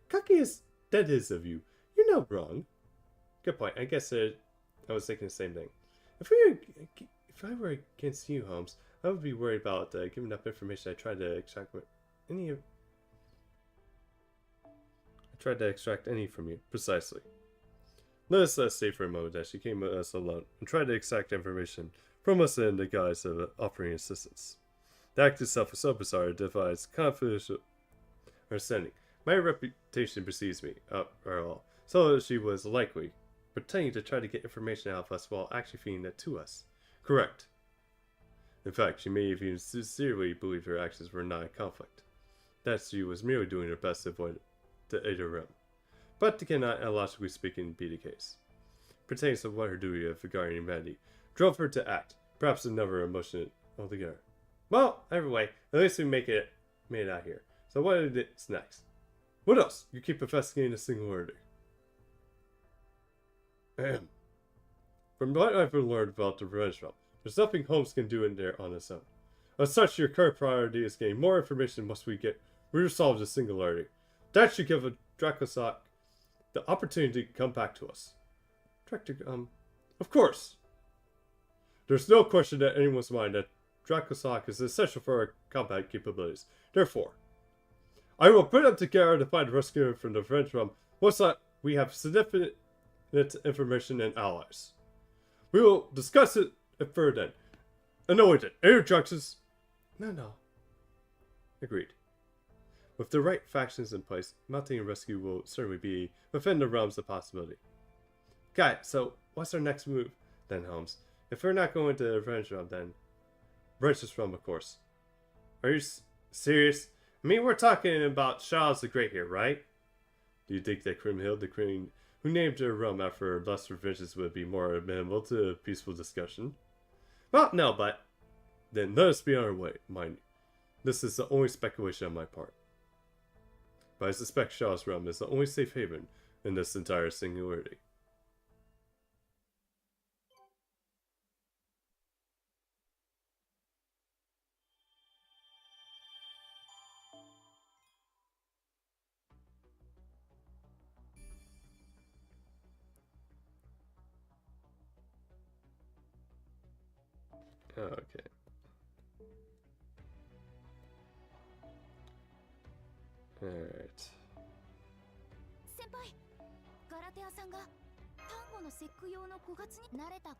Cocky is that is of you. You're not wrong. Good point. I guess I was thinking the same thing. If I were against you, Holmes, I would be worried about giving up information I tried to extract any from you. Precisely. Let us say for a moment that she came to us alone and tried to extract information from us in the guise of offering assistance. The act itself is so bizarre it defies confidential understanding. My reputation precedes me, or all, so she was likely pretending to try to get information out of us while actually feeding it to us. Correct. In fact, she may even sincerely believe her actions were not a conflict. That she was merely doing her best to avoid the Ada realm. But it cannot, logically speaking, be the case. Pretending to what her duty of regarding humanity drove her to act, perhaps another emotion altogether. Well, either way, at least we made it out here. So what is next? What else? You keep investigating the singularity. From what I've learned about the revenge realm, there's nothing Holmes can do in there on his own. As such, your current priority is getting more information once we resolve the singularity. That should give a Dracosoc the opportunity to come back to us. Of course. There's no question in anyone's mind that Dracosoc is essential for our combat capabilities. Therefore, I will put them together to find a rescuer from the revenge realm once that we have significant information and allies. We will discuss it further then. Anointed. Any objections? No. Agreed. With the right factions in place, mounting a rescue will certainly be within the realms of possibility. Got it. So, what's our next move then, Holmes? If we're not going to the revenge realm, then Righteous realm, of course. Are you serious? I mean, we're talking about Charles the Great here, right? Do you think that Crimhild, the queen who named her realm after lust revenges, would be more amenable to a peaceful discussion? Well, no, but then let us be on our way, mind you. This is the only speculation on my part. But I suspect Shaw's realm is the only safe haven in this entire singularity. Okay. Alright.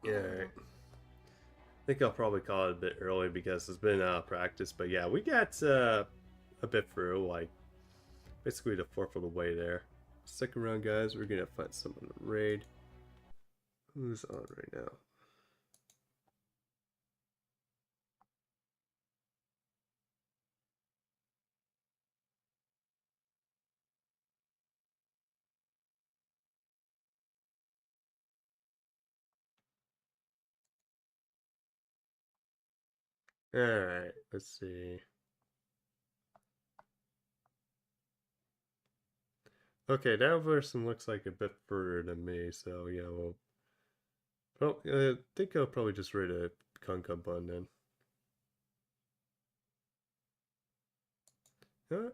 Alright. I think I'll probably call it a bit early because it's been practice, but yeah, we got a bit through, like basically the fourth of the way there. Second round, guys, we're gonna find someone to raid. Who's on right now? Alright, let's see. Okay, that person looks like a bit further than me, so yeah, we'll Well, I think I'll probably just raid a Conca bun then.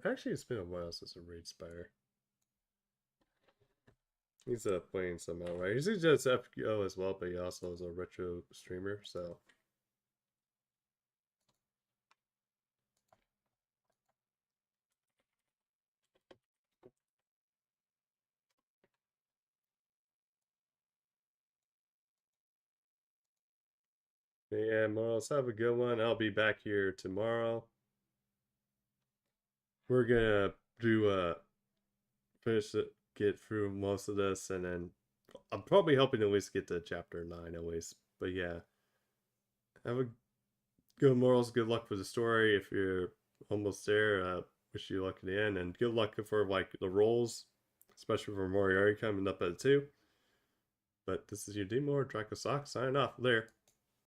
Actually, it's been a while since I raid Spire. He's playing somehow, right? He's just FGO as well, but he also is a retro streamer, so. Yeah, Morals, have a good one. I'll be back here tomorrow. We're gonna do finish it, get through most of this, and then I'm probably hoping to at least get to chapter 9 at least. But yeah, have a good Morals. Good luck for the story. If you're almost there, wish you luck at the end, and good luck for like the rolls, especially for Moriarty coming up at 2. But this is your Demo Draco Sock signing off. Later.